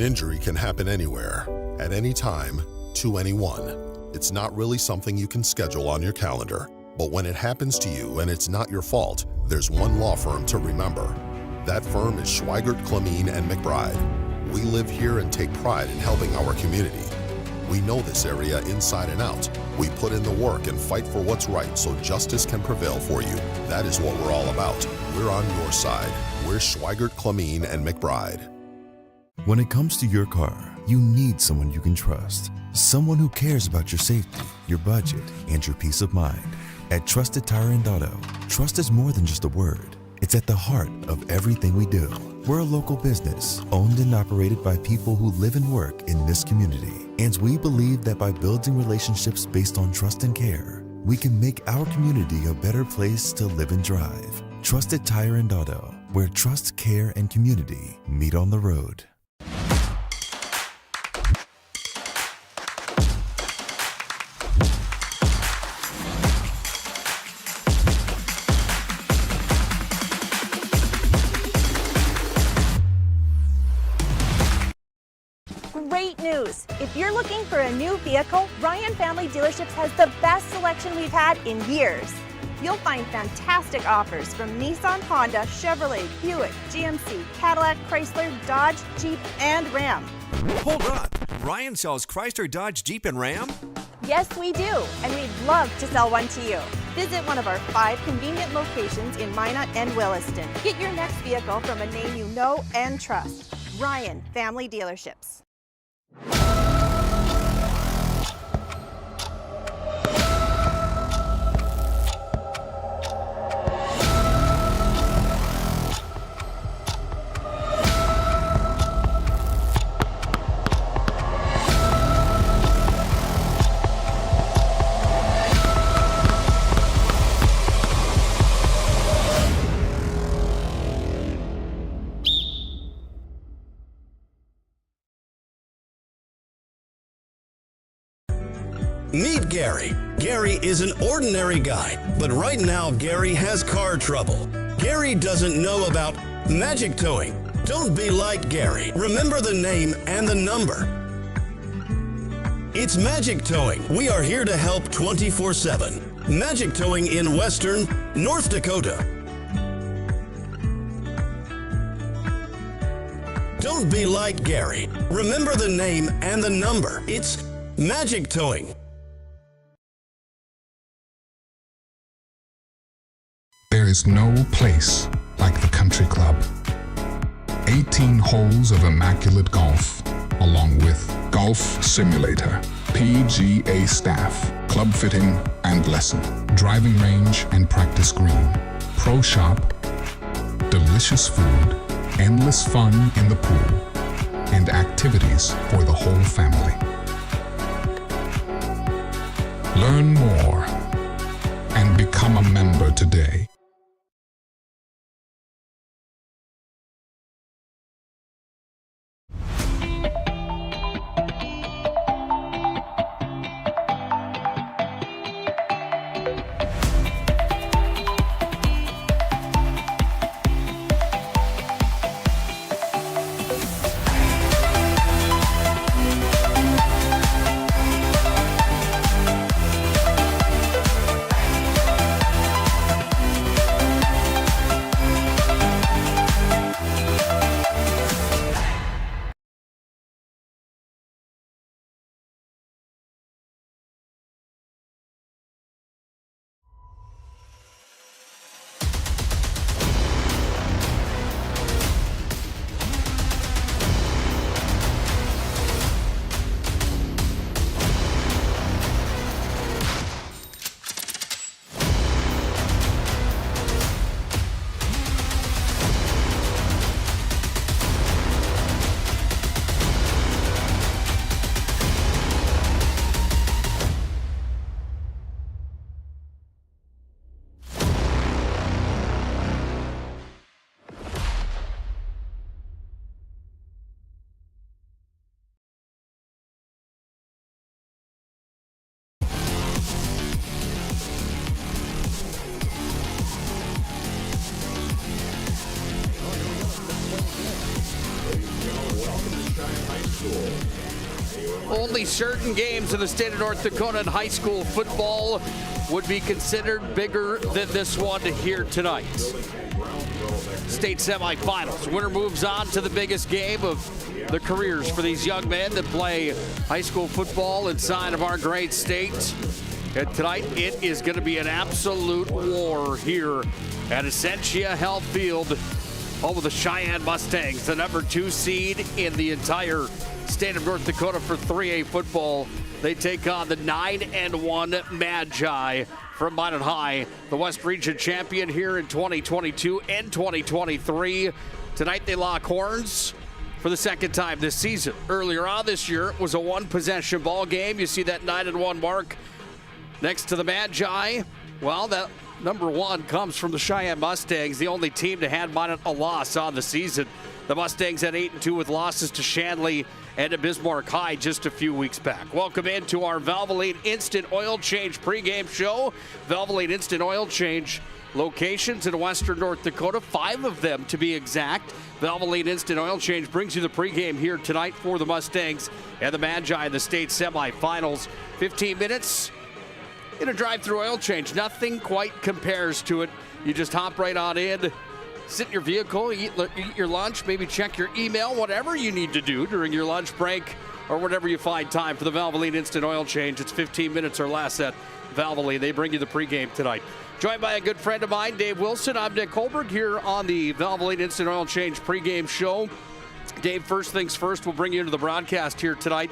injury can happen anywhere, at any time, to anyone. It's not really something you can schedule on your calendar. But when it happens to you and it's not your fault, there's one law firm to remember. That firm is Schweigert, Clemeen, and McBride. We live here and take pride in helping our community. We know this area inside and out. We put in the work and fight for what's right so justice can prevail for you. That is what we're all about. We're on your side. We're Schweigert, Clemeen, and McBride. When it comes to your car, you need someone you can trust. Someone who cares about your safety, your budget, and your peace of mind. At Trusted Tire and Auto, trust is more than just a word. It's at the heart of everything we do. We're a local business, owned and operated by people who live and work in this community. And we believe that by building relationships based on trust and care, we can make our community a better place to live and drive. Trusted Tire and Auto, where trust, care, and community meet on the road. Great news! If you're looking for a new vehicle, Ryan Family Dealerships has the best selection we've had in years. You'll find fantastic offers from Nissan, Honda, Chevrolet, Buick, GMC, Cadillac, Chrysler, Dodge, Jeep, and Ram. Hold on! Ryan sells Chrysler, Dodge, Jeep, and Ram? Yes, we do, and we'd love to sell one to you. Visit one of our 5 convenient locations in Minot and Williston. Get your next vehicle from a name you know and trust. Ryan Family Dealerships. Meet Gary. Gary is an ordinary guy, but right now Gary has car trouble. Gary doesn't know about magic towing. Don't be like Gary. Remember the name and the number. It's Magic Towing. We are here to help 24/7. Magic Towing in Western North Dakota. Don't be like Gary. Remember the name and the number. It's Magic Towing. There is no place like the country club. 18 holes of immaculate golf, along with golf simulator, PGA staff, club fitting and lesson, driving range and practice green, pro shop, delicious food, endless fun in the pool, and activities for the whole family. Learn more and become a member today. only certain games in the state of North Dakota in high school football would be considered bigger than this one here tonight. State semifinals. Winner moves on to the biggest game of the careers for these young men that play high school football inside of our great state. And tonight it is going to be an absolute war here at Essentia Health Field, home of the Sheyenne Mustangs, the number 2 seed in the entire state of North Dakota for 3A football. They take on the 9-1 Magi from Minot High, the West Region champion here in 2022 and 2023. Tonight they lock horns for the second time this season. Earlier on this year, it was a one-possession ball game. You see that 9-1 mark next to the Magi. Well, that number 1 comes from the Sheyenne Mustangs, the only team to hand Minot a loss on the season. The Mustangs had 8-2 with losses to Shanley and to Bismarck High just a few weeks back. Welcome into our Valvoline Instant Oil Change pregame show. Valvoline Instant Oil Change locations in western North Dakota, 5 of them to be exact. Valvoline Instant Oil Change brings you the pregame here tonight for the Mustangs and the Magi in the state semifinals. 15 minutes in a drive-through oil change. Nothing quite compares to it. You just hop right on in, sit in your vehicle, eat your lunch, maybe check your email, whatever you need to do during your lunch break or whatever you find time for the Valvoline Instant Oil Change. It's 15 minutes or less at Valvoline. They bring you the pregame tonight. Joined by a good friend of mine, Dave Wilson. I'm Nick Hulberg here on the Valvoline Instant Oil Change pregame show. Dave, first things first, we'll bring you into the broadcast here tonight.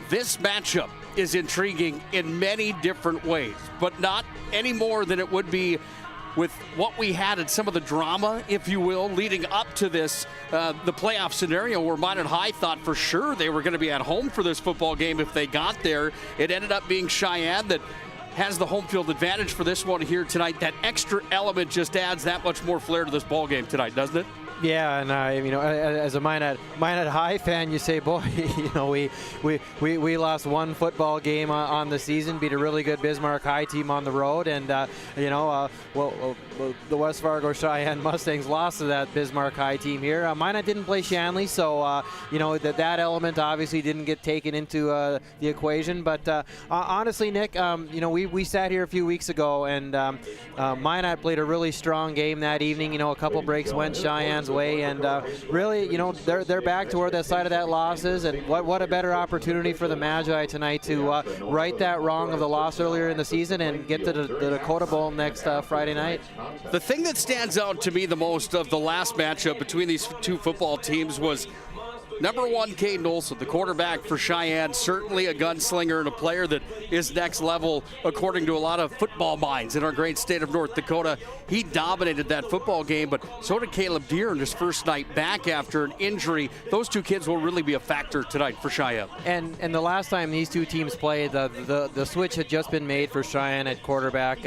This matchup is intriguing in many different ways, but not any more than it would be with what we had in some of the drama, if you will, leading up to this, the playoff scenario where Minot High thought for sure they were going to be at home for this football game if they got there. It ended up being Cheyenne that has the home field advantage for this one here tonight. That extra element just adds that much more flair to this ball game tonight, doesn't it? Yeah, and as a Minot High fan, you say, boy, we lost one football game on the season, beat a really good Bismarck High team on the road, and the West Fargo Sheyenne Mustangs lost to that Bismarck High team here. Minot didn't play Shanley, so that element obviously didn't get taken into the equation. But honestly, Nick, we sat here a few weeks ago, and Minot played a really strong game that evening. A couple breaks went Cheyenne's way, and really, they're back to where that side of that loss is, and what a better opportunity for the Magi tonight to right that wrong of the loss earlier in the season and get to the Dakota Bowl next Friday night. The thing that stands out to me the most of the last matchup between these two football teams was number 1, Caden Olson, the quarterback for Cheyenne, certainly a gunslinger and a player that is next level according to a lot of football minds in our great state of North Dakota. He dominated that football game, but so did Caleb Deere in his first night back after an injury. Those two kids will really be a factor tonight for Cheyenne. And the last time these two teams played, the switch had just been made for Cheyenne at quarterback.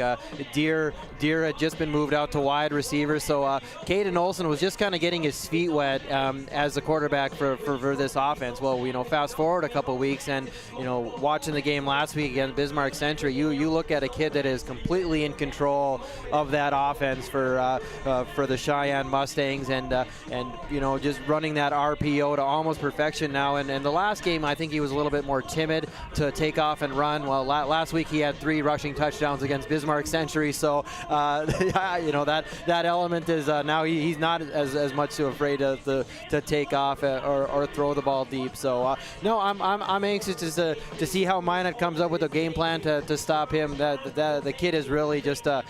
Deere had just been moved out to wide receiver, so Caden Olson was just kind of getting his feet wet as the quarterback for this offense. Well, fast forward a couple weeks, and watching the game last week against Bismarck Century, you look at a kid that is completely in control of that offense for the Sheyenne Mustangs, and just running that RPO to almost perfection now. And the last game, I think he was a little bit more timid to take off and run. Well, last week he had 3 rushing touchdowns against Bismarck Century, so that element is now he's not as much too afraid to take off or throw the ball deep. So no, I'm anxious to see how Minot comes up with a game plan to stop him. The kid is really just a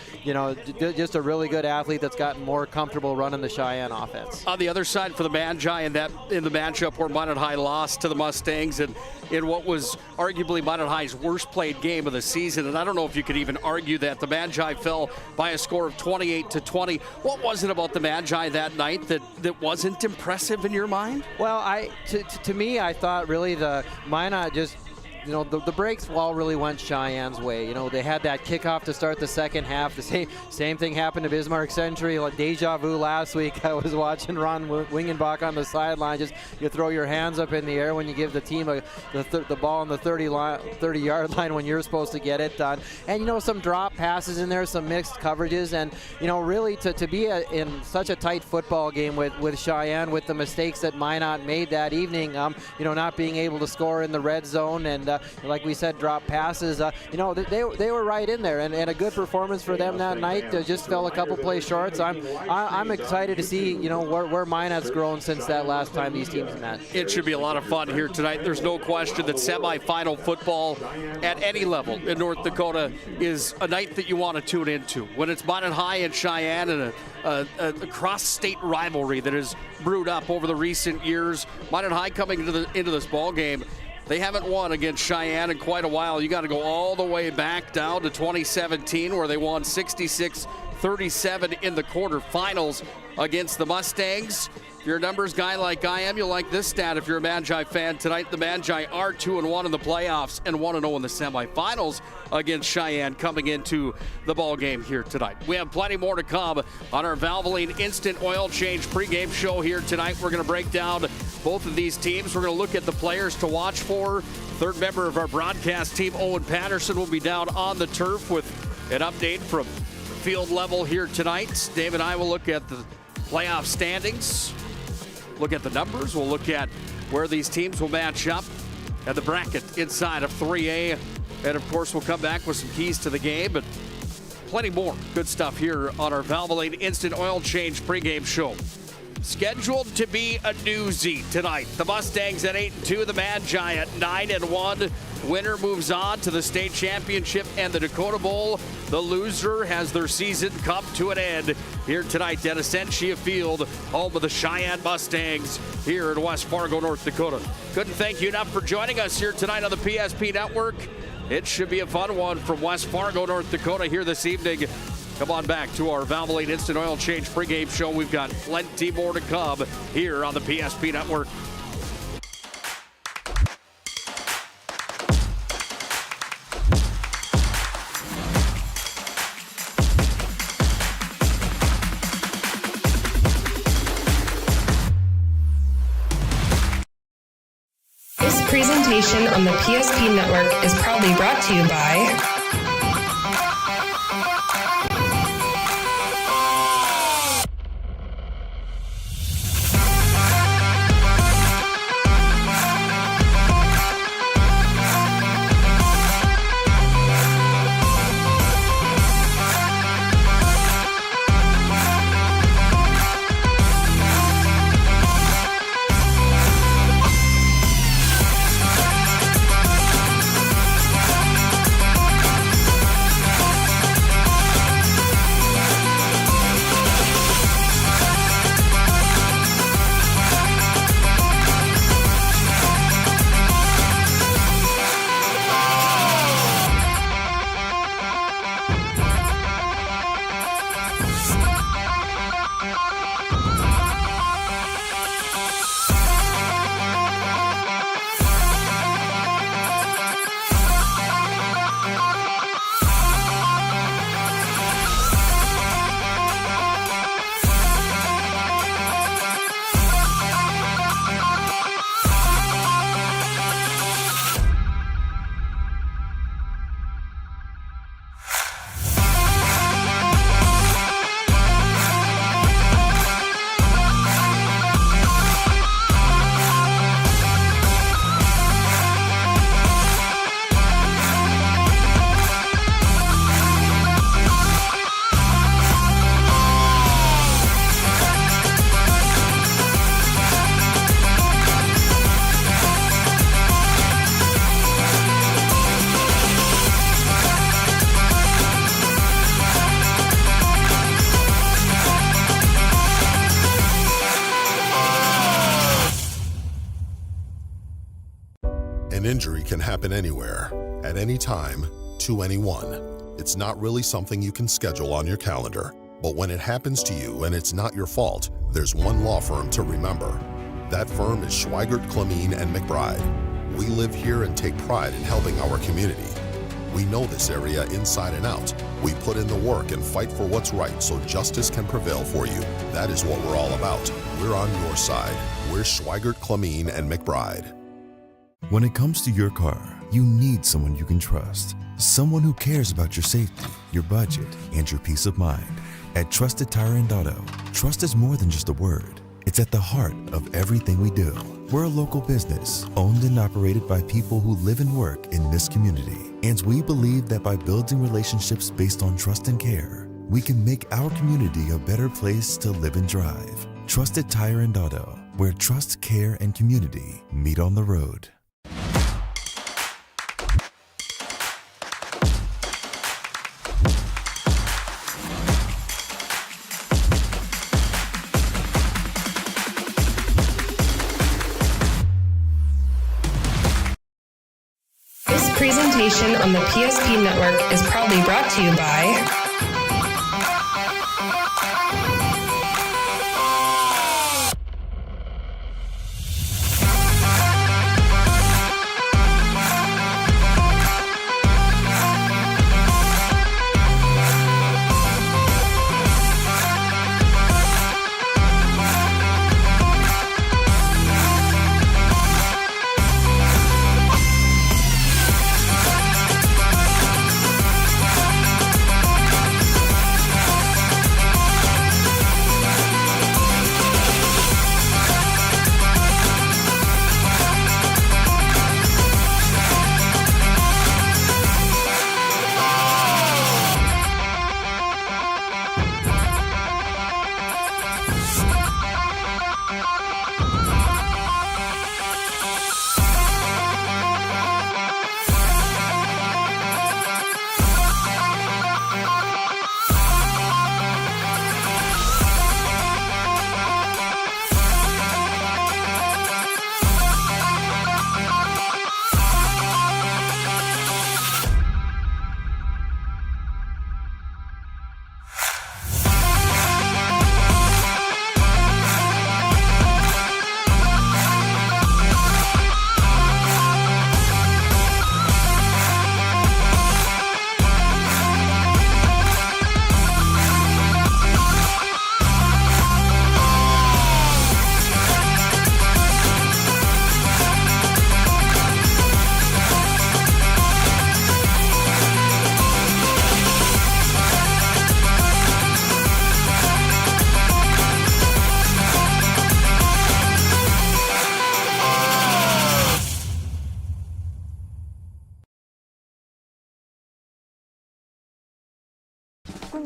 really good athlete that's gotten more comfortable running the Cheyenne offense. On the other side for the Magi, in the matchup where Minot High lost to the Mustangs, and in what was arguably Minot High's worst played game of the season, and I don't know if you could even argue that the Magi fell by a score of 28-20. What was it about the Magi that night that wasn't impressive in your mind? Well, to me, I thought really the Minot just the breaks all really went Cheyenne's way. They had that kickoff to start the second half. The same thing happened to Bismarck Century. Like deja vu last week. I was watching Ron Wingenbach on the sideline. Just you throw your hands up in the air when you give the team the ball on the 30-yard line when you're supposed to get it done. And some drop passes in there, some mixed coverages, and really to be in such a tight football game with Cheyenne, with the mistakes that Minot made that evening, not being able to score in the red zone, and like we said, drop passes. They were right in there, and a good performance for them that night. Just fell a couple plays short. So I'm excited to see where Minot's grown since that last time these teams met. It should be a lot of fun here tonight. There's no question that semifinal football at any level in North Dakota is a night that you want to tune into. When it's Minot High and Cheyenne and a cross-state rivalry that has brewed up over the recent years. Minot High coming into this ball game, they haven't won against Cheyenne in quite a while. You got to go all the way back down to 2017, where they won 66-37 in the quarterfinals against the Mustangs. If you're a numbers guy like I am, you'll like this stat if you're a Magi fan tonight. The Magi are 2-1 in the playoffs and 1-0 in the semifinals against Cheyenne coming into the ball game here tonight. We have plenty more to come on our Valvoline Instant Oil Change pregame show here tonight. We're going to break down both of these teams. We're going to look at the players to watch for. Third member of our broadcast team, Owen Patterson, will be down on the turf with an update from field level here tonight. Dave and I will look at the playoff standings, look at the numbers. We'll look at where these teams will match up and the bracket inside of 3A. And, of course, we'll come back with some keys to the game, but plenty more good stuff here on our Valvoline Instant Oil Change pregame show. Scheduled to be a doozy tonight. The Mustangs at 8-2, the Magi at 9-1. Winner moves on to the state championship and the Dakota Bowl. The loser has their season come to an end here tonight at Essentia Field, home of the Sheyenne Mustangs here in West Fargo, North Dakota. Couldn't thank you enough for joining us here tonight on the PSP Network. It should be a fun one from West Fargo, North Dakota here this evening. Come on back to our Valvoline Instant Oil Change pregame show. We've got plenty more to come here on the PSP Network. This presentation on the PSP Network is proudly brought to you by An injury can happen anywhere, at any time, to anyone. It's not really something you can schedule on your calendar. But when it happens to you and it's not your fault, there's one law firm to remember. That firm is Schweigert, Clemeen, and McBride. We live here and take pride in helping our community. We know this area inside and out. We put in the work and fight for what's right so justice can prevail for you. That is what we're all about. We're on your side. We're Schweigert, Clamine, and McBride. When it comes to your car, you need someone you can trust. Someone who cares about your safety, your budget, and your peace of mind. At Trusted Tire and Auto, trust is more than just a word. It's at the heart of everything we do. We're a local business, owned and operated by people who live and work in this community. And we believe that by building relationships based on trust and care, we can make our community a better place to live and drive. Trusted Tire and Auto, where trust, care, and community meet on the road. This presentation on the PSP Network is proudly brought to you by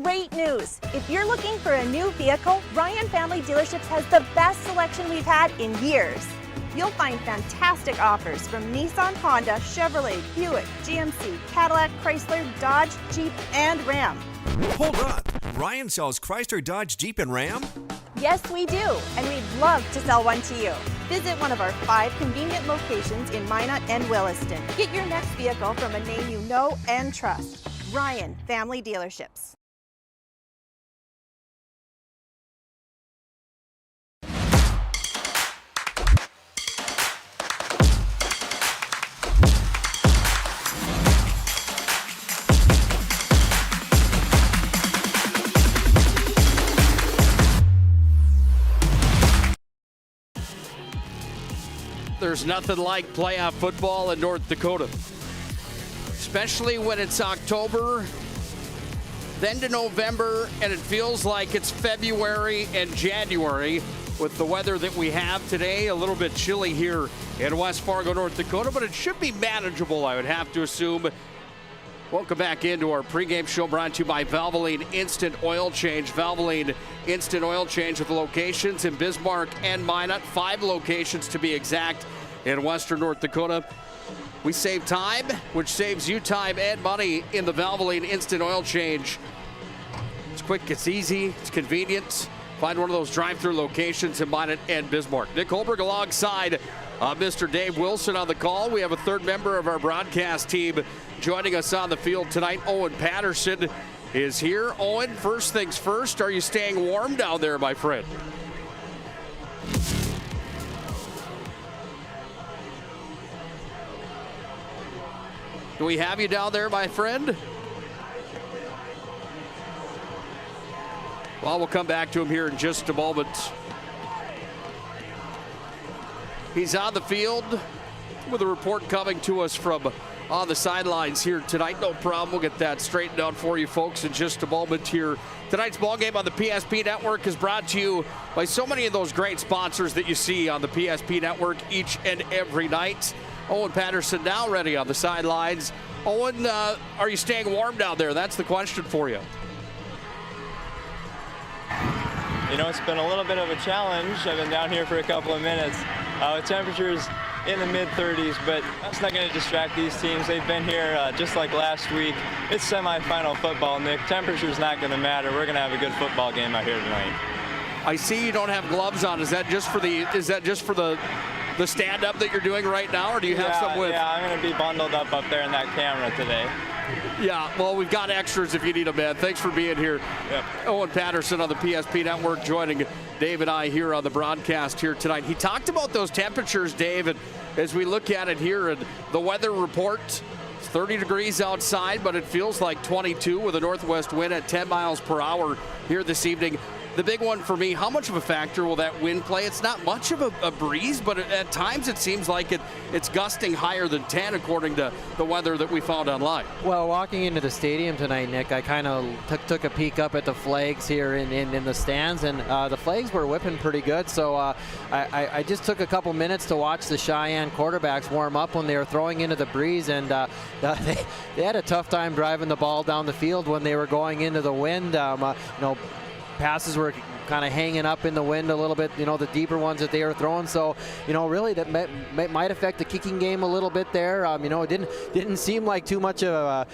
Great news! If you're looking for a new vehicle, Ryan Family Dealerships has the best selection we've had in years. You'll find fantastic offers from Nissan, Honda, Chevrolet, Buick, GMC, Cadillac, Chrysler, Dodge, Jeep, and Ram. Hold on. Ryan sells Chrysler, Dodge, Jeep, and Ram? Yes, we do, and we'd love to sell one to you. Visit one of our 5 convenient locations in Minot and Williston. Get your next vehicle from a name you know and trust. Ryan Family Dealerships. There's nothing like playoff football in North Dakota, especially when it's October, then to November, and it feels like it's February and January with the weather that we have today. A little bit chilly here in West Fargo, North Dakota, but it should be manageable, I would have to assume. Welcome back into our pregame show brought to you by Valvoline Instant Oil Change. Valvoline Instant Oil Change with locations in Bismarck and Minot, 5 locations to be exact in western North Dakota. We save time, which saves you time and money in the Valvoline Instant Oil Change. It's quick, it's easy, it's convenient. Find one of those drive-through locations in Minot and Bismarck. Nick Hulberg alongside Mr. Dave Wilson on the call. We have a third member of our broadcast team joining us on the field tonight. Owen Patterson is here. Owen, first things first, are you staying warm down there, my friend? Do we have you down there, my friend? Well, we'll come back to him here in just a moment. He's on the field with a report coming to us from on the sidelines here tonight. No problem. We'll get that straightened out for you folks in just a moment here. Tonight's ball game on the PSP Network is brought to you by so many of those great sponsors that you see on the PSP Network each and every night. Owen Patterson now ready on the sidelines. Owen, are you staying warm down there? That's the question for you. You know, it's been a little bit of a challenge. I've been down here for a couple of minutes. The temperature's in the mid-30s, but that's not going to distract these teams. They've been here just like last week. It's semifinal football, Nick. Temperature's not going to matter. We're going to have a good football game out here tonight. I see you don't have gloves on. Is that just for the stand-up that you're doing right now, or do you have some with? Yeah, I'm going to be bundled up there in that camera today. Yeah, well, we've got extras if you need them, man. Thanks for being here. Yep. Owen Patterson on the PSP Network joining Dave and I here on the broadcast here tonight. He talked about those temperatures, Dave, and as we look at it here and the weather report, it's 30 degrees outside, but it feels like 22 with a northwest wind at 10 miles per hour here this evening. The big one for me, how much of a factor will that wind play? It's not much of a breeze, but at times it seems like it's gusting higher than 10 according to the weather that we found online. Well, walking into the stadium tonight, Nick, I kind of took a peek up at the flags here in the stands, and the flags were whipping pretty good. So I just took a couple minutes to watch the Sheyenne quarterbacks warm up when they were throwing into the breeze, and they had a tough time driving the ball down the field when they were going into the wind. Passes were kind of hanging up in the wind a little bit, the deeper ones that they were throwing. So, really that might affect the kicking game a little bit there. It didn't seem like too much of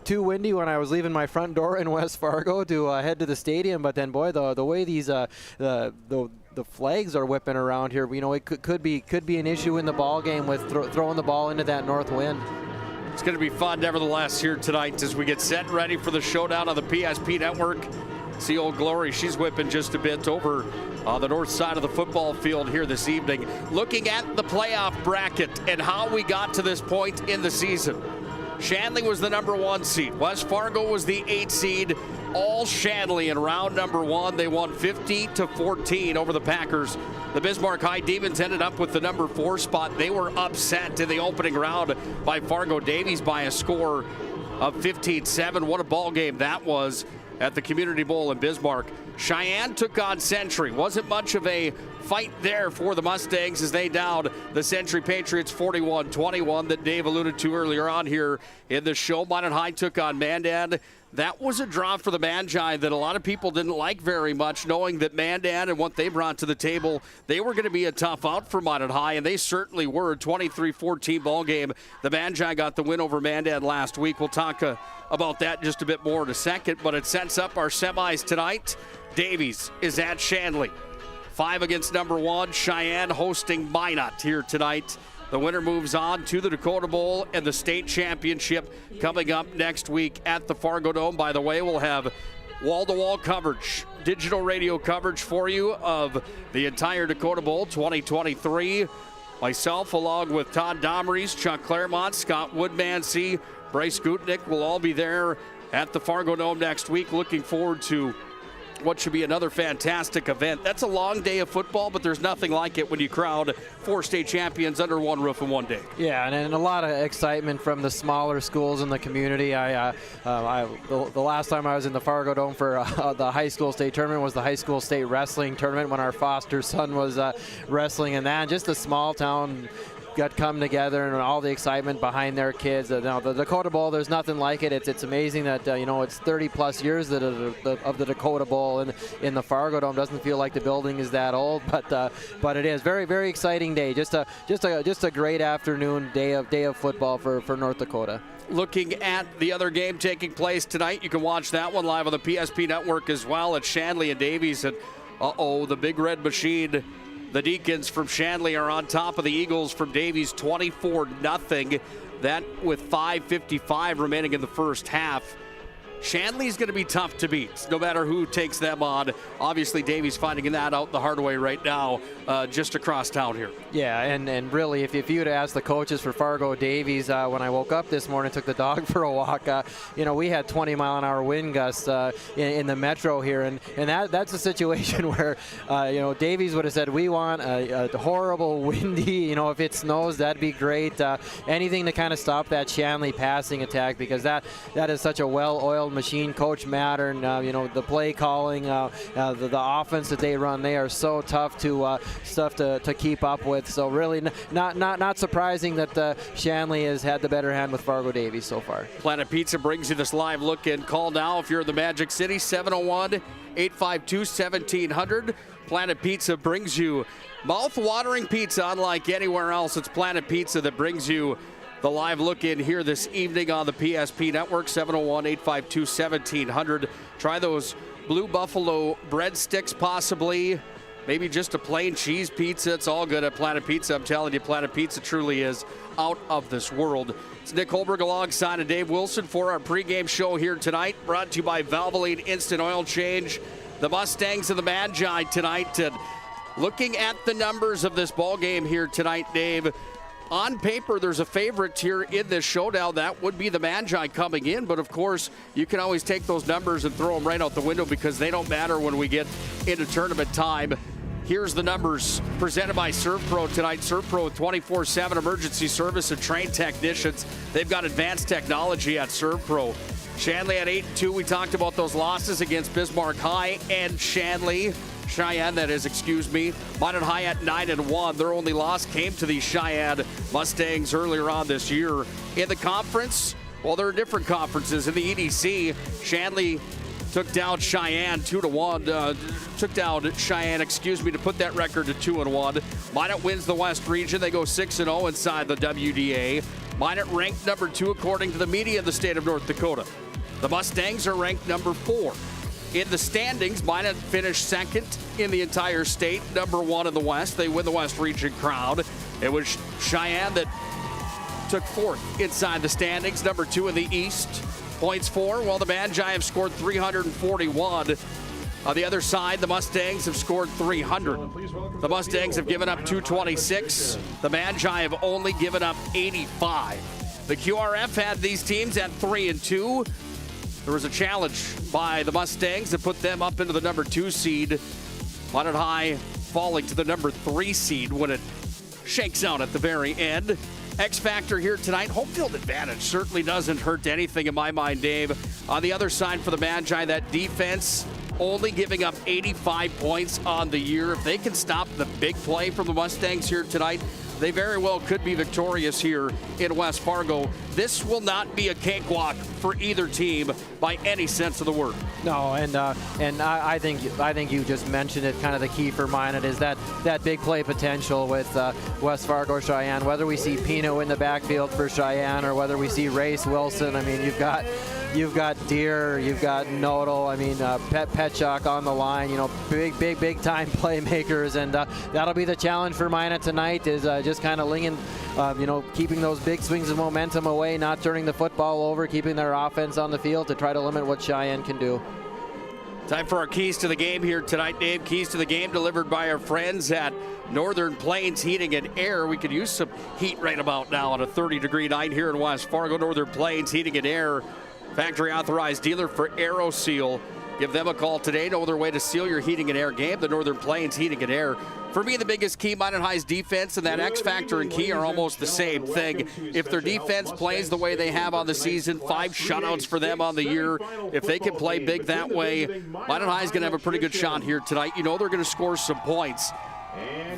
too windy when I was leaving my front door in West Fargo to head to the stadium. But then, boy, the way these the flags are whipping around here, it could be an issue in the ball game with throwing the ball into that north wind. It's going to be fun, nevertheless, here tonight as we get set and ready for the showdown on the PSP Network. See Old Glory, she's whipping just a bit over on the north side of the football field here this evening. Looking at the playoff bracket and how we got to this point in the season. Shanley was the number 1 seed. West Fargo was the 8th seed. All Shanley in round number 1. They won 50-14 over the Packers. The Bismarck High Demons ended up with the number 4 spot. They were upset in the opening round by Fargo Davies by a score of 15-7. What a ball game that was at the Community Bowl in Bismarck. Sheyenne took on Century. Wasn't much of a fight there for the Mustangs as they downed the Century Patriots 41-21 that Dave alluded to earlier on here in the show. Minot High took on Mandan. That was a draw for the Magi that a lot of people didn't like very much, knowing that Mandan and what they brought to the table, they were going to be a tough out for Minot High, and they certainly were. 23-14 ball game. The Magi got the win over Mandan last week. We'll talk about that just a bit more in a second, but it sets up our semis tonight. Davies is at Shanley. 5 against number 1. Sheyenne hosting Minot here tonight. The winner moves on to the Dakota Bowl and the state championship coming up next week at the Fargo Dome. By the way, we'll have wall-to-wall coverage, digital radio coverage for you of the entire Dakota Bowl 2023. Myself, along with Todd Domries, Chuck Claremont, Scott Woodmansey, Bryce Gutnick will all be there at the Fargo Dome next week. Looking forward to what should be another fantastic event. That's a long day of football, but there's nothing like it when you crowd 4 state champions under one roof in one day. Yeah, and a lot of excitement from the smaller schools in the community. The last time I was in the Fargo Dome for the high school state tournament was the high school state wrestling tournament when our foster son was wrestling in that. And just a small town got come together and all the excitement behind their kids. The Dakota Bowl, there's nothing like it. It's amazing that it's 30 plus years of the Dakota Bowl in the Fargo Dome. Doesn't feel like the building is that old, but it is very, very exciting day. Just a great afternoon day of football for North Dakota. Looking at the other game taking place tonight, you can watch that one live on the PSP Network as well at Shanley and Davies. And the Big Red Machine. The Deacons from Shanley are on top of the Eagles from Davies 24-0. That with 5:55 remaining in the first half. Shanley's going to be tough to beat, no matter who takes them on. Obviously, Davies finding that out the hard way right now, just across town here. Yeah, and really, if you'd asked the coaches for Fargo Davies when I woke up this morning, took the dog for a walk, we had 20-mile-an-hour wind gusts in the metro here, and that's a situation where, Davies would have said, we want a horrible, windy, if it snows, that'd be great. Anything to kind of stop that Shanley passing attack, because that is such a well-oiled machine. Coach Mattern, the play calling, the offense that they run, they are so tough to keep up with. So really not surprising that Shanley has had the better hand with Fargo Davies so far. Planet Pizza brings you this live look and call now if you're in the Magic City, 701-852-1700. Planet Pizza brings you mouth-watering pizza unlike anywhere else. It's Planet Pizza that brings you the live look in here this evening on the PSP Network, 701-852-1700. Try those Blue Buffalo breadsticks possibly. Maybe just a plain cheese pizza. It's all good at Planet Pizza. I'm telling you, Planet Pizza truly is out of this world. It's Nick Hulberg alongside of Dave Wilson for our pregame show here tonight. Brought to you by Valvoline Instant Oil Change. The Mustangs and the Magi tonight. And looking at the numbers of this ball game here tonight, Dave, on paper, there's a favorite here in this showdown. That would be the Magi coming in. But, of course, you can always take those numbers and throw them right out the window because they don't matter when we get into tournament time. Here's the numbers presented by ServPro tonight. ServPro with 24/7 emergency service and trained technicians. They've got advanced technology at ServPro. Shanley at 8-2. We talked about those losses against Bismarck High and Cheyenne, that is, Minot High at 9-1. Their only loss came to the Sheyenne Mustangs earlier on this year. In the conference, well, there are different conferences. In the EDC, Shanley took down Cheyenne 2-1. Took down Cheyenne, to put that record to 2-1. Minot wins the West region. They go 6-0 inside the WDA. Minot ranked number 2 according to the media of the state of North Dakota. The Mustangs are ranked number 4. In the standings, Minot finished second in the entire state, number 1 in the West. They win the West region crown. It was Cheyenne that took 4th inside the standings, number 2 in the East. Points for, well, the Magi have scored 341. On the other side, the Mustangs have scored 300. The Mustangs have given up 226. The Magi have only given up 85. The QRF had these teams at 3-2. There was a challenge by the Mustangs that put them up into the number 2 seed. Minot High falling to the number 3 seed when it shakes out at the very end. X factor here tonight. Home field advantage certainly doesn't hurt anything in my mind, Dave. On the other side for the Magi, that defense only giving up 85 points on the year. If they can stop the big play from the Mustangs here tonight, they very well could be victorious here in West Fargo. This will not be a cakewalk for either team by any sense of the word. No, and I think you just mentioned it. Kind of the key for Minot is that big play potential with West Fargo Cheyenne. Whether we see Pino in the backfield for Cheyenne or whether we see Race Wilson, I mean, you've got Deere, you've got Nodal, I mean, Petchuk on the line, big time playmakers, and that'll be the challenge for Minot tonight is just kind of keeping those big swings of momentum away, not turning the football over, keeping their offense on the field to try to limit what Cheyenne can do. Time for our keys to the game here tonight, Dave. Keys to the game delivered by our friends at Northern Plains Heating and Air. We could use some heat right about now on a 30-degree night here in West Fargo. Northern Plains Heating and Air, factory authorized dealer for AeroSeal. Give them a call today. No other way to seal your heating and air game. The Northern Plains Heating and Air. For me, the biggest key, Minot High's defense and that X factor and key are almost the same thing. If their defense plays the way they have on the season, 5 shutouts for them on the year, if they can play big that way, Minot High's going to have a pretty good shot here tonight. They're going to score some points.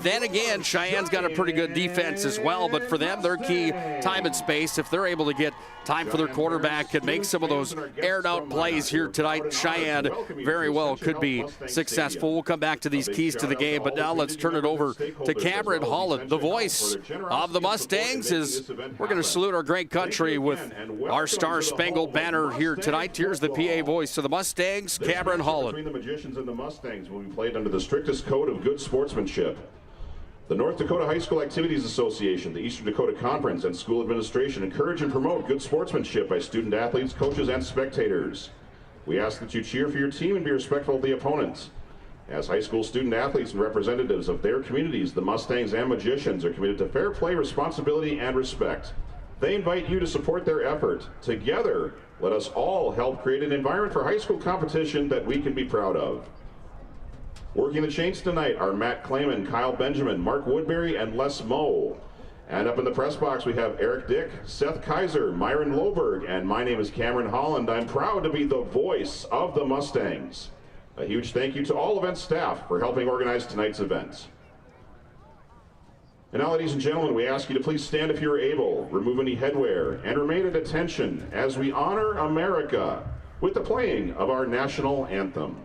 Then again, Cheyenne's got a pretty good defense as well, but for them, their key time and space, if they're able to get time for their quarterback and make some of those aired out plays here tonight, Cheyenne very well could be successful. We'll come back to these keys to the game, but now let's turn it over to Cameron Holland. The voice of the Mustangs is we're going to salute our great country with our Star-Spangled Banner here tonight. Here's the PA voice of the Mustangs, Cameron Holland. Between the Magicians and the Mustangs will be played under the strictest code of good sportsmanship. The North Dakota High School Activities Association, the Eastern Dakota Conference, and school administration encourage and promote good sportsmanship by student athletes, coaches, and spectators. we ask that you cheer for your team and be respectful of the opponents. As high school student athletes and representatives of their communities, the Mustangs and Magicians are committed to fair play, responsibility, and respect. They invite you to support their effort. Together, let us all help create an environment for high school competition that we can be proud of. Working the chains tonight are Matt Clayman, Kyle Benjamin, Mark Woodbury, and Les Moe. And up in the press box, we have Eric Dick, Seth Kaiser, Myron Loberg, and my name is Cameron Holland. I'm proud to be the voice of the Mustangs. A huge thank you to all event staff for helping organize tonight's event. And now, ladies and gentlemen, we ask you to please stand if you're able, remove any headwear, and remain at attention as we honor America with the playing of our national anthem.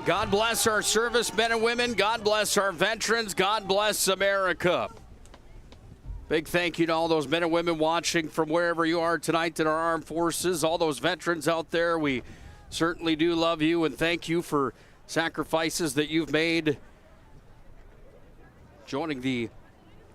God bless our servicemen and women. God bless our veterans. God bless America. Big thank you to all those men and women watching from wherever you are tonight in our armed forces. All those veterans out there, we certainly do love you and thank you for sacrifices that you've made joining the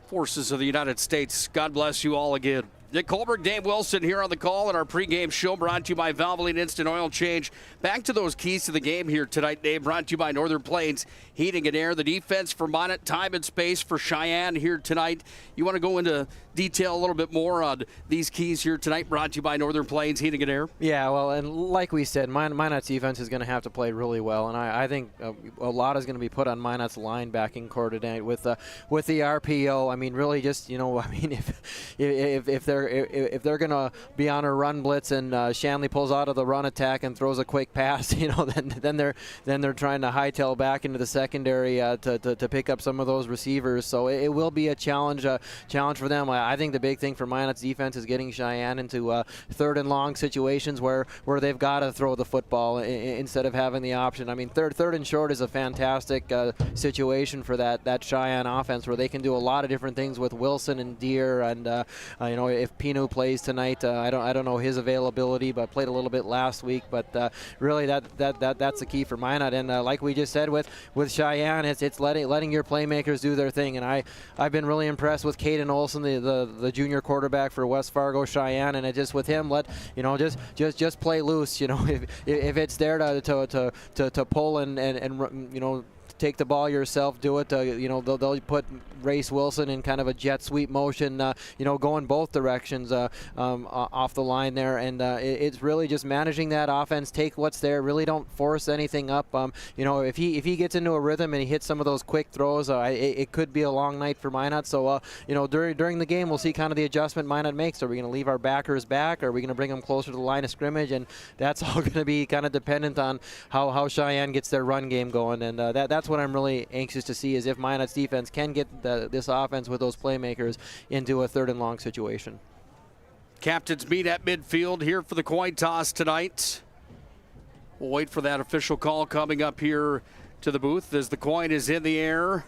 forces of the United States. God bless you all again. Nick Hulberg, Dave Wilson here on the call in our pregame show brought to you by Valvoline Instant Oil Change. Back to those keys to the game here tonight, Dave, brought to you by Northern Plains Heating and Air. The defense for Minot, time and space for Sheyenne here tonight. You want to go into detail a little bit more on these keys here tonight, brought to you by Northern Plains Heating and Air? Yeah, well, and like we said, Minot's defense is going to have to play really well, and I think a lot is going to be put on Minot's linebacking core today with the RPO. I mean, really just, if they're going to be on a run blitz and Shanley pulls out of the run attack and throws a quick pass, then they're trying to hightail back into the secondary to pick up some of those receivers. So it will be a challenge for them. I think the big thing for Minot's defense is getting Sheyenne into third and long situations where they've got to throw the football instead of having the option. I mean, third and short is a fantastic situation for that Sheyenne offense where they can do a lot of different things with Wilson and Deere and if Pino plays tonight, I don't know his availability, but played a little bit last week. But really, that's the key for Minot. And like we just said with Sheyenne, it's letting your playmakers do their thing. And I've been really impressed with Caden Olson, the junior quarterback for West Fargo Sheyenne, and it just with him, just play loose. If it's there to pull and take the ball yourself, do it. They'll put Race Wilson in kind of a jet sweep motion, going both directions off the line there. And it's really just managing that offense, take what's there, really don't force anything up. If he gets into a rhythm and he hits some of those quick throws, it could be a long night for Minot. So, during the game, we'll see kind of the adjustment Minot makes. Are we going to leave our backers back? Or are we going to bring them closer to the line of scrimmage? And that's all going to be kind of dependent on how Sheyenne gets their run game going. And that's what I'm really anxious to see is if Minot's defense can get this offense with those playmakers into a third and long situation. Captains meet at midfield here for the coin toss tonight. We'll wait for that official call coming up here to the booth as the coin is in the air.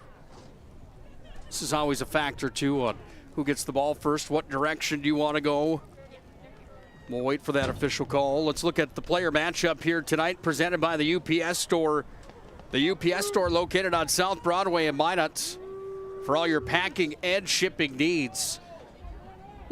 This is always a factor too on who gets the ball first, what direction do you want to go. We'll wait for that official call. Let's look at the player matchup here tonight presented by the UPS store. The UPS store located on South Broadway in Minot for all your packing and shipping needs.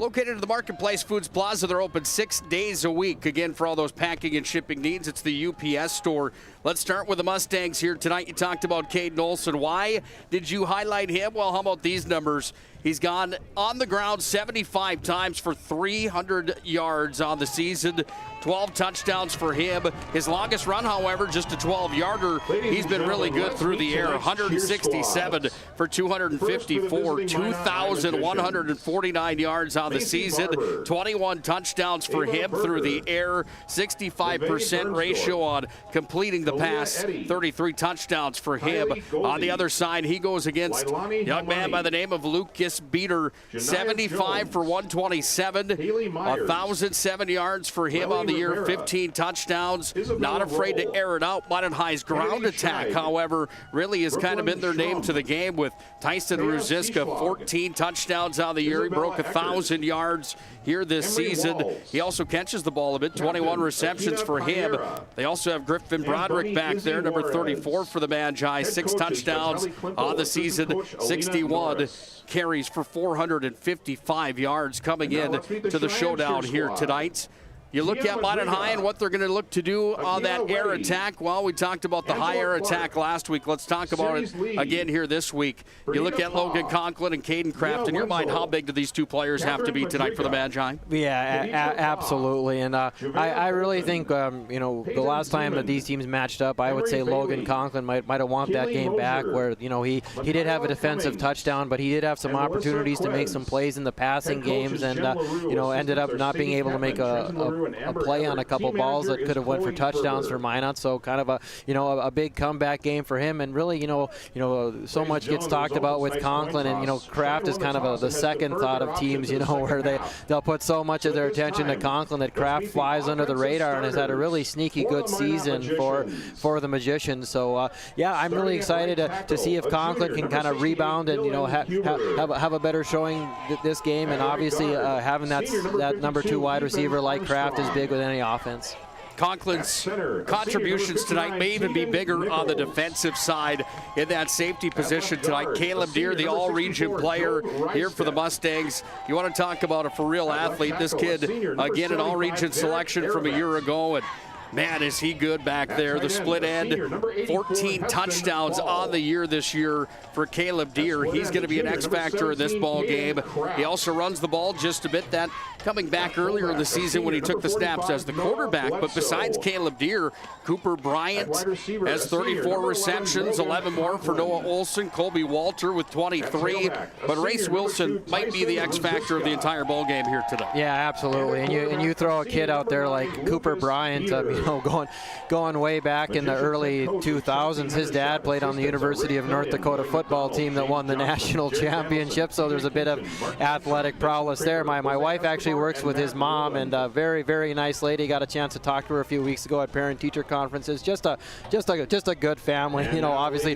Located in the Marketplace Foods Plaza, they're open 6 days a week. Again, for all those packing and shipping needs, it's the UPS store. Let's start with the Mustangs here tonight. You talked about Caden Olson. Why did you highlight him? Well, how about these numbers? He's gone on the ground 75 times for 300 yards on the season. 12 touchdowns for him. His longest run, however, just a 12-yarder. He's been really good through the air. 167 for 254, 2,149 yards on the season. 21 touchdowns for him through the air. 65% ratio on completing the pass. 33 touchdowns for him. On the other side, he goes against a young man by the name of Lucas Beater. 75 for 127. 1,007 yards for him on the year, 15 touchdowns. Not afraid to air it out. Minot High's ground attack, however, really has kind of been their name to the game with Tyson Ruziska, 14 touchdowns on the year. He broke 1,000 yards here this season. He also catches the ball a bit, 21 receptions for him. They also have Griffin Broderick back there, number 34 for the Magi, 6 touchdowns on the season, 61 carries for 455 yards coming in to the showdown here tonight. You look at Minot High and what they're going to look to do on that air attack. Well, we talked about the high air attack last week. Let's talk about it again here this week. You look at Logan Conklin and Caden Kraft. In your mind, how big do these two players have to be tonight for the Magi? Yeah, absolutely. And I really think, the last time that these teams matched up, I would say Logan Conklin might have won that game back where, he did have a defensive touchdown, but he did have some opportunities to make some plays in the passing games and, ended up not being able to make a play on a couple balls that could have went for touchdowns for Minot. So kind of a big comeback game for him. And really, so much gets talked about with Conklin, and Kraft is kind of the second thought of teams, where they'll put so much of their attention to Conklin that Kraft flies under the radar and has had a really sneaky good season for the Magicians. So I'm really excited to see if Conklin can kind of rebound and have a better showing this game. And obviously having that number 2 wide receiver like Kraft is big with any offense. Conklin's contributions tonight may even be bigger on the defensive side in that safety position tonight. Caleb Deere, the all-region player here for the Mustangs. You want to talk about a for-real athlete. This kid, again, an all-region selection from a year ago, and man, is he good back there. The split end, 14 touchdowns on the year this year for Caleb Deere. He's going to be an X-factor in this ball game. He also runs the ball just a bit. That coming back earlier in the season when he took the snaps as the quarterback. But besides Caleb Deere, Cooper Bryant has 34 receptions, 11 more for Noah Olson. Colby Walter with 23. But Race Wilson might be the X-factor of the entire ball game here today. Yeah, absolutely. And you throw a kid out there like Cooper Bryant, going way back in the early 2000s. His dad played on the University of North Dakota football team that won the national championship, so there's a bit of athletic prowess there. My wife actually works with his mom, and a very, very nice lady. Got a chance to talk to her a few weeks ago at parent-teacher conferences. Just a good family. Obviously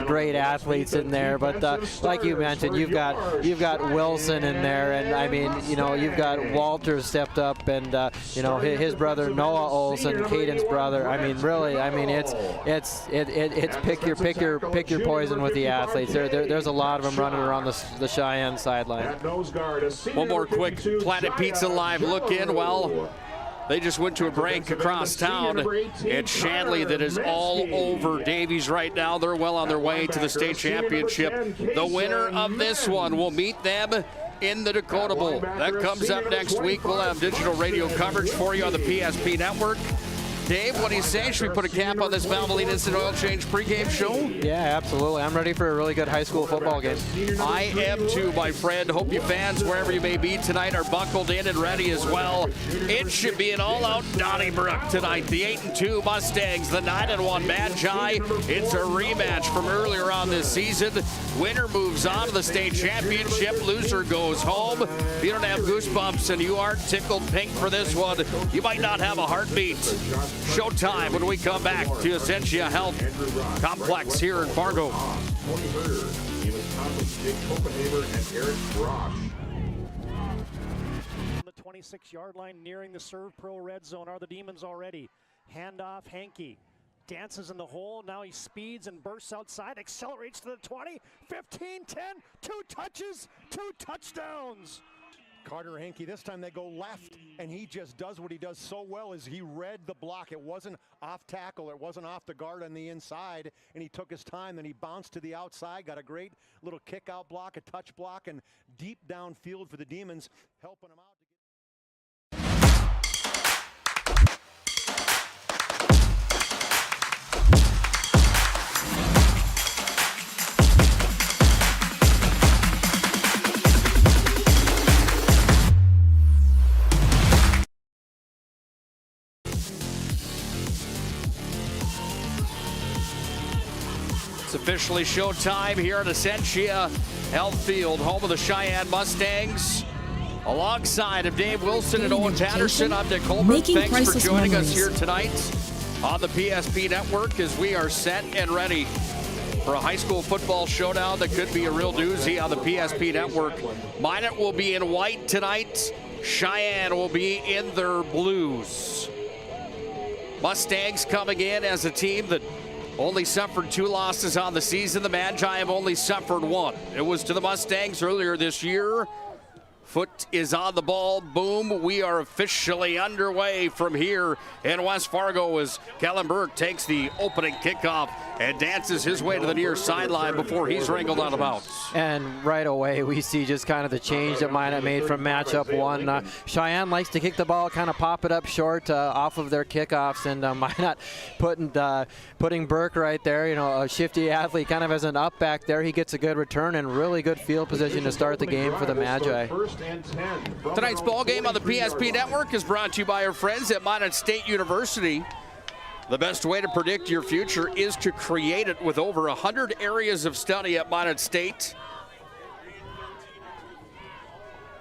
great athletes in there, but like you mentioned, you've got Wilson in there, and I mean, you've got Walter stepped up, and his brother Noah Olson, Caden's brother. I mean, really, it's pick your poison with the athletes. There's a lot of them running around the Sheyenne sideline. One more quick Planet Pizza Live look in. Well, they just went to a break across town. It's Shanley that is all over Davies right now. They're well on their way to the state championship. The winner of this one will meet them in the Dakota Bowl. That comes up next week. We'll have digital radio coverage for you on the PSP network. Dave, what do you say? Should we put a cap on this Valvoline Instant Oil Change pregame show? Yeah, absolutely. I'm ready for a really good high school football game. I am too, my friend. Hope you fans, wherever you may be tonight, are buckled in and ready as well. It should be an all-out Donnybrook tonight. The 8-2 Mustangs, the 9-1 Magi. It's a rematch from earlier on this season. Winner moves on to the state championship. Loser goes home. If you don't have goosebumps and you aren't tickled pink for this one, you might not have a heartbeat. Showtime when we come back to Essentia Health Complex here in Fargo. On the 26-yard line, nearing the Serve Pro red zone are the Demons already. Handoff, Hankey dances in the hole. Now he speeds and bursts outside, accelerates to the 20, 15, 10, 2 touches, 2 touchdowns. Carter Henke, this time they go left, and he just does what he does so well is he read the block. It wasn't off tackle, it wasn't off the guard on the inside, and he took his time, then he bounced to the outside, got a great little kick out block, a touch block, and deep downfield for the Demons, helping them out. It's officially showtime here at Essentia Health Field, home of the Sheyenne Mustangs. Alongside of Dave Wilson and Owen Patterson, I'm Nick Hulberg. Thanks for joining us here tonight on the PSP Network as we are set and ready for a high school football showdown that could be a real doozy on the PSP Network. Minot will be in white tonight. Sheyenne will be in their blues. Mustangs coming in as a team that only suffered 2 losses on the season. The Magi have only suffered 1. It was to the Mustangs earlier this year. Foot is on the ball. Boom. We are officially underway from here in West Fargo as Kellen Burke takes the opening kickoff and dances his way to the near sideline before he's wrangled out of bounds. And right away we see just kind of the change that Minot made from matchup 1. Sheyenne likes to kick the ball, kind of pop it up short off of their kickoffs, and Minot putting Burke right there, you know, a shifty athlete kind of as an up back there. He gets a good return and really good field position to start the game for the Magi. Tonight's ball game on the PSP Network is brought to you by our friends at Minot State University. The best way to predict your future is to create it with over 100 areas of study at Minot State.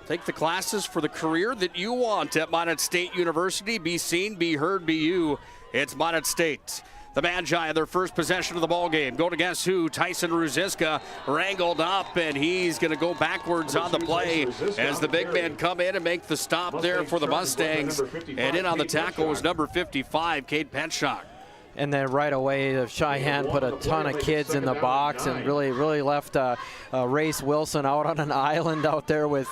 Take the classes for the career that you want at Minot State University. Be seen, be heard, be you. It's Minot State. The Magi in their first possession of the ball game. Go to guess who? Tyson Ruziska wrangled up, and he's going to go backwards on the play as the big men come in and make the stop there for the Mustangs. And in on the tackle was number 55, Cade Penshok. And then right away, Sheyenne put a ton of kids in the box and really left Race Wilson out on an island out there with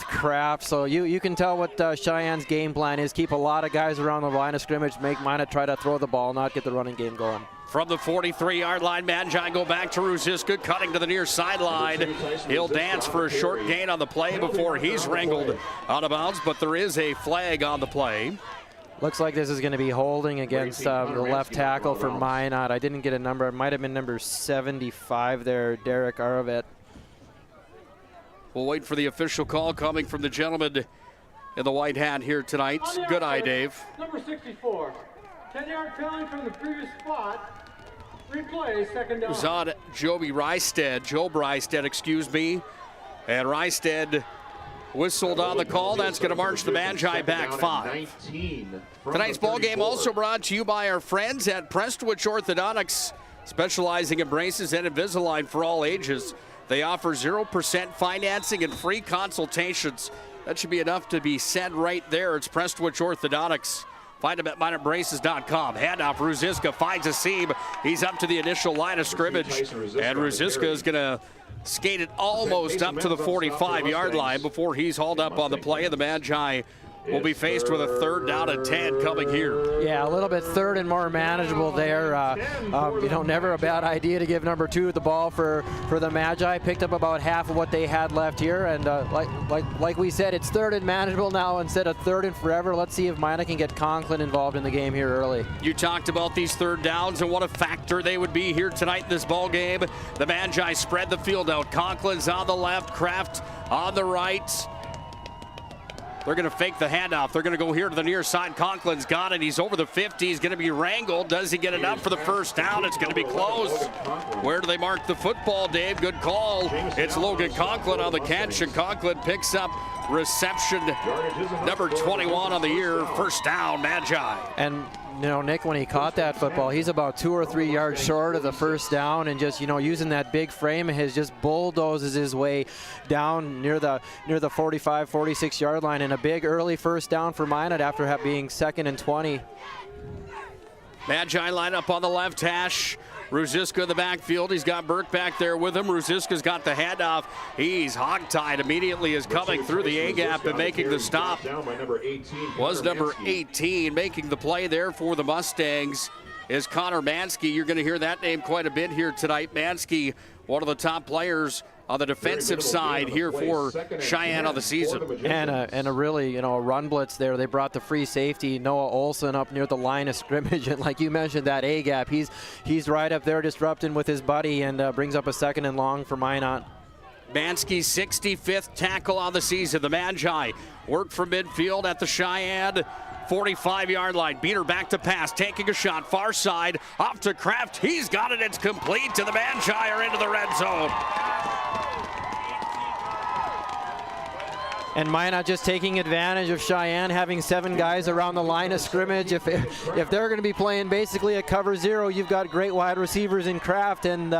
Kraft. So you can tell what Cheyenne's game plan is. Keep a lot of guys around the line of scrimmage, make Minot try to throw the ball, not get the running game going. From the 43-yard line, Magi go back to Ruziska, cutting to the near sideline. He'll dance for a short gain on the play before he's wrangled out of bounds, but there is a flag on the play. Looks like this is going to be holding against the left tackle for Minot. I didn't get a number. It might have been number 75 there, Derek Aravet. We'll wait for the official call coming from the gentleman in the white hat here tonight. Good eye, Dave. Number 64, 10-yard penalty from the previous spot. Replay, second down. It was on Joe Breisted, excuse me. And Breisted whistled on the call. That's going to march the Magi back 5. Tonight's ball game also brought to you by our friends at Prestwich Orthodontics, specializing in braces and Invisalign for all ages. They offer 0% financing and free consultations. That should be enough to be said right there. It's Prestwich Orthodontics. Find him at minotbraces.com. Handoff, Ruziska finds a seam. He's up to the initial line of scrimmage, and Ruziska is going to skate it almost up to the 45-yard line before he's hauled up on the play, and the Magi will be faced with a 3rd down and 10 coming here. Yeah, a little bit third and more manageable there. Never a bad idea to give number 2 the ball for the Magi. Picked up about half of what they had left here, and like we said, it's 3rd and manageable now instead of 3rd and forever. Let's see if Minot can get Conklin involved in the game here early. You talked about these 3rd downs and what a factor they would be here tonight in this ball game. The Magi spread the field out. Conklin's on the left, Kraft on the right. They're going to fake the handoff. They're going to go here to the near side. Conklin's got it. He's over the 50. He's going to be wrangled. Does he get enough for the 1st down? It's going to be close. Where do they mark the football, Dave? Good call. It's Logan Conklin on the catch, and Conklin picks up reception number 21 on the year. 1st down, Magi. And Nick, when he caught that football, he's about 2 or 3 yards short of the 1st down, and just using that big frame of his, just bulldozes his way down near the 45, 46 yard line, and a big early 1st down for Minot after being 2nd and 20. Magi line up on the left hash. Ruziska in the backfield. He's got Burke back there with him. Ruziska's got the handoff. He's hogtied immediately, is coming through the A-gap and making the stop. Was number 18 making the play there for the Mustangs is Connor Mansky. You're going to hear that name quite a bit here tonight. Mansky, one of the top players on the defensive side here for Cheyenne on the season. And a really, a run blitz there. They brought the free safety, Noah Olson, up near the line of scrimmage. And like you mentioned, that A-gap, he's right up there disrupting with his buddy and brings up a 2nd and long for Minot. Mansky's 65th tackle on the season. The Magi work from midfield at the Cheyenne 45-yard line. Beater back to pass, taking a shot, far side, off to Kraft. He's got it, it's complete to the Magi are into the red zone. And Minot just taking advantage of Cheyenne having 7 guys around the line of scrimmage. If they're going to be playing basically a cover 0, you've got great wide receivers in Kraft and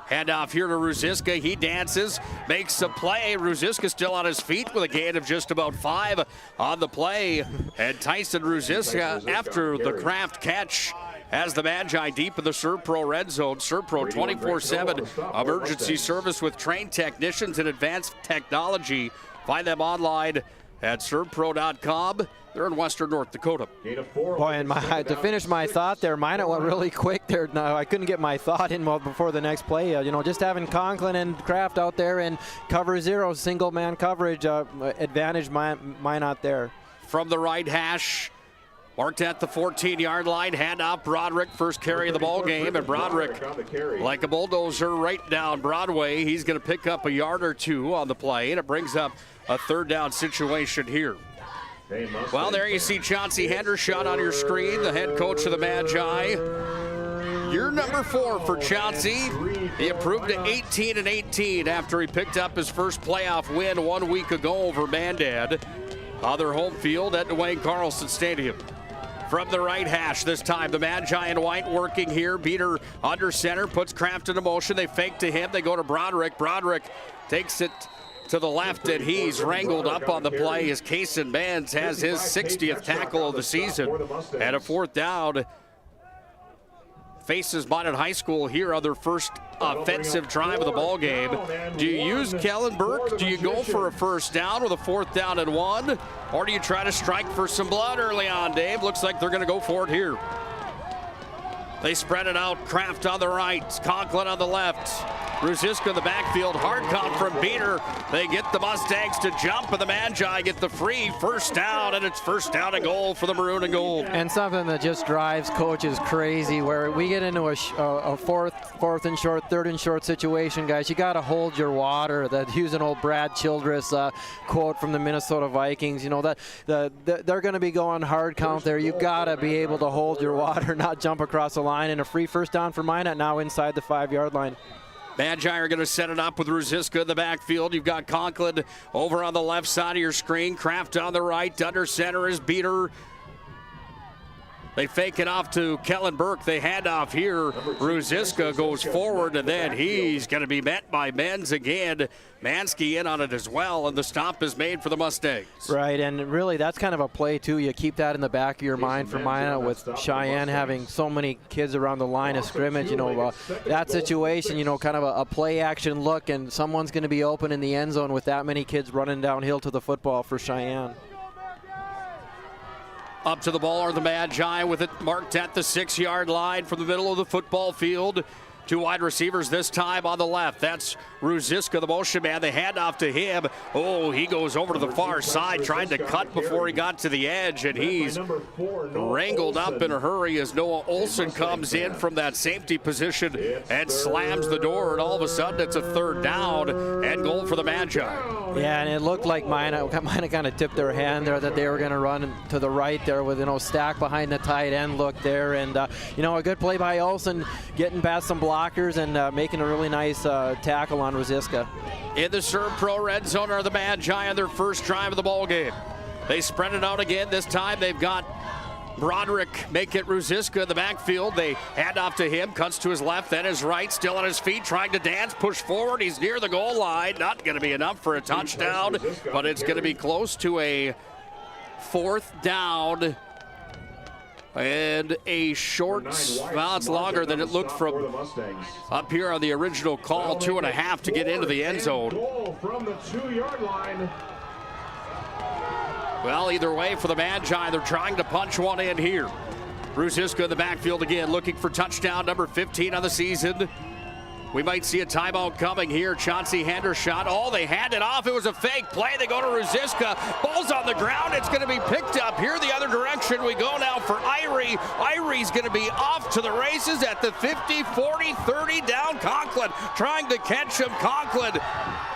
handoff here to Ruziska. He dances, makes a play. Ruziska still on his feet with a gain of just about 5 on the play. And Tyson Ruziska, after the Kraft catch, has the Magi deep in the ServPro red zone. ServPro 24/7 emergency service with trained technicians and advanced technology. Find them online at servpro.com. They're in western North Dakota. Boy, and to finish my thought there, Minot went really quick there. No, I couldn't get my thought in before the next play. Just having Conklin and Kraft out there and cover 0, single man coverage, advantage Minot there. From the right hash, marked at the 14-yard line, handoff Broderick, first carry of the ball game, and Broderick, like a bulldozer right down Broadway, he's going to pick up a yard or 2 on the play, and it brings up a 3rd down situation here. Well, there you see Chauncey Hendershot on your screen, the head coach of the Magi. Year number 4 for Chauncey. He improved to 18-18 after he picked up his first playoff win 1 week ago over Mandad on their home field at Dwayne Carlson Stadium. From the right hash this time, the Magi in white working here. Beater under center, puts Kraft into motion. They fake to him. They go to Broderick. Broderick takes it to the left, and he's wrangled up on the play as Kason Benz has his 60th tackle of the season. And a 4th down. Faces Minot High School here on their first offensive drive of the ball game. Do you use Kellen Burke? Do you go for a 1st down with a 4th down and 1? Or do you try to strike for some blood early on, Dave? Looks like they're going to go for it here. They spread it out. Kraft on the right, Conklin on the left. Ruziska in the backfield, hard count from Beater. They get the Mustangs to jump, and the Magi get the free 1st down, and it's 1st down and goal for the Maroon and Gold. And something that just drives coaches crazy, where we get into a fourth and short, 3rd and short situation, guys. You got to hold your water. That use an old Brad Childress quote from the Minnesota Vikings. They're going to be going hard count there. You got to be able to hold your water, not jump across the line, and a free 1st down for Minot now inside the 5-yard line. Magi are going to set it up with Ruziska in the backfield. You've got Conklin over on the left side of your screen. Kraft on the right. Under center is Beater. They fake it off to Kellen Burke. They hand off here. Ruziska goes forward, and then he's going to be met by Menz again. Mansky in on it as well, and the stop is made for the Mustangs. Right, and really that's kind of a play, too. You keep that in the back of your mind for Minot with Cheyenne having so many kids around the line of scrimmage. That situation, kind of a play-action look, and someone's going to be open in the end zone with that many kids running downhill to the football for Cheyenne. Up to the ball are the Magi with it marked at the 6-yard line from the middle of the football field. 2 wide receivers this time on the left. That's Ruziska, the motion man. They hand off to him. Oh, he goes over to the far side, trying to cut before he got to the edge, and he's wrangled up in a hurry as Noah Olson comes in from that safety position and slams the door, and all of a sudden it's a 3rd down and goal for the Magi. Yeah, and it looked like Minot kind of tipped their hand there that they were going to run to the right there with, stack behind the tight end look there, and, a good play by Olson, getting past some blockers and making a really nice tackle on Ruziska. In the ServPro red zone are the Magi on their first drive of the ball game. They spread it out again. This time they've got Broderick make it Ruziska in the backfield. They hand off to him, cuts to his left, then his right, still on his feet, trying to dance, push forward. He's near the goal line. Not going to be enough for a touchdown, but it's going to be close to a 4th down And a short, well, it's longer than it looked from up here on the original call, 2.5 to get into the end zone. Goal from the 2-yard line. Well, either way for the Magi, they're trying to punch one in here. Ruziska in the backfield again, looking for touchdown number 15 on the season. We might see a timeout coming here. Chauncey Hendershot. Oh, they hand it off. It was a fake play. They go to Ruziska. Ball's on the ground. It's going to be picked up. Here the other direction we go now for Irie. Irie's going to be off to the races at the 50, 40, 30 down. Conklin trying to catch him. Conklin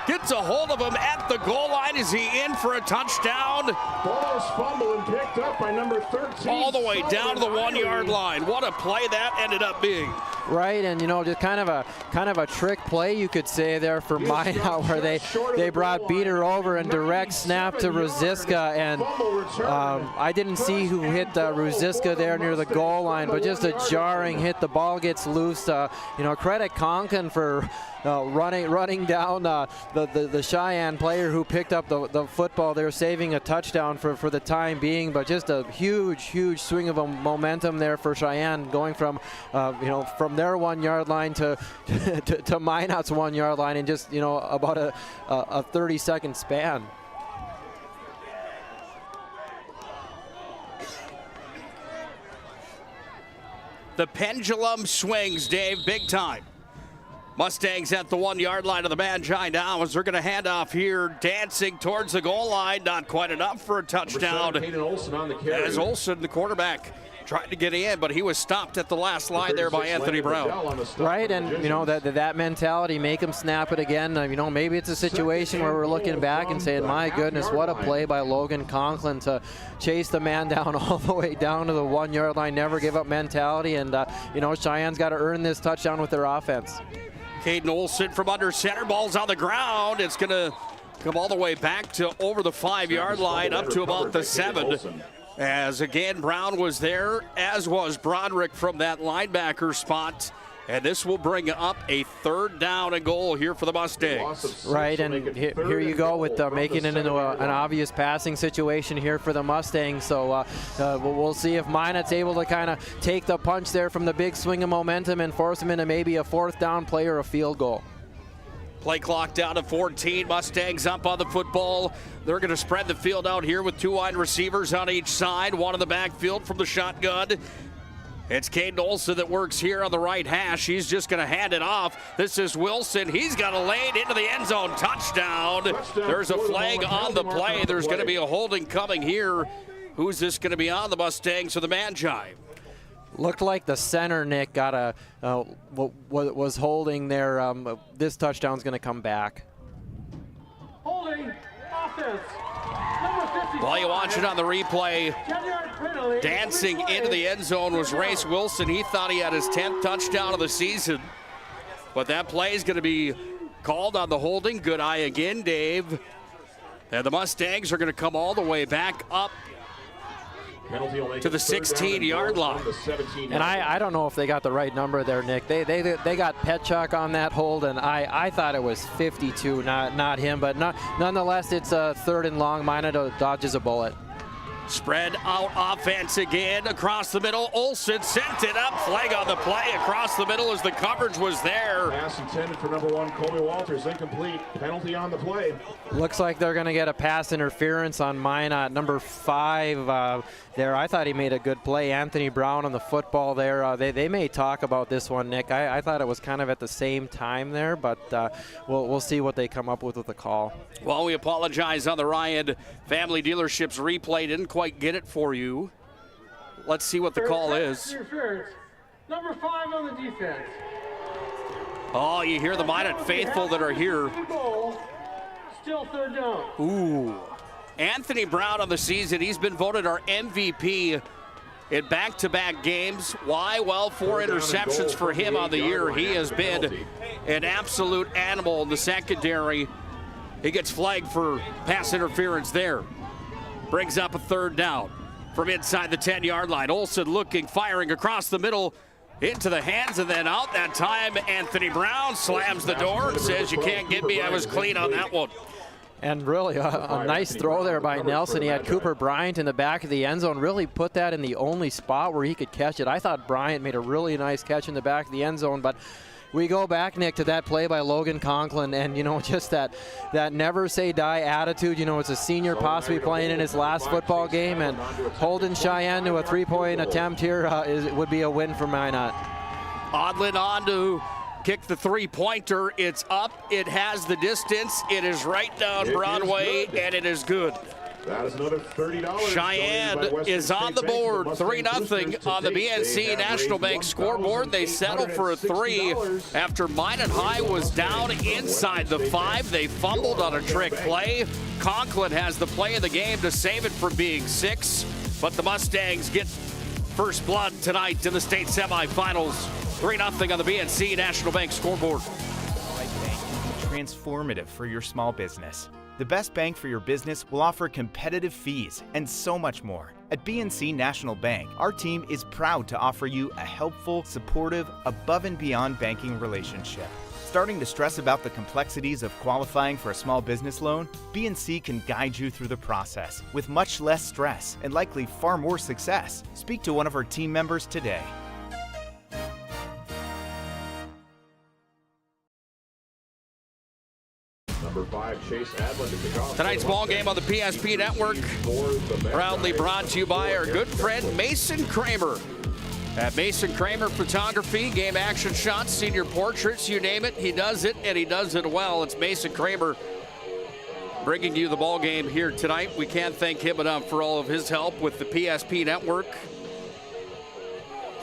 gets a hold of him at the goal line. Is he in for a touchdown? Ball's fumbled and picked up by number 13. All the way down to the 1-yard line. What a play that ended up being. Right, and you know, just kind of a trick play, you could say, there for Minot, where they brought Beater over and direct snap to Ruziska, and I didn't see who hit Ruziska there near the goal line, but just a jarring hit. The ball gets loose. You know, credit Conklin for running down the Sheyenne player who picked up the football. They're saving a touchdown for the time being, but just a huge swing of a momentum there for Sheyenne, going from from their 1-yard line to Minot's 1-yard line in just about a 30-second span. The pendulum swings, Dave, big time. Mustangs at the 1-yard line of the Magi now as they're going to hand off here, dancing towards the goal line. Not quite enough for a touchdown. As Olsen, the quarterback, tried to get in, but he was stopped at the last line there by Anthony Brown. Right, and that mentality, make him snap it again. Maybe it's a situation where we're looking back and saying, my goodness, what a play by Logan Conklin to chase the man down all the way down to the 1-yard line, never give up mentality, and Cheyenne's got to earn this touchdown with their offense. Caden Olsen from under center, ball's on the ground. It's going to come all the way back to over the 5-yard line, up to about the 7. As again, Brown was there, as was Broderick from that linebacker spot. And this will bring up a 3rd down and goal here for the Mustangs. Right, and here you go with making it into an obvious passing situation here for the Mustangs. So we'll see if Minot's able to kind of take the punch there from the big swing of momentum and force them into maybe a 4th down play or a field goal. Play clock down to 14. Mustangs up on the football. They're going to spread the field out here with 2 wide receivers on each side. One in the backfield from the shotgun. It's Caden Olsen that works here on the right hash. He's just going to hand it off. This is Wilson. He's got a lane into the end zone. Touchdown. There's a flag on the play. There's going to be a holding coming here. Who's this going to be on, the Mustangs or the Magi? Looked like the center, Nick, got was holding there. This touchdown's going to come back. Holding, offense, number 50. While you watch it on the replay, dancing into the end zone was Race Wilson. He thought he had his 10th touchdown of the season, but that play is going to be called on the holding. Good eye again, Dave. And the Mustangs are going to come all the way back up to the 16-yard line. And I don't know if they got the right number there, Nick. They got Petchuk on that hold, and I thought it was 52, not him. But nonetheless, it's a 3rd and long. Minot dodges a bullet. Spread out offense again across the middle. Olsen sent it up. Flag on the play across the middle as the coverage was there. Pass intended for number 1, Colby Walters, incomplete. Penalty on the play. Looks like they're going to get a pass interference on Minot. Number 5 there. I thought he made a good play. Anthony Brown on the football there. They may talk about this one, Nick. I thought it was kind of at the same time there, but we'll see what they come up with the call. Well, we apologize on the Ryan Family Dealerships replay. Didn't quite get it for you. Let's see what the call is. Number 5 on the defense. Oh, you hear the Minot faithful that are here. Still 3rd down. Ooh. Anthony Brown on the season, he's been voted our MVP in back-to-back games. Why? Well, 4 interceptions for him on the year. He has been an absolute animal in the secondary. He gets flagged for pass interference there. Brings up a 3rd down from inside the 10-yard line. Olsen looking, firing across the middle, into the hands and then out. That time, Anthony Brown slams the door and says, "You can't get me. I was clean on that one." And really a nice throw there by Nelson. He had Cooper Bryant in the back of the end zone, really put that in the only spot where he could catch it. I thought Bryant made a really nice catch in the back of the end zone, but we go back, Nick, to that play by Logan Conklin, and, just that never say die attitude. It's a senior possibly playing in his last football game, and holding Sheyenne to a 3-point attempt here would be a win for Minot. Odlin on to kick the three-pointer. It's up. It has the distance. It is right down Broadway, and it is good. That is another $30. Cheyenne is on the board, 3-0 on the BNC National Bank scoreboard. They settled for a 3 after Minot High was down inside the 5. They fumbled on a trick play. Conklin has the play of the game to save it from being 6, but the Mustangs get first blood tonight in the state semifinals. 3-0 on the BNC National Bank scoreboard. Transformative for your small business. The best bank for your business will offer competitive fees and so much more. At BNC National Bank, our team is proud to offer you a helpful, supportive, above and beyond banking relationship. Starting to stress about the complexities of qualifying for a small business loan? BNC can guide you through the process with much less stress and likely far more success. Speak to one of our team members today. Tonight's ball game on the PSP Network, proudly brought to you by our good friend Mason Kramer. At Mason Kramer Photography, game action shots, senior portraits, you name it, he does it, and he does it well. It's Mason Kramer bringing you the ball game here tonight. We can't thank him enough for all of his help with the PSP Network.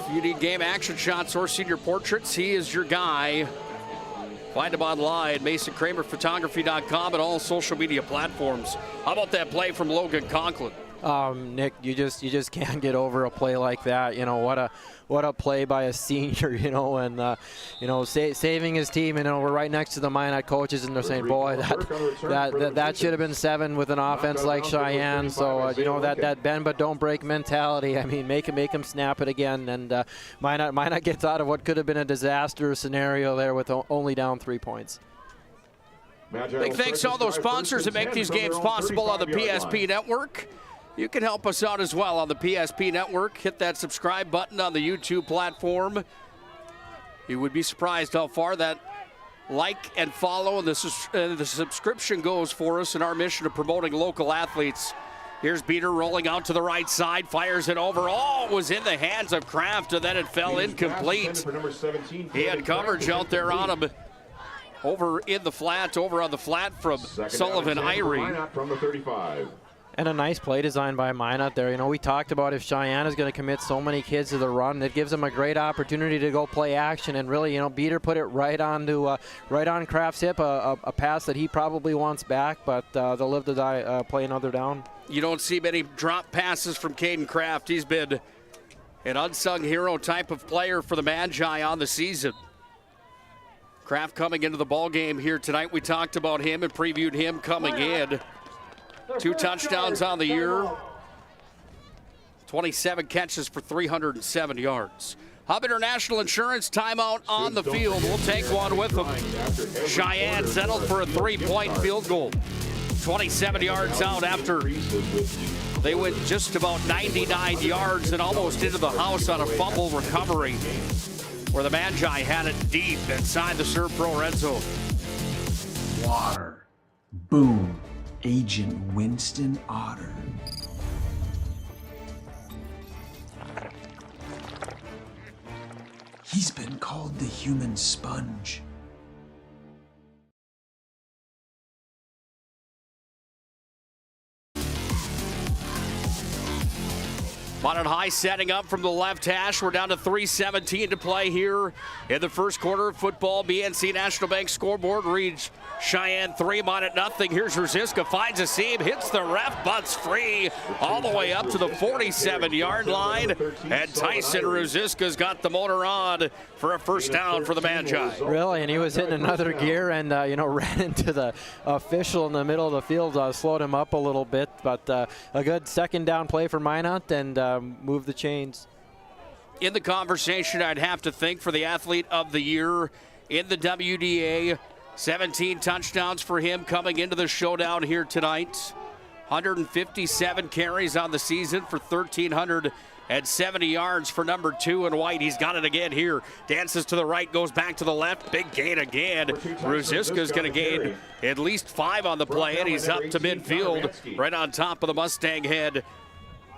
If you need game action shots or senior portraits, he is your guy. Find him online, MasonKramerPhotography.com, and all social media platforms. How about that play from Logan Conklin? Nick, you just can't get over a play like that. What a play by a senior. And saving his team. We're right next to the Minot coaches, and they're saying, boy, that should have been 7 with an offense like Cheyenne. So that bend but don't break mentality. I mean, make him snap it again. And Minot gets out of what could have been a disaster scenario there with only down 3 points. Big thanks to all those sponsors that make these games possible on the PSP Network. You can help us out as well on the PSP Network. Hit that subscribe button on the YouTube platform. You would be surprised how far that like and follow and the subscription goes for us in our mission of promoting local athletes. Here's Beater rolling out to the right side, fires it over. Oh, it was in the hands of Kraft, and then it fell incomplete. He had coverage out there on him. Over on the flat from Sullivan Irie. From the 35. And a nice play design by Minot there. We talked about if Cheyenne is going to commit so many kids to the run, it gives them a great opportunity to go play action. And really, Beater put it right on Kraft's hip, a pass that he probably wants back, but they'll live to die, play another down. You don't see many drop passes from Caden Kraft. He's been an unsung hero type of player for the Magi on the season. Kraft coming into the ball game here tonight. We talked about him and previewed him coming in. 2 touchdowns on the year. 27 catches for 307 yards. Hub International Insurance timeout on the field. We'll take one with them. Cheyenne settled for a 3-point field goal. 27 yards out after they went just about 99 yards and almost into the house on a fumble recovery, where the Magi had it deep inside the Serve Pro red zone. Water. Boom. Agent Winston Otter. He's been called the human sponge. Minot High setting up from the left hash. We're down to 3:17 to play here in the first quarter of football. BNC National Bank scoreboard reads Cheyenne 3, Minot nothing. Here's Rosiska, finds a seam, hits the ref, butts free all the way up to the 47-yard line. And Tyson Rosiska's got the motor on for a first down for the Magi. Really, and he was hitting another gear and, ran into the official in the middle of the field, slowed him up a little bit. But a good second down play for Minot and moved the chains. In the conversation, I'd have to think for the athlete of the year in the WDA, 17 touchdowns for him coming into the showdown here tonight. 157 carries on the season for 1,370 yards for number 2 in white. He's got it again here. Dances to the right, goes back to the left. Big gain again. Ruziska's going to gain at least 5 on the play, and he's up to midfield right on top of the Mustang head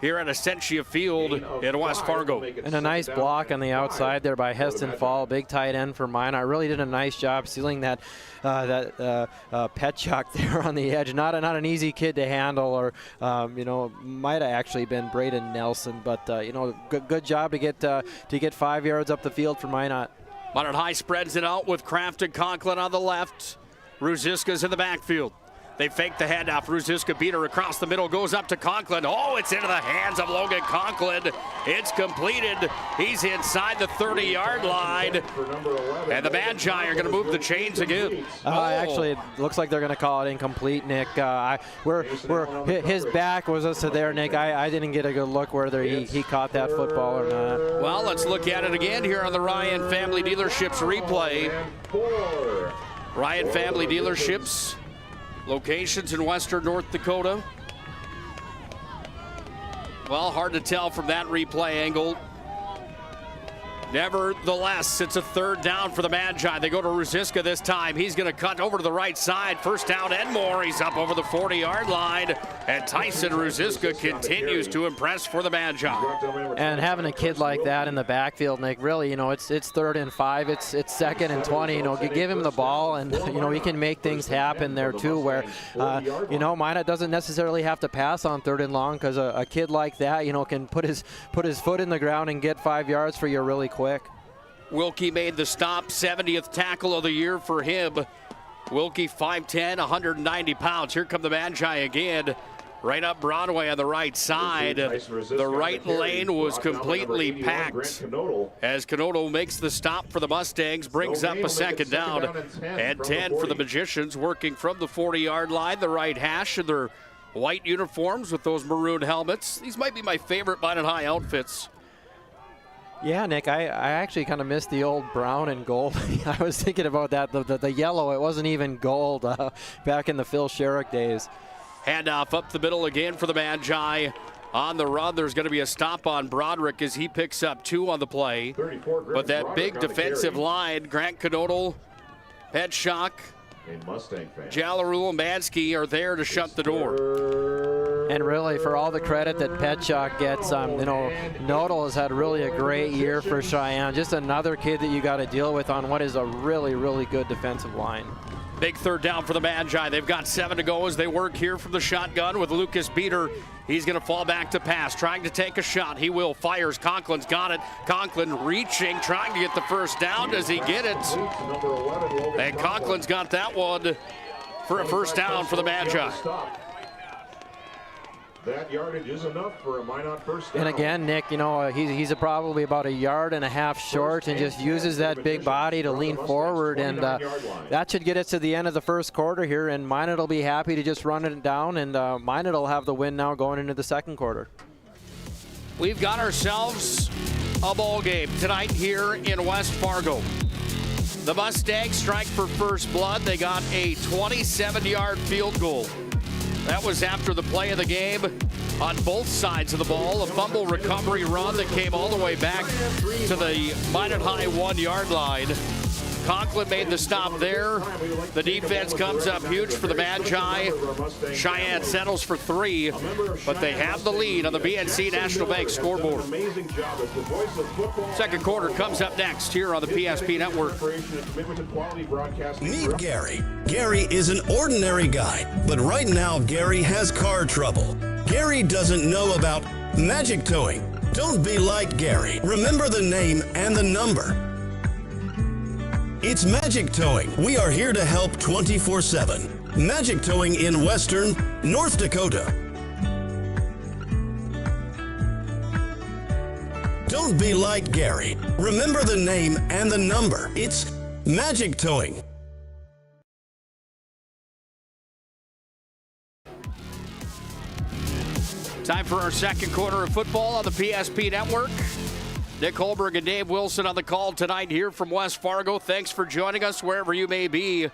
here at Essentia Field in West Fargo. And a nice block on the outside there by Heston Fall, big tight end for Minot. Really did a nice job sealing that Petchuk there on the edge. Not an easy kid to handle, or might have actually been Braden Nelson, but good job to get 5 yards up the field for Minot. Minot High spreads it out with Kraft and Conklin on the left. Ruziska's in the backfield. They fake the handoff. Ruziska beat her across the middle, goes up to Conklin. Oh, it's into the hands of Logan Conklin. It's completed. He's inside the 30-yard line. And the Magi are going to move the chains again. Actually, it looks like they're going to call it incomplete, Nick. His back was us to there, Nick. I didn't get a good look whether he caught that football or not. Well, let's look at it again here on the Ryan Family Dealerships replay. Ryan Family Dealerships. Locations in western North Dakota. Well, hard to tell from that replay angle. Nevertheless, it's a 3rd down for the Magi. They go to Ruziska this time. He's going to cut over to the right side. 1st down and more. He's up over the 40-yard line. And Tyson Ruziska continues to impress for the Magi. And having a kid like that in the backfield, Nick, really, it's 3rd and 5. It's 2nd and 20. Give him the ball, and he can make things happen there too. Where Minot doesn't necessarily have to pass on 3rd and long, because a kid like that, can put his foot in the ground and get 5 yards for you really quick. Wilkie made the stop, 70th tackle of the year for him. Wilkie 5'10", 190 pounds. Here come the Magi again. Right up Broadway on the right side. The right lane was completely packed as Canoto makes the stop for the Mustangs, brings up a 2nd down and 10 for the Magicians, working from the 40-yard line, the right hash in their white uniforms with those maroon helmets. These might be my favorite Minot High outfits. Yeah, Nick, I actually kind of missed the old brown and gold. I was thinking about that, the yellow. It wasn't even gold back in the Phil Sherrick days. Handoff up the middle again for the Magi. On the run, there's going to be a stop on Broderick as he picks up 2 on the play. But that big defensive line, Grant Knodel, Petchuk, Jalarul Mansky are there to shut the door. And really, for all the credit that Petchuk gets, Knodel has had really a great year for Sheyenne. Just another kid that you got to deal with on what is a really, really good defensive line. Big 3rd down for the Magi. They've got 7 to go as they work here from the shotgun with Lucas Beater. He's going to fall back to pass, trying to take a shot. He will. Fires. Conklin's got it. Conklin reaching, trying to get the 1st down. Does he get it? And Conklin's got that one for a 1st down for the Magi. That yardage is enough for a Minot 1st down. And again, Nick, he's probably about 1.5 yards short, and just uses that big body to lean forward, and that should get us to the end of the 1st quarter here, and Minot will be happy to just run it down, and Minot will have the win now going into the 2nd quarter. We've got ourselves a ball game tonight here in West Fargo. The Mustangs strike for first blood. They got a 27-yard field goal. That was after the play of the game on both sides of the ball. A fumble recovery run that came all the way back to the Minot High 1-yard line. Conklin made the stop there. The defense comes up huge for the Magi. Sheyenne settles for 3, but they have the lead on the BNC National Bank scoreboard. 2nd quarter comes up next here on the PSP Network. Meet Gary. Gary is an ordinary guy, but right now Gary has car trouble. Gary doesn't know about magic towing. Don't be like Gary. Remember the name and the number. It's Magic Towing. We are here to help 24/7. Magic Towing in western North Dakota. Don't be like Gary. Remember the name and the number. It's Magic Towing. Time for our 2nd quarter of football on the PSP Network. Nick Hulberg and Dave Wilson on the call tonight here from West Fargo. Thanks for joining us wherever you may be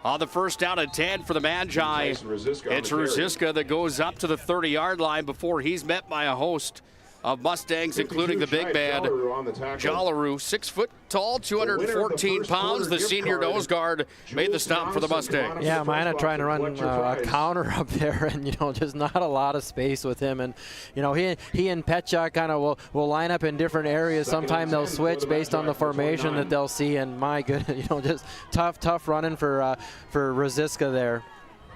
On the first down and 10 for the Magi, it's Ruziska that goes up to the 30-yard line before he's met by a host of Mustangs, including the big man, Jalaru, 6 foot tall, 214 pounds. The senior nose guard made the stop for the Mustangs. Yeah, Minot trying to run a counter up there, and just not a lot of space with him. And he and Petchak kind of will line up in different areas. Sometimes they'll switch based on the formation that they'll see. And my goodness, just tough running for Ruziska there.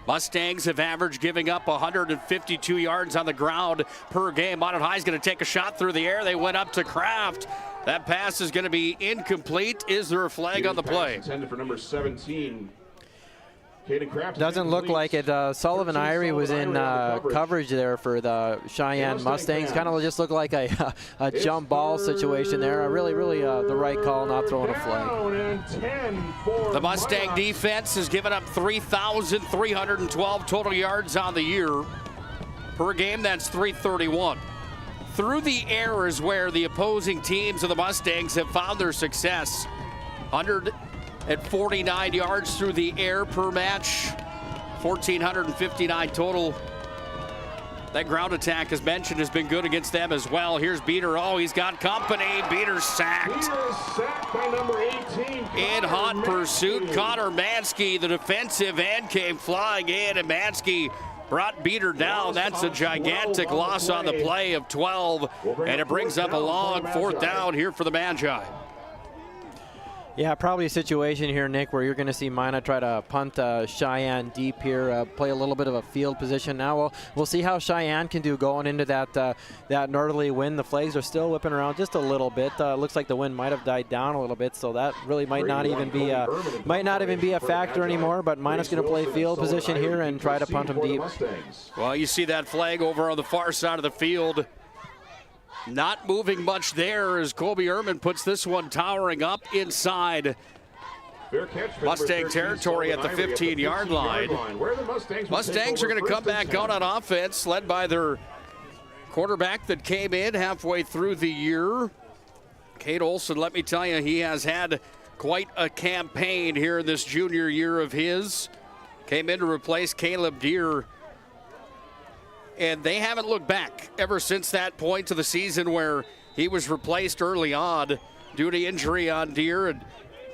Mustangs have averaged giving up 152 yards on the ground per game. Minot High is going to take a shot through the air. They went up to Kraft. That pass is going to be incomplete. Is there a flag on the play? Intended for number 17. Doesn't look like it. Sullivan Irie was in coverage there for the Sheyenne Mustangs. Kind of just looked like a jump ball situation there. Really the right call, not throwing a flag. The Mustang defense has given up 3,312 total yards on the year. Per game, that's 331. Through the air is where the opposing teams of the Mustangs have found their success. 149 yards through the air per match, 1,459 total. That ground attack, as mentioned, has been good against them as well. Here's Beater. Oh, he's got company. Beater sacked. By number 18. In hot pursuit, Connor Mansky, the defensive end, came flying in, and Mansky brought Beater down. That's a gigantic loss on the play of 12, and it brings up a long 4th down here for the Magi. Yeah, probably a situation here, Nick, where you're going to see Minot try to punt Sheyenne deep here, play a little bit of a field position. Now we'll see how Sheyenne can do going into that northerly wind. The flags are still whipping around just a little bit. Looks like the wind might have died down a little bit, so that really might not even be a factor anymore. But Minot's going to play field position here and try to punt them deep. Well, you see that flag over on the far side of the field. Not moving much there as Colby Ehrman puts this one towering up inside Mustang territory at the 15-yard line. Mustangs are going to come back out on offense, led by their quarterback that came in halfway through the year. Cade Olson, let me tell you, he has had quite a campaign here in this junior year of his. Came in to replace Caleb Deere. And they haven't looked back ever since that point to the season where he was replaced early on due to injury on Deere. And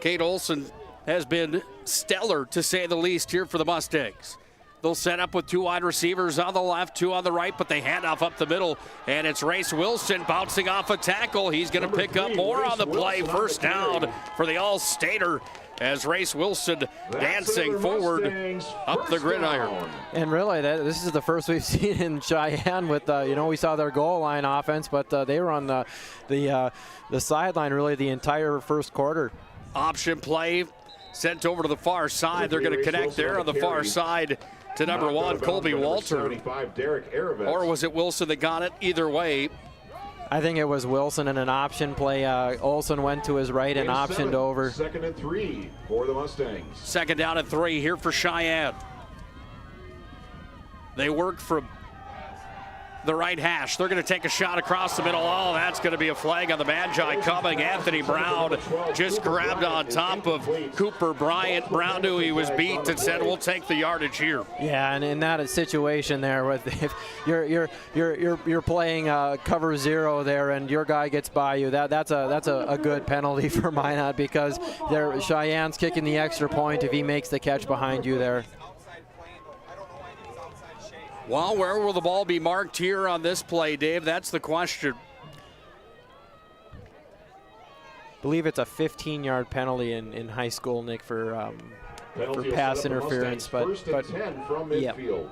Cade Olson has been stellar, to say the least, here for the Mustangs. They'll set up with 2 wide receivers on the left, 2 on the right, but they hand off up the middle. And it's Race Wilson bouncing off a tackle. He's going to pick up more on the play. First down for the All-Stater, as Race Wilson dancing forward up the gridiron. And really, this is the first we've seen in Sheyenne with, we saw their goal line offense, but they were on the sideline really the entire first quarter. Option play sent over to the far side. They're going to connect there on the far side to number 1, Colby Walter. Or was it Wilson that got it? Either way. I think it was Wilson in an option play. Olson went to his right and optioned over. 2nd and 3 for the Mustangs. 2nd down and 3 here for Sheyenne. They work from the right hash. They're going to take a shot across the middle. Oh, that's going to be a flag on the Magi coming. Anthony Brown just grabbed on top of Cooper Bryant. Brown knew he was beat and said, "We'll take the yardage here." Yeah, and in that situation there, with if you're playing cover 0 there, and your guy gets by you, that's a good penalty for Minot, because Cheyenne's kicking the extra point if he makes the catch behind you there. Well, where will the ball be marked here on this play, Dave? That's the question. I believe it's a 15-yard penalty in high school, Nick, for pass interference. But 10 from midfield.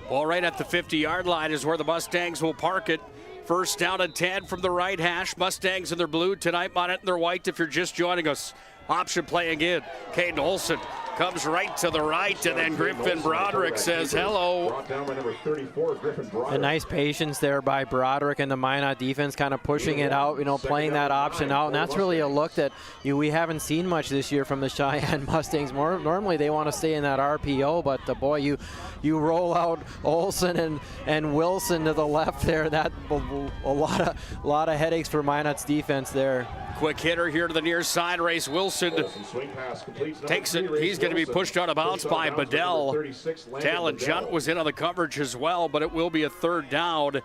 Ball right at the 50-yard line is where the Mustangs will park it. First down and 10 from the right hash. Mustangs in their blue tonight, Minot in their white if you're just joining us. Option play again. Caden Olson comes right to the right, and then Griffin Broderick says hello. Brought down by number 34, Griffin Broderick. A nice patience there by Broderick and the Minot defense, kind of pushing it out, playing that option out. And that's really a look that we haven't seen much this year from the Sheyenne Mustangs. Normally they want to stay in that RPO, but boy, you roll out Olson and Wilson to the left there. That a lot of headaches for Minot's defense there. Quick hitter here to the near side. Race Wilson takes it. He's going to be pushed out of bounds by Bedell. Talon Junt was in on the coverage as well, but it will be a third down.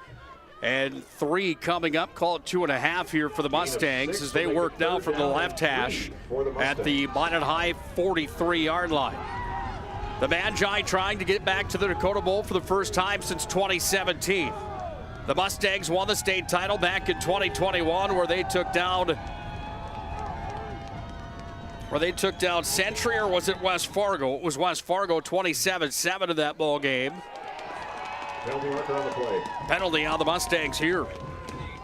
And 3 coming up. Call it 2.5 here for the Mustangs as they work now from the left hash at the Minot High 43-yard line. The Magi trying to get back to the Dakota Bowl for the first time since 2017. The Mustangs won the state title back in 2021 where they took down Century, or was it West Fargo? It was West Fargo, 27-7 in that ball game. Penalty marker on the play. Penalty on the Mustangs here.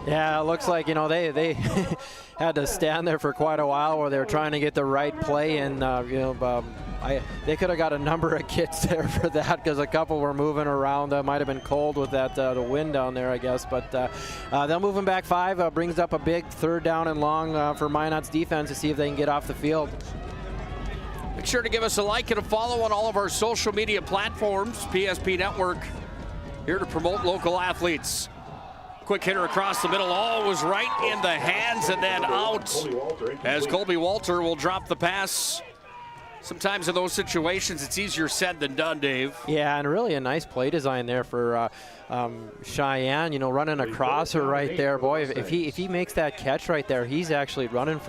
Yeah, it looks like, they had to stand there for quite a while where they were trying to get the right play, and they could have got a number of kits there for that because a couple were moving around. That might have been cold with that the wind down there, I guess. But they'll move them back 5. Brings up a big third down and long for Minot's defense to see if they can get off the field. Make sure to give us a like and a follow on all of our social media platforms. PSP Network, here to promote local athletes. Quick hitter across the middle. Oh, was right in the hands and then out as Colby Walter will drop the pass. Sometimes in those situations, it's easier said than done, Dave. Yeah, and really a nice play design there for Sheyenne, running across her right there. Boy, if he makes that catch right there, he's actually running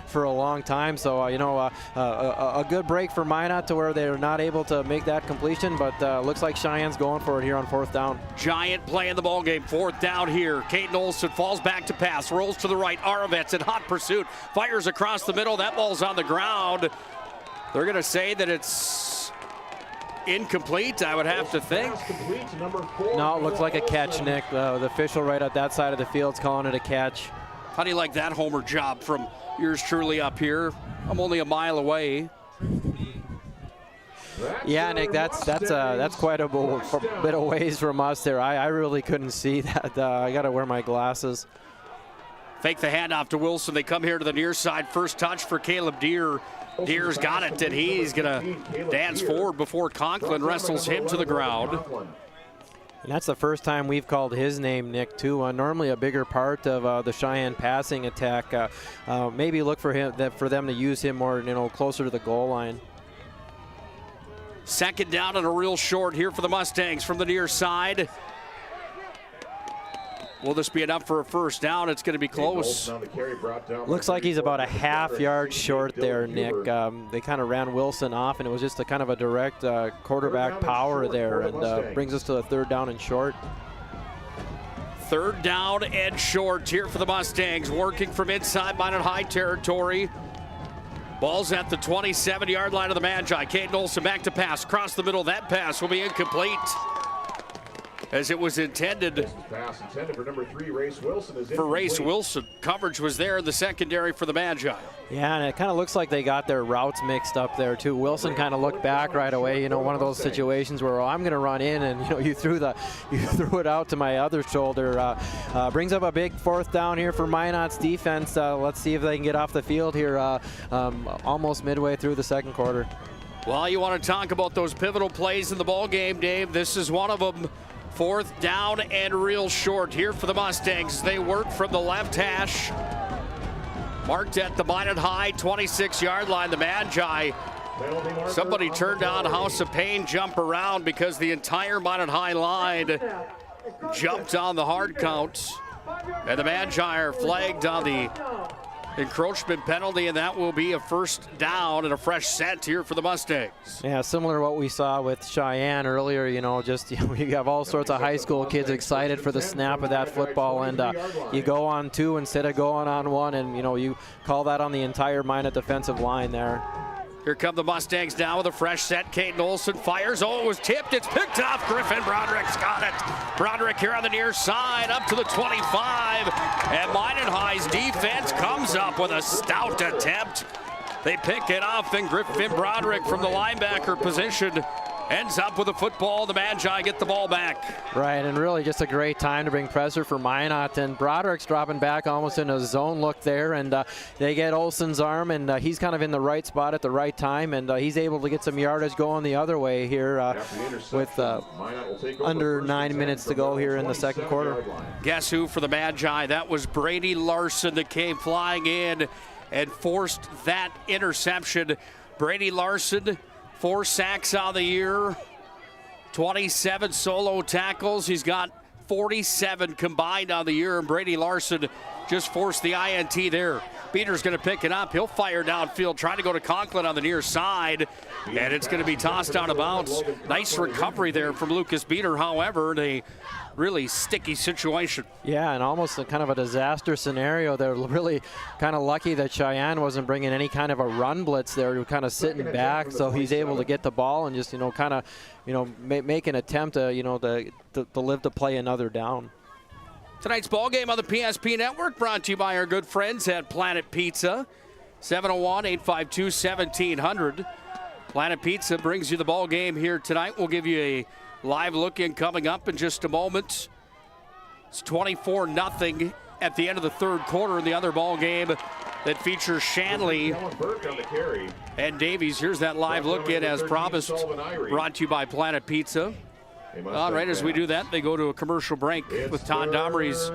for a long time. So, a good break for Minot to where they're not able to make that completion, but looks like Cheyenne's going for it here on 4th down. Giant play in the ballgame. 4th down here. Caden Olson falls back to pass, rolls to the right. Arovets in hot pursuit, fires across the middle. That ball's on the ground. They're going to say that it's incomplete, I would have to think. No, it looks like a catch, Nick. The official right at that side of the field's calling it a catch. How do you like that homer job from yours truly up here? I'm only a mile away. Yeah, Nick, that's quite a bit of ways from us there. I really couldn't see that. I got to wear my glasses. Fake the handoff to Wilson. They come here to the near side. First touch for Caleb Deere. Deere's got it, and he's going to dance forward before Conklin wrestles him to the ground. And that's the first time we've called his name, Nick, too. Normally a bigger part of the Cheyenne passing attack. Maybe look for them to use him more, closer to the goal line. 2nd down and a real short here for the Mustangs from the near side. Will this be enough for a first down? It's going to be close. Looks like he's about a half-yard short there, Nick. They kind of ran Wilson off, and it was just a kind of a direct quarterback power there, and brings us to the 3rd down and short. 3rd down and short here for the Mustangs, working from inside Minot High territory. Ball's at the 27-yard line of the Magi. Caden Olson back to pass, across the middle. That pass will be incomplete, as it was intended for number 3, Race Wilson. For Race Wilson. Coverage was there in the secondary for the Magi. Yeah, and it kind of looks like they got their routes mixed up there too. Wilson kind of looked back right away. One of those situations where I'm going to run in, and you threw it out to my other shoulder. Brings up a big 4th down here for Minot's defense. Let's see if they can get off the field here almost midway through the 2nd quarter. Well, you want to talk about those pivotal plays in the ball game, Dave. This is one of them. 4th down and real short here for the Mustangs. They work from the left hash, marked at the Minot High 26-yard line. The Magi, somebody turned on House of Pain jump around because the entire Minot High line jumped on the hard count, and the Magi are flagged on the encroachment penalty, and that will be a first down and a fresh set here for the Mustangs. Yeah, similar to what we saw with Cheyenne earlier. You have all sorts of high school kids excited for the snap of that football, and you go on 2 instead of going on 1, and you call that on the entire Minot defensive line there. Here come the Mustangs now with a fresh set. Caden Olson fires. Oh, it was tipped. It's picked off. Griffin Broderick's got it. Broderick here on the near side up to the 25. And Minot High's defense comes up with a stout attempt. They pick it off, and Griffin Broderick from the linebacker position ends up with the football. The Magi get the ball back. Right, and really just a great time to bring pressure for Minot. And Broderick's dropping back almost in a zone look there, and they get Olsen's arm, and he's kind of in the right spot at the right time, and he's able to get some yardage going the other way here with under 9 minutes to go here in the second quarter. Guess who for the Magi? That was Brady Larson that came flying in and forced that interception. Brady Larson, 4 sacks on the year, 27 solo tackles. He's got 47 combined on the year, and Brady Larson just forced the INT there. Beater's going to pick it up. He'll fire downfield, trying to go to Conklin on the near side, and it's going to be tossed out of bounds. Nice recovery there from Lucas Beater. However, a really sticky situation. Yeah, and almost a kind of a disaster scenario. They're really kind of lucky that Sheyenne wasn't bringing any kind of a run blitz there. We're kind of sitting back, so he's able to get the ball and just, kind of, make an attempt to, to live to play another down. Tonight's ball game on the PSP Network brought to you by our good friends at Planet Pizza. 701-852-1700. Planet Pizza brings you the ball game here tonight. We'll give you a live look in coming up in just a moment. It's 24-0 at the end of the third quarter in the other ball game that features Shanley and Davies. Here's that live look in as promised, brought to you by Planet Pizza. All right, as we do that, they go to a commercial break with Todd Domrey's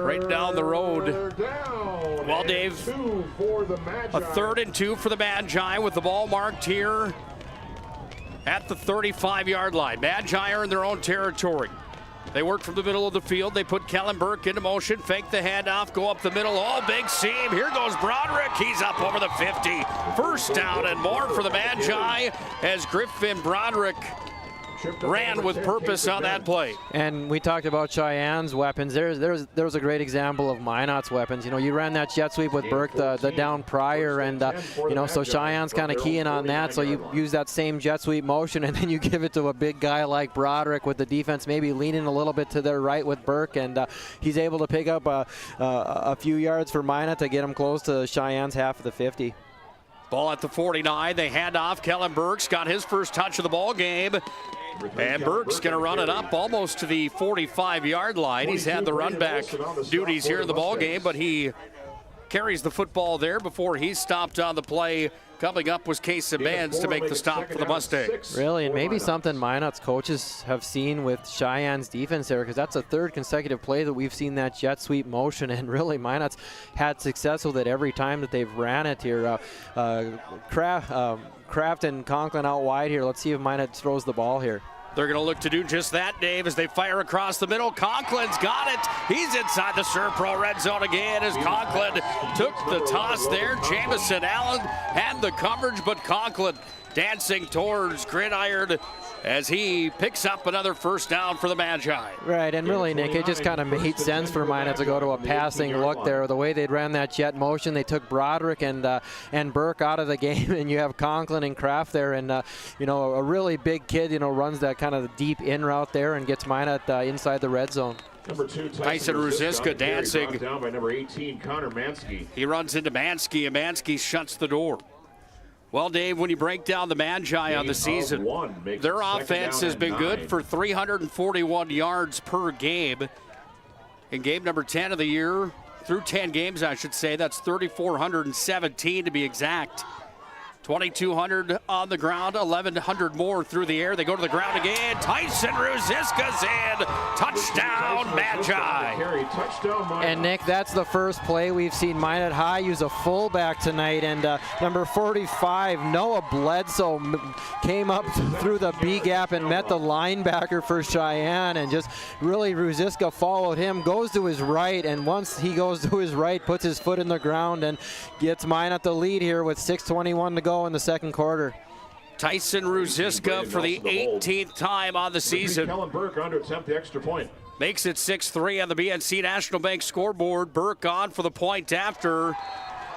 right down the road. Well, Dave, a 3rd and 2 for the Magi with the ball marked here at the 35-yard line. Magi are in their own territory. They work from the middle of the field. They put Kellen Burke into motion, fake the handoff, go up the middle. Oh, big seam. Here goes Broderick. He's up over the 50. First down and more for the Magi as Griffin Broderick ran with purpose on that play. And we talked about Cheyenne's weapons. There was a great example of Minot's weapons. You ran that jet sweep with Burke the down prior, and so Cheyenne's kind of keying on that. So you use that same jet sweep motion, and then you give it to a big guy like Broderick with the defense maybe leaning a little bit to their right with Burke, and he's able to pick up a few yards for Minot to get him close to Cheyenne's half of the 50. Ball at the 49. They hand off. Kellen Burke's got his first touch of the ball game. And Burke's going to run it up almost to the 45-yard line. He's had the run back duties here in the ball game, but he carries the football there before he's stopped on the play. Coming up was Case Benz to make the stop for the Mustangs. Really, and maybe something Minot's coaches have seen with Cheyenne's defense there, because that's a 3rd consecutive play that we've seen that jet sweep motion, and really Minot's had success with it every time that they've ran it here. Kraft and Conklin out wide here. Let's see if Minot throws the ball here. They're going to look to do just that, Dave, as they fire across the middle. Conklin's got it. He's inside the Serpro red zone again as Conklin took the toss there. Jamison Allen had the coverage, but Conklin dancing towards gridiron as he picks up another first down for the Magi. Right, and really, Nick, it just kind of made sense for Minot to go to a passing look there. The way they ran that jet motion, they took Broderick and Burke out of the game, and you have Conklin and Kraft there, and a really big kid, runs that kind of deep in route there and gets Minot inside the red zone. Number 2, Tyson Ruziska dancing. Down by number 18, Connor Mansky. He runs into Mansky, and Mansky shuts the door. Well, Dave, when you break down the Magi on the season, their offense has been good for 341 yards per game. In game number 10 of the year, through 10 games, I should say, that's 3,417 to be exact. 2,200 on the ground, 1,100 more through the air. They go to the ground again. Tyson Ruziska's in. Touchdown, Magi. And, Nick, that's the first play we've seen Minot High use a fullback tonight. And number 45, Noah Bledsoe, came up through the B gap and met the linebacker for Sheyenne. And just really Ruziska followed him, goes to his right. And once he goes to his right, puts his foot in the ground and gets Minot the lead here with 6:21 to go in the second quarter. Tyson Ruziska for the 18th time on the season. Kellen Burke on to attempt the extra point. Makes it 6-3 on the BNC National Bank scoreboard. Burke on for the point after.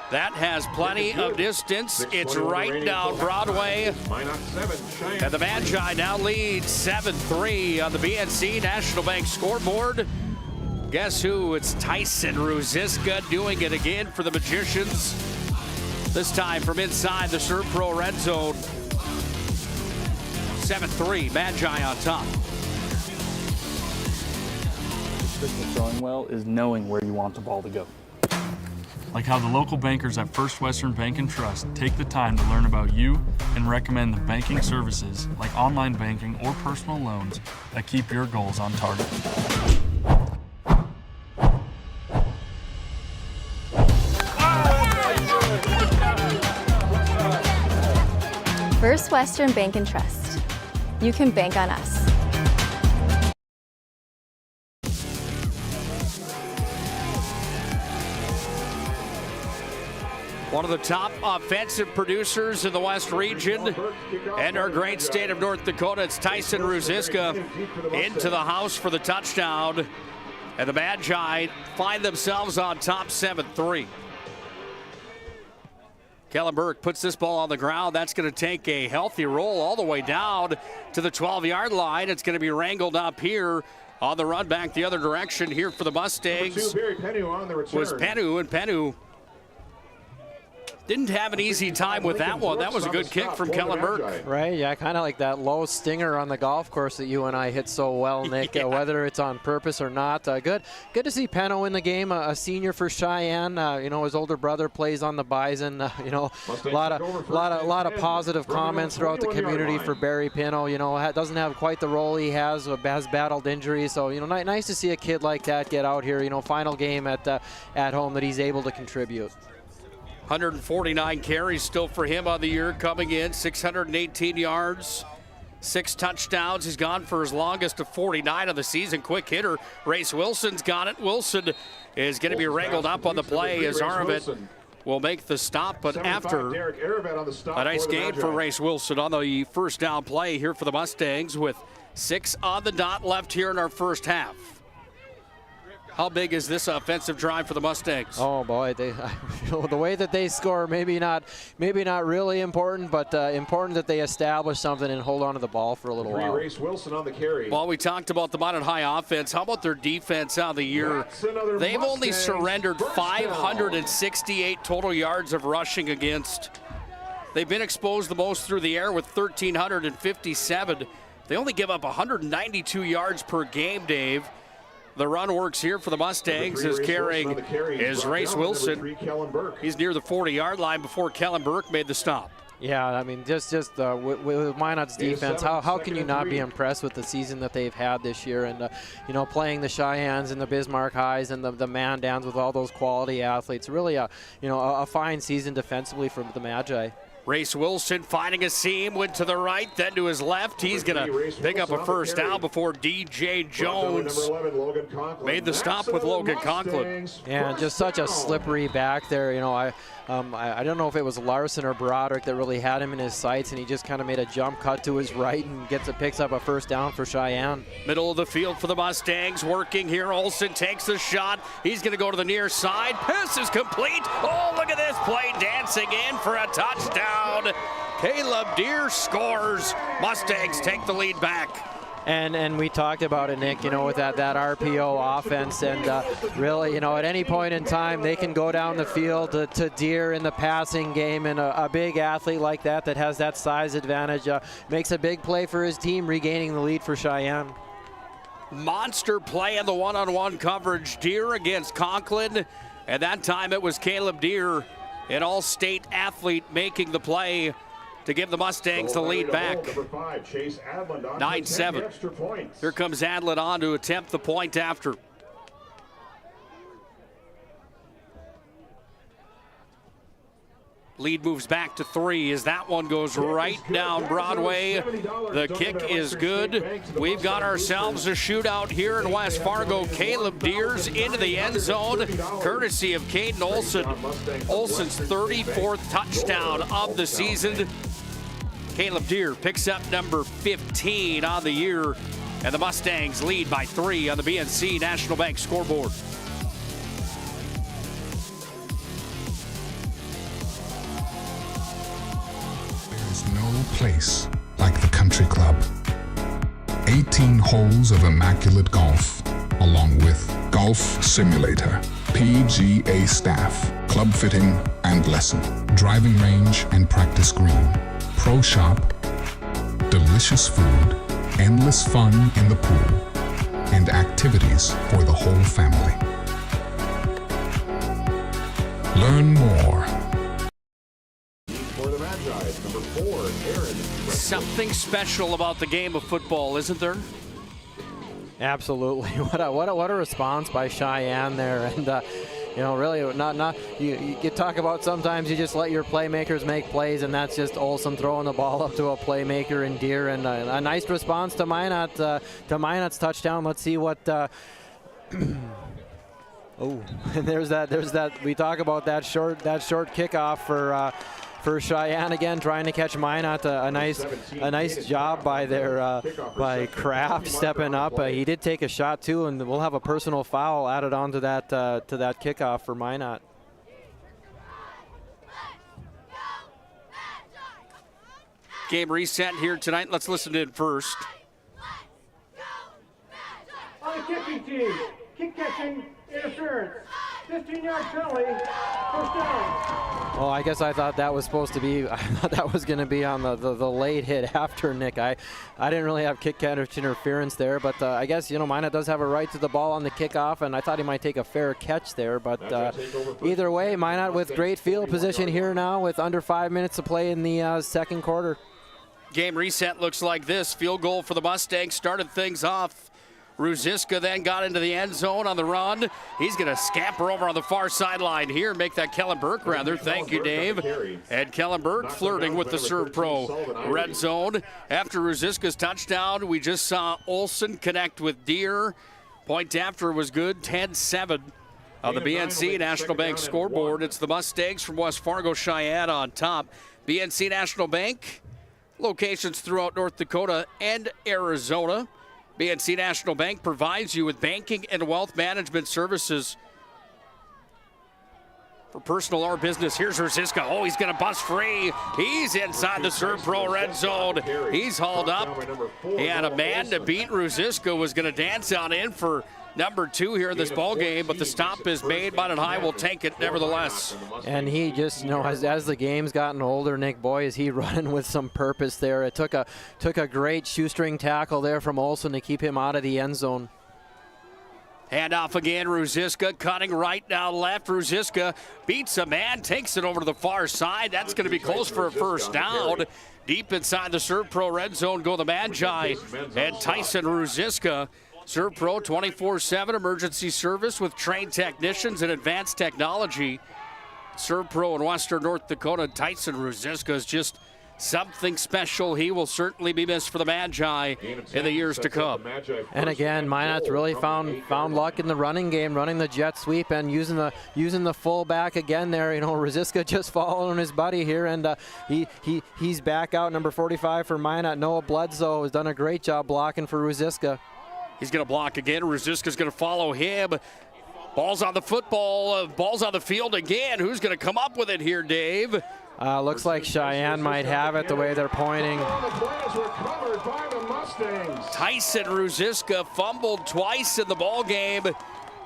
That has plenty of distance. It's right down Broadway. And the Magi now lead 7-3 on the BNC National Bank scoreboard. Guess who? It's Tyson Ruziska doing it again for the Magicians. This time from inside the Serpro red zone. 7-3, Magi on top. The trick to throwing well is knowing where you want the ball to go. Like how the local bankers at First Western Bank and Trust take the time to learn about you and recommend the banking services like online banking or personal loans that keep your goals on target. First Western Bank and Trust. You can bank on us. One of the top offensive producers in the West region and our great state of North Dakota. It's Tyson Ruziska into the house for the touchdown. And the Magi find themselves on top 7-3. Kellen Burke puts this ball on the ground. That's going to take a healthy roll all the way down to the 12-yard line. It's going to be wrangled up here on the run back the other direction here for the Mustangs. Was Pennu, and Pennu didn't have an easy time with that one. That was a good kick from Kellen Burke. Right, yeah, kind of like that low stinger on the golf course that you and I hit so well, Nick, yeah. Whether it's on purpose or not. Good to see Penno in the game, a senior for Sheyenne. His older brother plays on the Bison. A lot of positive comments throughout the community for Barry Penno. Doesn't have quite the role he has battled injuries. So, nice to see a kid like that get out here, final game at home that he's able to contribute. 149 carries still for him on the year coming in, 618 yards, 6 touchdowns. He's gone for his longest of 49 of the season. Quick hitter, Race Wilson's got it. Wilson is going to be wrangled up on the play as Aravet will make the stop, but after a nice game for Race Wilson on the first down play here for the Mustangs with 6 on the dot left here in our first half. How big is this offensive drive for the Mustangs? Oh boy, the way that they score, maybe not really important, but important that they establish something and hold on to the ball for a little while. Race Wilson on the carry. Well, we talked about the Minot High offense. How about their defense on the year? They've only surrendered 568 total yards of rushing against. They've been exposed the most through the air with 1,357. They only give up 192 yards per game, Dave. The run works here for the Mustangs is carrying is Race Wilson. He's near the 40-yard line before Kellen Burke made the stop. Yeah, just with Minot's defense, how can you not be impressed with the season that they've had this year? And playing the Cheyennes and the Bismarck Highs and the Mandans with all those quality athletes, really a fine season defensively from the Magi. Race Wilson finding a seam, went to the right, then to his left. He's going to pick up a first down before DJ Jones made the stop with Logan Conklin. Yeah, just such a slippery back there. I don't know if it was Larson or Broderick that really had him in his sights, and he just kind of made a jump cut to his right and picks up a first down for Sheyenne. Middle of the field for the Mustangs, working here. Olsen takes the shot. He's going to go to the near side. Pass is complete. Oh, look at this play, dancing in for a touchdown. Caleb Deere scores. Mustangs take the lead back. And we talked about it, Nick, with that RPO offense. And really, at any point in time, they can go down the field to Deere in the passing game. And a big athlete like that has that size advantage makes a big play for his team, regaining the lead for Sheyenne. Monster play in the one-on-one coverage. Deere against Conklin. And that time it was Caleb Deere, an all-state athlete, making the play to give the Mustangs the lead back. 9-7. Here comes Adlin on to attempt the point after. Lead moves back to 3 as that one goes right down Broadway. The kick is good. We've got ourselves a shootout here in West Fargo. Caleb Deere's into the end zone, courtesy of Caden Olsen. Olsen's 34th touchdown of the season. Caleb Deere picks up number 15 on the year, and the Mustangs lead by 3 on the BNC National Bank scoreboard. No place like the country club. 18 holes of immaculate golf, along with golf simulator, PGA staff, club fitting and lesson, driving range and practice green, pro shop, delicious food, endless fun in the pool, and activities for the whole family. Learn more. For the Magi, number 4, Aaron. Something special about the game of football, isn't there? Absolutely. What a response by Sheyenne there, and really you talk about sometimes you just let your playmakers make plays, and that's just Olson throwing the ball up to a playmaker in Deer, and a nice response to Minot's touchdown. Let's see what. Oh, and there's that. We talk about that short kickoff for Sheyenne again, trying to catch Minot. A nice job by Kraft stepping up. He did take a shot too, and we'll have a personal foul added on to that kickoff for Minot. Game reset here tonight. Let's listen to it first. On the kicking team, kick catching interference, 15-yard penalty, first down. Well, I guess I thought that was supposed to be. I thought that was going to be on the late hit after Nick. I didn't really have kick catch interference there, but I guess Minot does have a right to the ball on the kickoff, and I thought he might take a fair catch there. But either way, Minot with great field position here now, with under 5 minutes to play in the second quarter. Game reset looks like this. Field goal for the Mustangs started things off. Ruziska then got into the end zone on the run. He's going to scamper over on the far sideline here, make that Kellen Burke rather. Thank you, Dave. And Kellen Burke flirting with the Serve Pro red zone. After Ruziska's touchdown, we just saw Olson connect with Deer. Point after was good, 10-7 on the BNC National Bank scoreboard. It's the Mustangs from West Fargo Cheyenne on top. BNC National Bank, locations throughout North Dakota and Arizona. BNC National Bank provides you with banking and wealth management services for personal or business. Here's Ruziska. Oh, he's going to bust free. He's inside the Serve Pro red zone. He's hauled up. He had a man to beat. Ruziska was going to dance on in for number 2 here in this ball game, but the stop is made. Minot High will take it nevertheless. And he just, as the game's gotten older, Nick, boy, is he running with some purpose there. It took a great shoestring tackle there from Olson to keep him out of the end zone. Handoff again, Ruziska cutting right down left. Ruziska beats a man, takes it over to the far side. That's going to be close for a first down. Deep inside the Serve Pro red zone go the Magi and Tyson Ruziska. Serve Pro 24/7 emergency service with trained technicians and advanced technology. Serve Pro in Western North Dakota. Tyson Ruziska is just something special. He will certainly be missed for the Magi in the years to come. And again, Minot's really found luck in the running game, running the jet sweep and using the fullback again there. Ruziska just following his buddy here, and he's back out, number 45 for Minot. Noah Bledsoe has done a great job blocking for Ruziska. He's going to block again. Ruziska's going to follow him. Ball's on the football. Ball's on the field again. Who's going to come up with it here, Dave? Looks like Cheyenne might have it the way they're pointing. Tyson Ruziska fumbled twice in the ball game,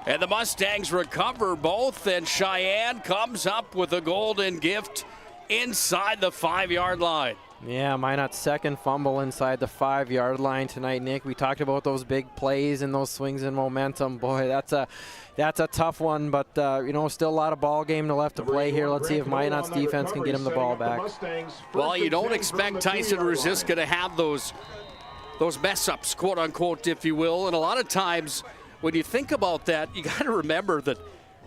and the Mustangs recover both, and Cheyenne comes up with a golden gift inside the 5-yard line. Yeah, Minot's second fumble inside the 5-yard line tonight, Nick. We talked about those big plays and those swings and momentum. Boy, that's a tough one, but still a lot of ball game left to play here. Let's see if Minot's defense can get him the ball back. Well, you don't expect Tyson Ruziska to have those mess-ups, quote-unquote, if you will. And a lot of times when you think about that, you got to remember that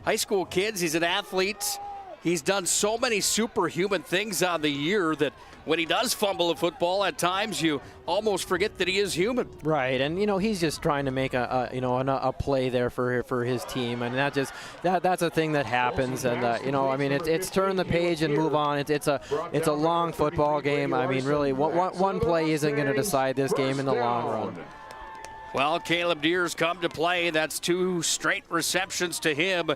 high school kids, he's an athlete. He's done so many superhuman things on the year that when he does fumble a football, at times you almost forget that he is human. Right, and he's just trying to make a play there for his team, and that's a thing that happens. And it's turn the page and move on. It's a long football game. I mean, really, one play isn't going to decide this game in the long run. Well, Caleb Deer's come to play. That's 2 straight receptions to him.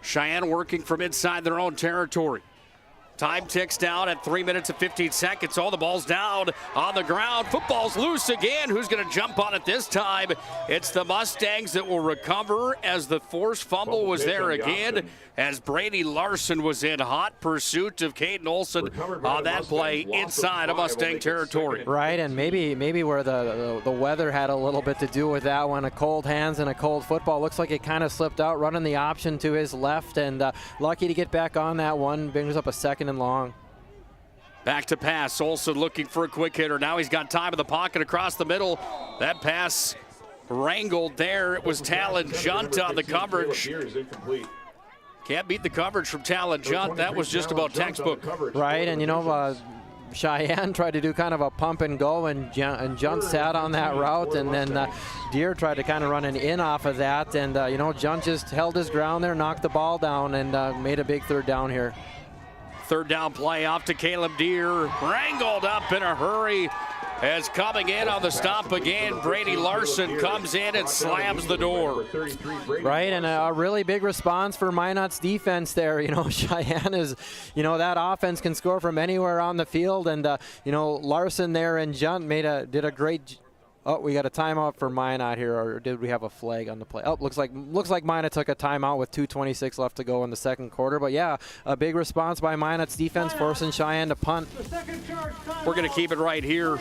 Cheyenne working from inside their own territory. Time ticks down at 3 minutes and 15 seconds. All the ball's down on the ground. Football's loose again. Who's going to jump on it this time? It's the Mustangs that will recover as the forced fumble was there again, as Brady Larson was in hot pursuit of Caden Olson on that play inside of Mustang territory. Right, and maybe where the weather had a little bit to do with that one. A cold hands and a cold football. Looks like it kind of slipped out, running the option to his left, and lucky to get back on that one. Brings up a 2nd and long. Back to pass. Olson looking for a quick hitter. Now he's got time in the pocket across the middle. That pass wrangled there. It was Talon Junt on the coverage. Can't beat the coverage from Talon Junt. That was just about textbook. Right, and Cheyenne tried to do kind of a pump and go, and Junt sat on that route, and then Deere tried to kind of run an in off of that, and Junt just held his ground there, knocked the ball down, and made a big 3rd down here. 3rd down play off to Caleb Deere. Wrangled up in a hurry. As coming in on the stop again, Brady Larson comes in and slams the door. Right, and a really big response for Minot's defense there. Cheyenne is, that offense can score from anywhere on the field, and Larson there and Junt did a great. Oh, we got a timeout for Minot here, or did we have a flag on the play? Oh, looks like Minot took a timeout with 2:26 left to go in the 2nd quarter. But yeah, a big response by Minot's defense, forcing Cheyenne to punt. We're going to keep it right here.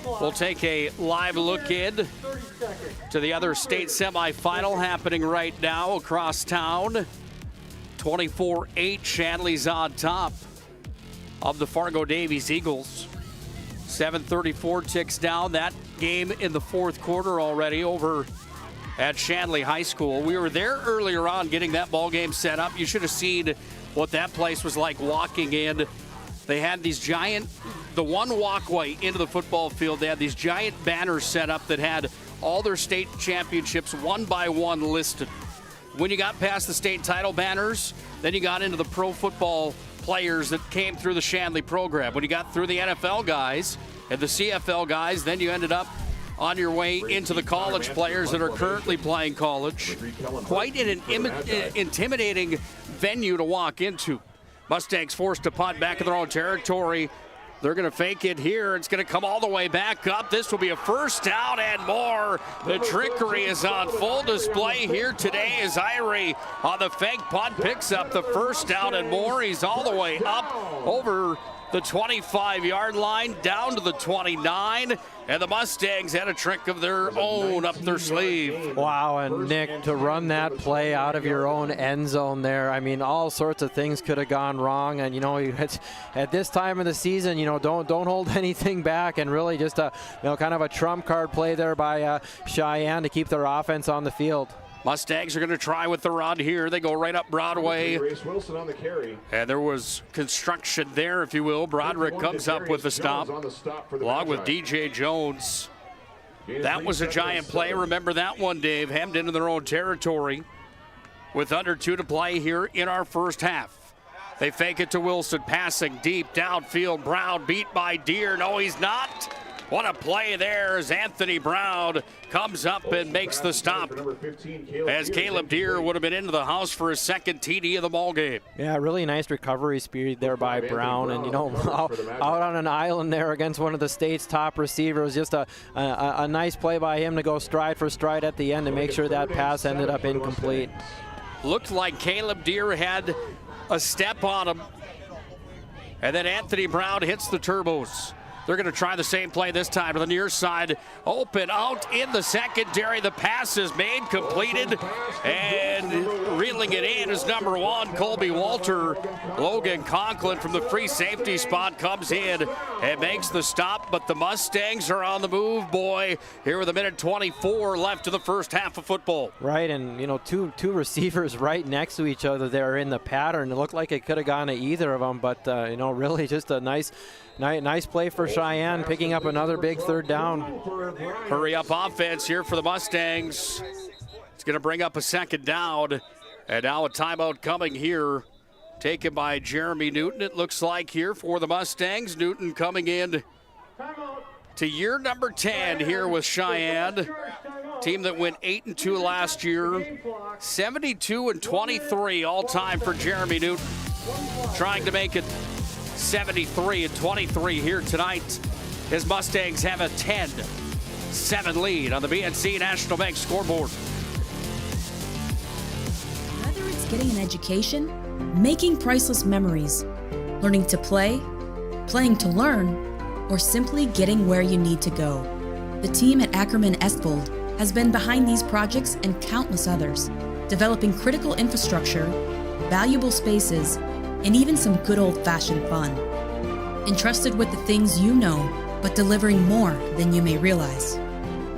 We'll take a live look in to the other state semifinal happening right now across town. 24-8, Shanley's on top of the Fargo Davies Eagles. 7:34 ticks down. That game in the 4th quarter already over at Shanley High School. We were there earlier on getting that ball game set up. You should have seen what that place was like walking in. They had these the one walkway into the football field, they had these giant banners set up that had all their state championships one by one listed. When you got past the state title banners, then you got into the pro football players that came through the Shanley program. When you got through the NFL guys and the CFL guys, then you ended up on your way into the college players that are currently playing college. Quite an intimidating venue to walk into. Mustangs forced to punt back in their own territory. They're going to fake it here. It's going to come all the way back up. This will be a 1st down and more. The trickery is on full display here today as Irie on the fake punt picks up the 1st down and more. He's all the way up over the 25-yard line, down to the 29, and the Mustangs had a trick of their own up their sleeve. Wow, and Nick, to run that play out of your own end zone there, I mean, all sorts of things could have gone wrong, and at this time of the season, don't hold anything back, and really just a kind of a trump card play there by Cheyenne to keep their offense on the field. Mustangs are going to try with the run here. They go right up Broadway. Wilson on the carry. And there was construction there, if you will. Broderick comes up with the stop, along with DJ Jones. That was a giant play. Remember that one, Dave. Hemmed into their own territory with under 2 to play here in our 1st half. They fake it to Wilson, passing deep downfield. Brown beat by Deere. No, he's not. What a play there as Anthony Brown comes up and makes the stop, as Caleb Deere would have been into the house for his 2nd TD of the ball game. Yeah, really nice recovery speed there by Brown, and out on an island there against one of the state's top receivers. Just a nice play by him to go stride for stride at the end to make sure that pass ended up incomplete. Looked like Caleb Deere had a step on him, and then Anthony Brown hits the turbos. They're going to try the same play this time to the near side. Open out in the secondary. The pass is made, completed, and reeling it in is number 1, Colby Walter. Logan Conklin from the free safety spot comes in and makes the stop, but the Mustangs are on the move, boy, here with 1:24 left in the 1st half of football. Right, and, two receivers right next to each other there in the pattern. It looked like it could have gone to either of them, but, really just a nice play for Cheyenne, picking up another big 3rd down. Hurry up offense here for the Mustangs. It's going to bring up a 2nd down. And now a timeout coming here, taken by Jeremy Newton, it looks like, here for the Mustangs. Newton coming in to year number 10 here with Cheyenne. Team that went 8-2 last year. 72-23 all time for Jeremy Newton. trying to make it 73-23 here tonight as Mustangs have a 10-7 lead on the BNC National Bank scoreboard. Whether it's getting an education, making priceless memories, learning to play, playing to learn, or simply getting where you need to go, the team at Ackerman Estvold has been behind these projects and countless others, developing critical infrastructure, valuable spaces, and even some good old-fashioned fun. Entrusted with the things you know, but delivering more than you may realize.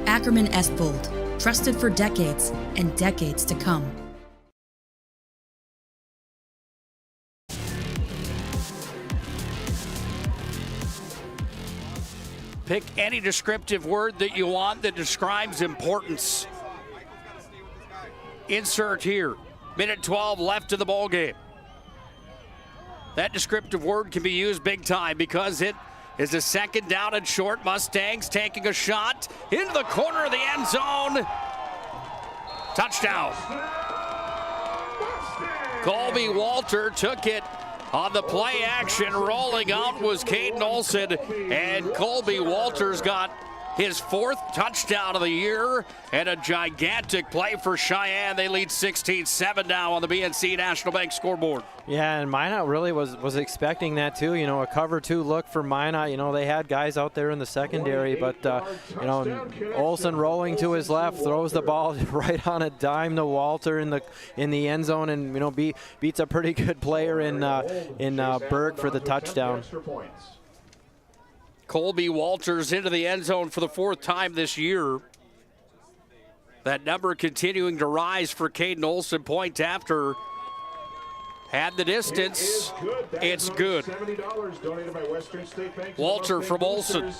Ackerman Estvold, trusted for decades and decades to come. Pick any descriptive word that you want that describes importance. Insert here. Minute 12 left of the ball game. That descriptive word can be used big time because it is a second down and short. Mustangs taking a shot into the corner of the end zone. Touchdown. Colby Walter took it on the play action. Rolling out was Caden Olson, and Colby Walters got his 4th touchdown of the year and a gigantic play for Cheyenne. They lead 16-7 now on the BNC National Bank scoreboard. Yeah, and Minot really was expecting that too. You know, a cover 2 look for Minot. You know, they had guys out there in the secondary, but you know, Olson rolling to his left, throws the ball right on a dime to Walter in the end zone, and you know, beats a pretty good player in Burke for the touchdown. Colby Walters into the end zone for the 4th time this year. That number continuing to rise for Caden Olson. Point after. Had the distance. It's good. Walter from Olson.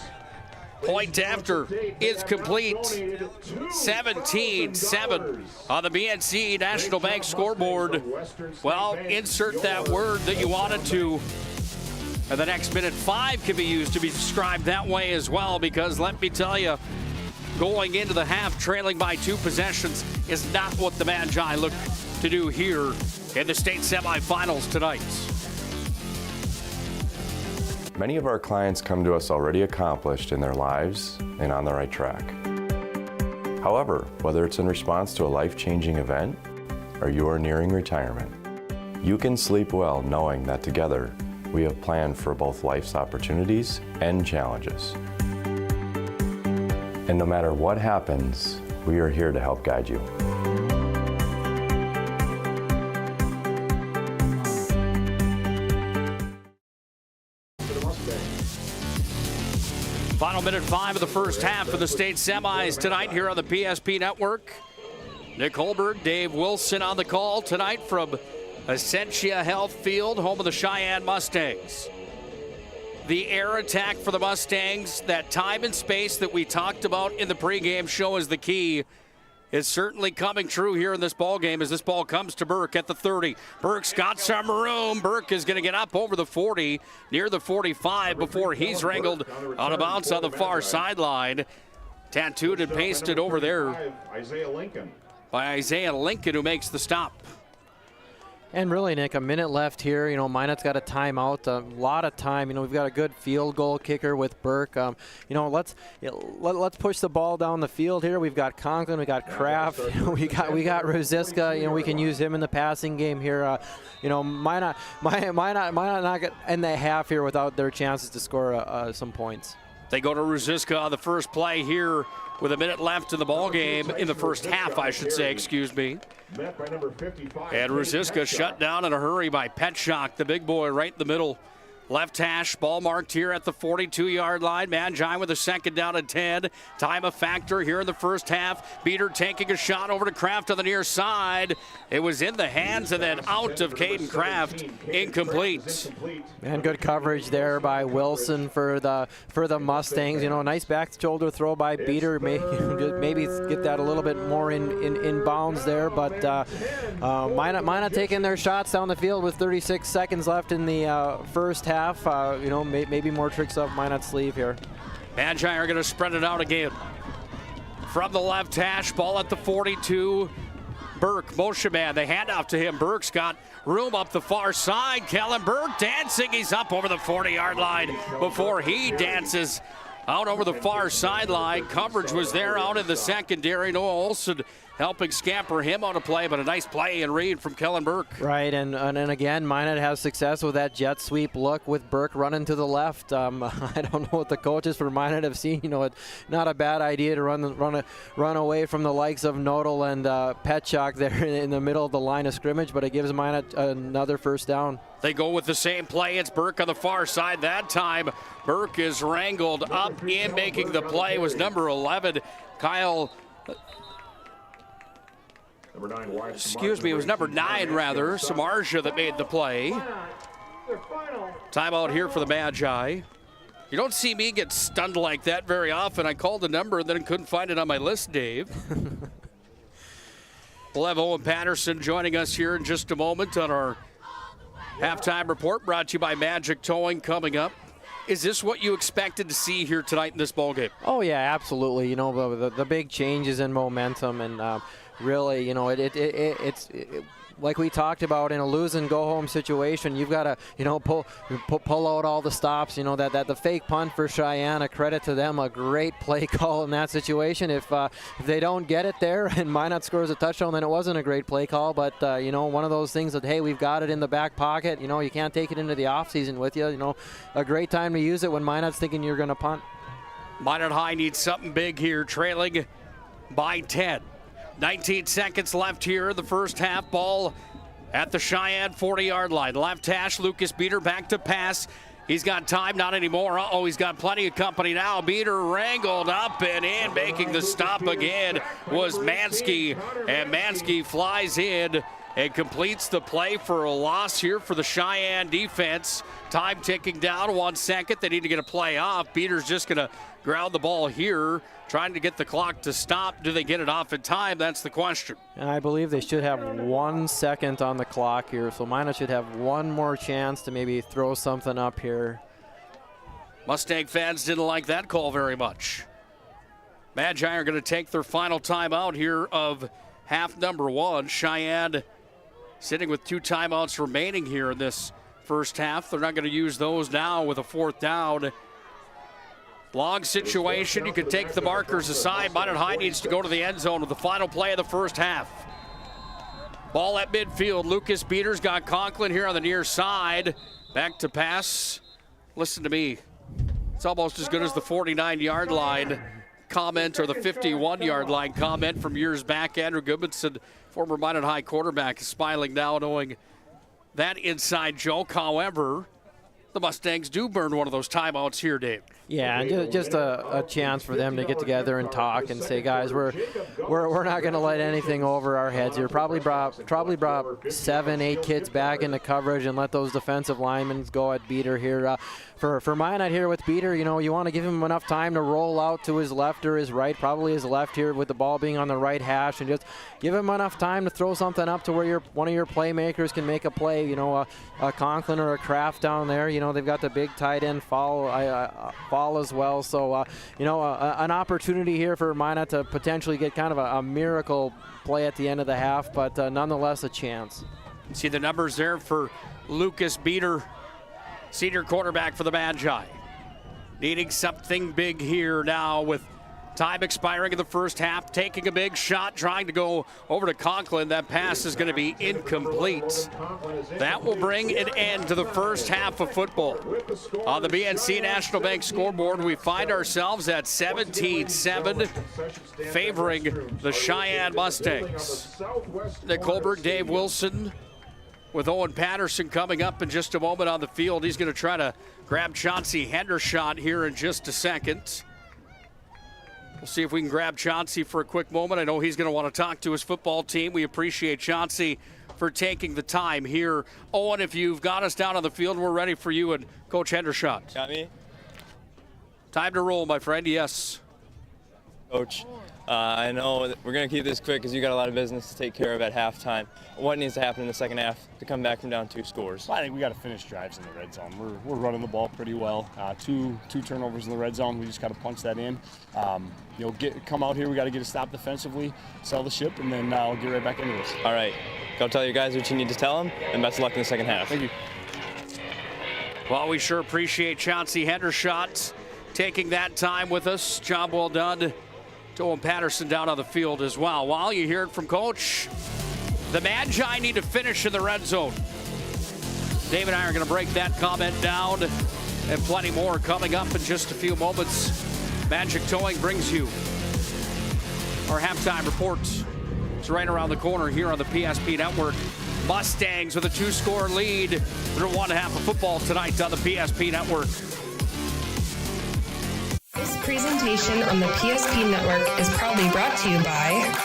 Point after is complete. 17-7 on the BNC National Bank scoreboard. Well, insert that word that you wanted to. And the next minute 5 can be used to be described that way as well, because let me tell you, going into the half trailing by 2 possessions is not what the Magi look to do here in the state semifinals tonight. Many of our clients come to us already accomplished in their lives and on the right track. However, whether it's in response to a life-changing event or you are nearing retirement, you can sleep well knowing that together we have planned for both life's opportunities and challenges. And no matter what happens, we are here to help guide you. Final minute 5 of the first half of the state semis tonight here on the PSP Network. Nick Hulberg, Dave Wilson on the call tonight from Essentia Health Field, home of the Sheyenne Mustangs. The air attack for the Mustangs, that time and space that we talked about in the pregame show is the key, is certainly coming true here in this ball game as this ball comes to Burke at the 30. Burke's got some room. Burke is going to get up over the 40, near the 45 before he's wrangled out of bounds on the far sideline. Tattooed and pasted over there by Isaiah Lincoln, who makes the stop. And really, Nick, a minute left here. You know, Minot's got a timeout, a lot of time. You know, we've got a good field goal kicker with Burke. You know, let's push the ball down the field here. We've got Conklin, we got Kraft, we got Rosiska. You know, we can use him in the passing game here. You know, Minot not get in the half here without their chances to score some points. They go to Rosiska on the first play here with a minute left in the ball game, in the first half, I should say, excuse me. And Rosiska shut down in a hurry by Petschok, the big boy right in the middle. Left hash, ball marked here at the 42-yard line. Magi with a second down and 10. Time a factor here in the first half. Beater taking a shot over to Kraft on the near side. It was in the hands and then out of Caden Kraft. Incomplete. And good coverage there by Wilson for the Mustangs. You know, nice back shoulder throw by Beater. Maybe get that a little bit more in bounds there. But Minot taking their shots down the field with 36 seconds left in the first half. You know, maybe more tricks up Minot's sleeve here. Magi are going to spread it out again. From the left hash, ball at the 42. Burke, motion man, they hand off to him. Burke's got room up the far side. Kellen Burke dancing. He's up over the 40-yard line before he dances out over the far sideline. Coverage was there out in the secondary. Noah Olson helping scamper him on a play, but a nice play and read from Kellen Burke. Right, and again, Minot has success with that jet sweep look with Burke running to the left. I don't know what the coaches for Minot have seen. You know, it's not a bad idea to run away from the likes of Nodal and Petchak there in the middle of the line of scrimmage, but it gives Minot another first down. They go with the same play. It's Burke on the far side. That time, Burke is wrangled up in. Making the play was number 11, Kyle. Excuse me, it was number 9 rather, Samarja, that made the play. Timeout here for the Magi. You don't see me get stunned like that very often. I called a number and then couldn't find it on my list, Dave. We'll have Owen Patterson joining us here in just a moment on our halftime report, brought to you by Magic Towing coming up. Is this what you expected to see here tonight in this ballgame? Oh, yeah, absolutely. You know, the big changes in momentum and really, you know, it's like we talked about in a lose and go home situation. You've got to, you know, pull out all the stops. You know, that the fake punt for Sheyenne, a credit to them, a great play call in that situation. If they don't get it there and Minot scores a touchdown, then it wasn't a great play call. But you know, one of those things that, hey, we've got it in the back pocket. You know, you can't take it into the offseason with you. You know, a great time to use it when Minot's thinking you're going to punt. Minot High needs something big here, trailing by 10. 19 seconds left here in the first half. Ball at the Sheyenne 40-yard line. Left hash, Lucas Beater back to pass. He's got time, not anymore. Uh-oh, he's got plenty of company now. Beater wrangled up and in. Making the stop again was Mansky. And Mansky flies in and completes the play for a loss here for the Sheyenne defense. Time ticking down, 1 second. They need to get a play off. Beater's just going to ground the ball here, trying to get the clock to stop. Do they get it off in time? That's the question. And I believe they should have 1 second on the clock here, so Minot should have one more chance to maybe throw something up here. Mustang fans didn't like that call very much. Magi are going to take their final timeout here of half number 1. Sheyenne sitting with 2 timeouts remaining here in this first half. They're not going to use those now with a 4th down. Long situation. You can take the markers aside. Minot High needs to go to the end zone with the final play of the first half. Ball at midfield. Lucas Beater's got Conklin here on the near side. Back to pass. Listen to me. It's almost as good as the 49-yard line comment or the 51-yard line comment from years back. Andrew Goodmanson, former Minot High quarterback, is smiling now knowing that inside joke. However, the Mustangs do burn one of those timeouts here, Dave. Yeah, and just a chance for them to get together and talk and say, guys, we're not going to let anything over our heads here. Probably brought 7, 8 kids back into coverage and let those defensive linemen go at Beater here. For Minot here with Beater, you know, you want to give him enough time to roll out to his left or his right, probably his left here with the ball being on the right hash, and just give him enough time to throw something up to where one of your playmakers can make a play. You know, a Conklin or a Kraft down there. You know, they've got the big tight end fall as well. So, you know, an opportunity here for Minot to potentially get kind of a miracle play at the end of the half, but nonetheless a chance. See the numbers there for Lucas Beater, senior quarterback for the Magi. Needing something big here now with time expiring in the first half. Taking a big shot, trying to go over to Conklin. That pass is going to be incomplete. That will bring an end to the first half of football. On the BNC National Bank scoreboard, we find ourselves at 17-7, favoring the Sheyenne Mustangs. Nick Hulberg, Dave Wilson, with Owen Patterson coming up in just a moment on the field. He's going to try to grab Chauncey Hendershot here in just a second. We'll see if we can grab Chauncey for a quick moment. I know he's going to want to talk to his football team. We appreciate Chauncey for taking the time here. Owen, if you've got us down on the field, we're ready for you and Coach Hendershot. Got me? Time to roll, my friend, yes. Coach, I know we're going to keep this quick because you got a lot of business to take care of at halftime. What needs to happen in the second half to come back from down 2 scores? I think we got to finish drives in the red zone. We're running the ball pretty well. Two turnovers in the red zone. We just got to punch that in. Come out here. We got to get a stop defensively, sell the ship, and then get right back into this. All right. Go tell your guys what you need to tell them, and best of luck in the second half. Thank you. Well, we sure appreciate Chauncey Hendershot taking that time with us. Job well done to Owen Patterson down on the field as well. While you hear it from Coach, the Magi need to finish in the red zone. Dave and I are going to break that comment down and plenty more coming up in just a few moments. Magic Towing brings you our halftime report. It's right around the corner here on the PSP Network. Mustangs with a 2-score lead through one half of football tonight on the PSP Network. This presentation on the PSP Network is proudly brought to you by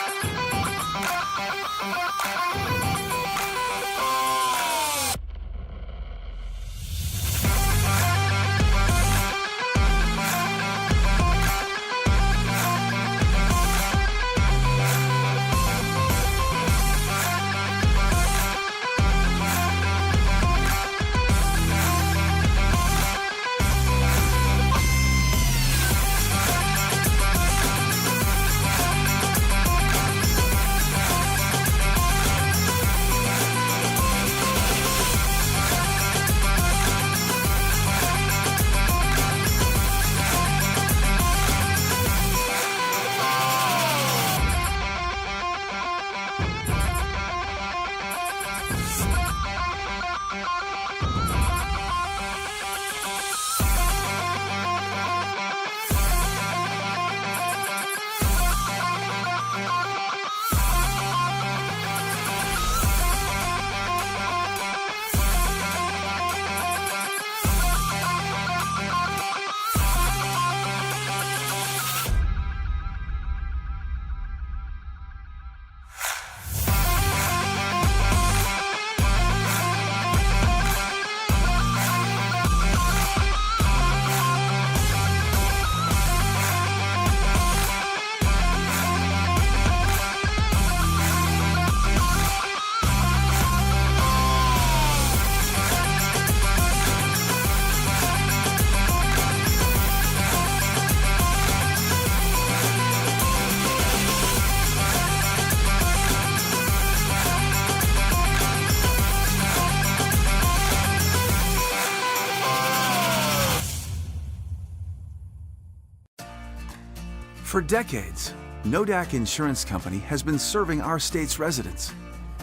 For decades, Nodak Insurance Company has been serving our state's residents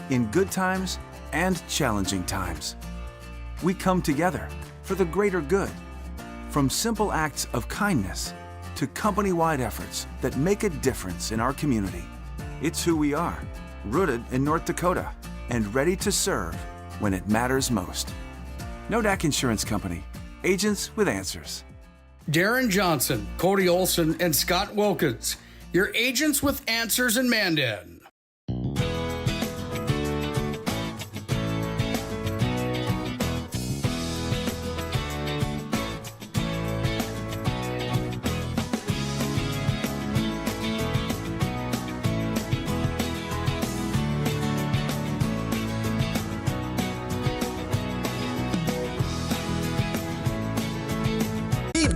in good times and challenging times. We come together for the greater good, from simple acts of kindness to company-wide efforts that make a difference in our community. It's who we are, rooted in North Dakota and ready to serve when it matters most. Nodak Insurance Company, agents with answers. Darren Johnson, Cody Olson, and Scott Wilkins, your agents with answers in Mandan.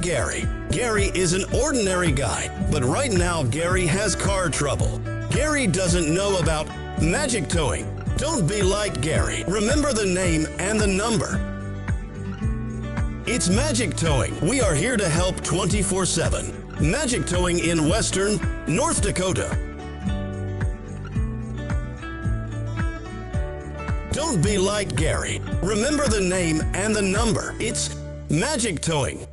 Gary. Gary is an ordinary guy, but right now Gary has car trouble. Gary doesn't know about magic towing. Don't be like Gary. Remember the name and the number. It's Magic Towing. We are here to help 24/7. Magic Towing in Western North Dakota. Don't be like Gary. Remember the name and the number. It's Magic Towing.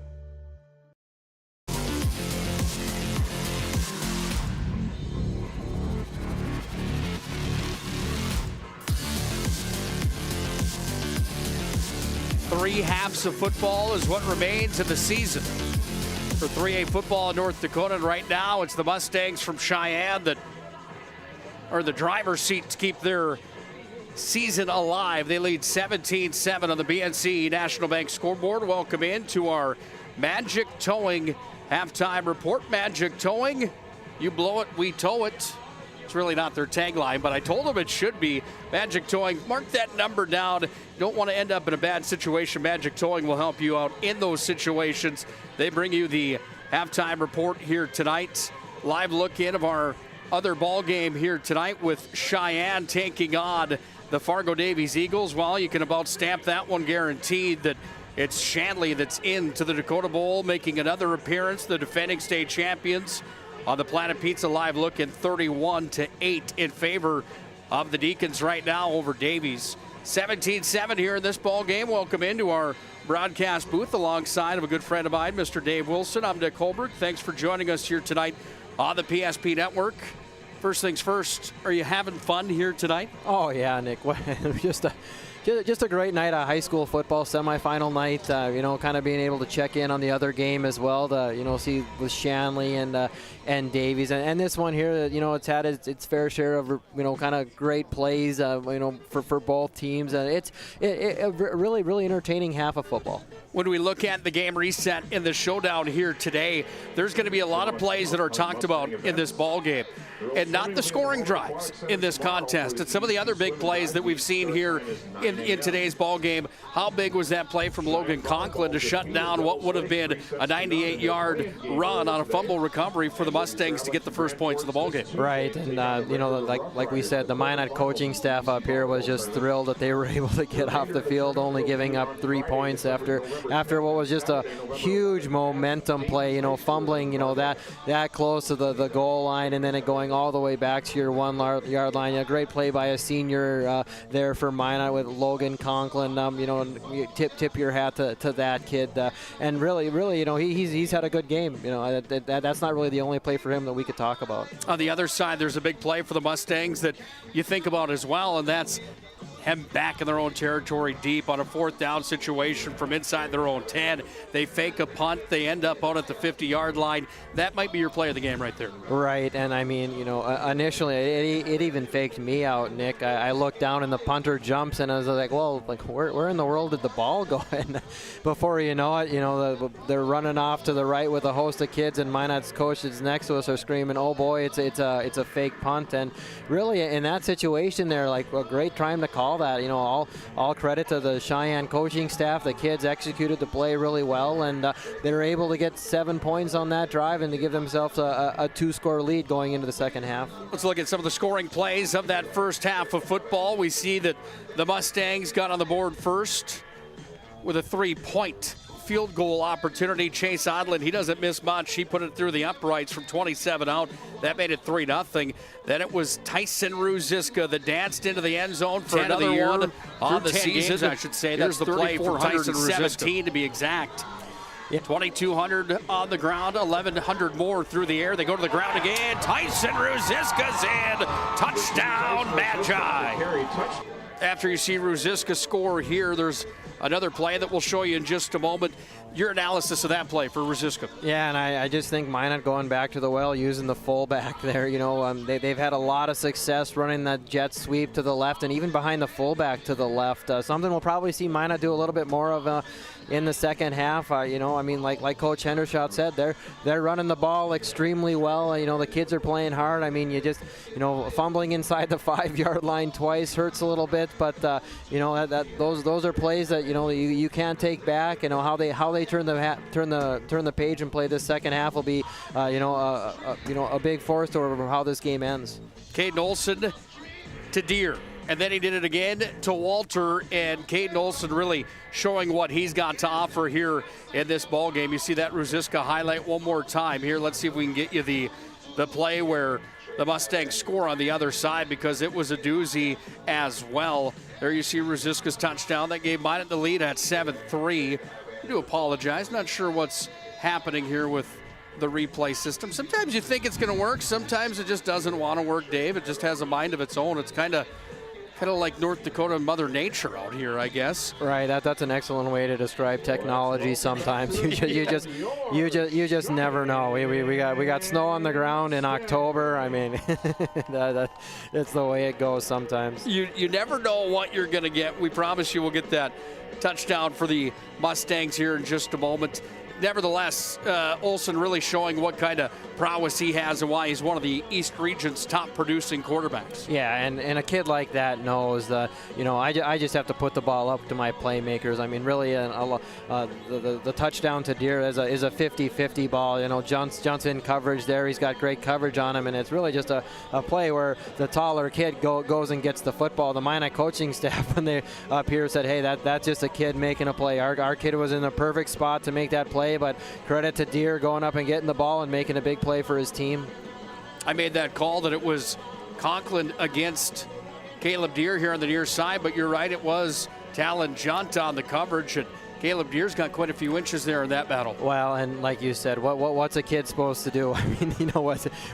Three halves of football is what remains in the season for 3A football in North Dakota. And right now, it's the Mustangs from Cheyenne that are in the driver's seat to keep their season alive. They lead 17-7 on the BNC National Bank scoreboard. Welcome in to our Magic Towing halftime report. Magic Towing, You blow it, we tow it. It's really not their tagline, but I told them it should be. Magic Towing, mark that number down. Don't want to end up in a bad situation. Magic Towing will help you out in those situations. They bring you the halftime report here tonight. Live look in of our other ball game here tonight with Cheyenne taking on the Fargo Davies Eagles. Well, you can about stamp that one guaranteed that it's Shanley that's into the Dakota Bowl, making another appearance, the defending state champions. On the Planet Pizza Live look in 31-8 in favor of the Deacons right now over Davies. 17-7 here in this ball game. Welcome into our broadcast booth alongside of a good friend of mine, Mr. Dave Wilson. I'm Nick Hulberg. Thanks for joining us here tonight on the PSP Network. First things first, are you having fun here tonight? Oh, yeah, Nick. Just a great night of high school football, semifinal night. Kind of being able to check in on the other game as well. To see with Shanley and Davies, and this one here, it's had its fair share of kind of great plays, for both teams, and it's a really entertaining half of football. When we look at the game reset in the showdown here today, there's going to be a lot of plays that are talked about in this ball game, and not the scoring drives in this contest. It's some of the other big plays that we've seen here in today's ball game. How big was that play from Logan Conklin to shut down what would have been a 98-yard run on a fumble recovery for the Mustangs to get the first points of the ball game? Right, and like we said, the Minot coaching staff up here was just thrilled that they were able to get off the field, only giving up 3 points after what was just a huge momentum play. Fumbling, that close to the goal line, and then it going all the way back to your 1 yard line. A great play by a senior there for Minot with Logan Conklin. You tip your hat to that kid, and really, he's had a good game. That's not really the only play for him that we could talk about. On the other side, there's a big play for the Mustangs that you think about as well, and that's him back in their own territory deep on a 4th down situation from inside their own 10. They fake a punt. They end up out at the 50-yard line. That might be your play of the game right there. Right, and I mean, initially it even faked me out, Nick. I looked down and the punter jumps, and I was like, well, where in the world did the ball go? And before you know it, they're running off to the right with a host of kids, and Minot's coaches next to us are screaming, oh boy, it's a fake punt. And really, in that situation there, a great time to call that. All credit to the Cheyenne coaching staff. The kids executed the play really well, and they were able to get 7 points on that drive and to give themselves a 2-score lead going into the second half. Let's look at some of the scoring plays of that first half of football. We see that the Mustangs got on the board first with a 3-point field goal opportunity. Chase Odlin, he doesn't miss much. He put it through the uprights from 27 out. That made it 3-0. Then it was Tyson Ruziska that danced into the end zone for another one on the season, games, I should say. That's the play for Tyson, 17 to be exact. 2,200 on the ground, 1,100 more through the air. They go to the ground again. Tyson Ruziska's in. Touchdown, Magi. After you see Ruziska score here, there's another play that we'll show you in just a moment. Your analysis of that play for Ruziska. Yeah, and I just think Minot going back to the well, using the fullback there. They've had a lot of success running that jet sweep to the left and even behind the fullback to the left. Something we'll probably see Minot do a little bit more of in the second half. Like Coach Hendershot said, they're running the ball extremely well. The kids are playing hard. I mean, fumbling inside the 5-yard line twice hurts a little bit, but those are plays that you can't take back. How they turn the page and play this second half will be a big force over how this game ends. Caden Olson to Deere. And then he did it again to Walter, and Caden Olson really showing what he's got to offer here in this ball game. You see that Ruziska highlight one more time here. Let's see if we can get you the play where the Mustangs score on the other side, because it was a doozy as well. There you see Ruziska's touchdown. That gave Minot the lead at 7-3. I do apologize. Not sure what's happening here with the replay system. Sometimes you think it's going to work. Sometimes it just doesn't want to work, Dave. It just has a mind of its own. It's kind of like North Dakota Mother Nature out here, I guess. Right. That's an excellent way to describe technology. Sometimes you just never know. We got snow on the ground in October. I mean, that's the way it goes sometimes. You never know what you're going to get. We promise you we'll get that touchdown for the Mustangs here in just a moment. nevertheless, Olson really showing what kind of prowess he has and why he's one of the East Region's top producing quarterbacks. Yeah, and a kid like that knows that, I just have to put the ball up to my playmakers. I mean, really, the touchdown to Deere is a 50-50 ball. Johnson in coverage there. He's got great coverage on him, and it's really just a play where the taller kid goes and gets the football. The Minot coaching staff, when they up here, said, hey, that's just a kid making a play. Our kid was in the perfect spot to make that play, but credit to Deere going up and getting the ball and making a big play for his team. I made that call that it was Conklin against Caleb Deere here on the near side, but you're right, it was Talon Junt on the coverage, and Caleb Deere's got quite a few inches there in that battle. Well, and like you said, what's a kid supposed to do? I mean,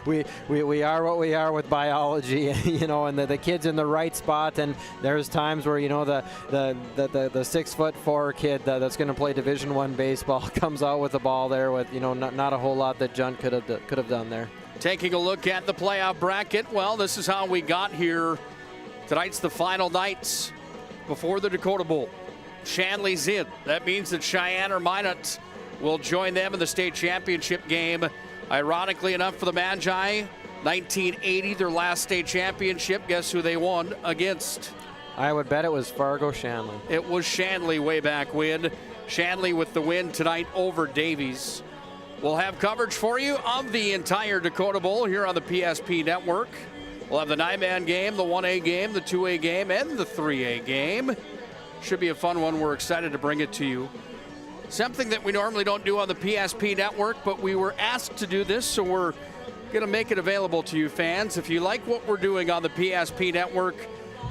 we are what we are with biology, and the kid's in the right spot, and there's times where, the 6'4" kid that's going to play Division I baseball comes out with the ball there with, not a whole lot that Junt could have done there. Taking a look at the playoff bracket, well, this is how we got here. Tonight's the final night before the Dakota Bowl. Shanley's in. That means that Sheyenne or Minot will join them in the state championship game. Ironically enough for the Magi, 1980, their last state championship. Guess who they won against? I would bet it was Fargo Shanley. It was Shanley way back when. Shanley with the win tonight over Davies. We'll have coverage for you of the entire Dakota Bowl here on the PSP Network. We'll have the 9-man game, the 1A game, the 2A game, and the 3A game. Should be a fun one. We're excited to bring it to you. Something that we normally don't do on the PSP Network, but we were asked to do this, so we're going to make it available to you fans. If you like what we're doing on the PSP Network,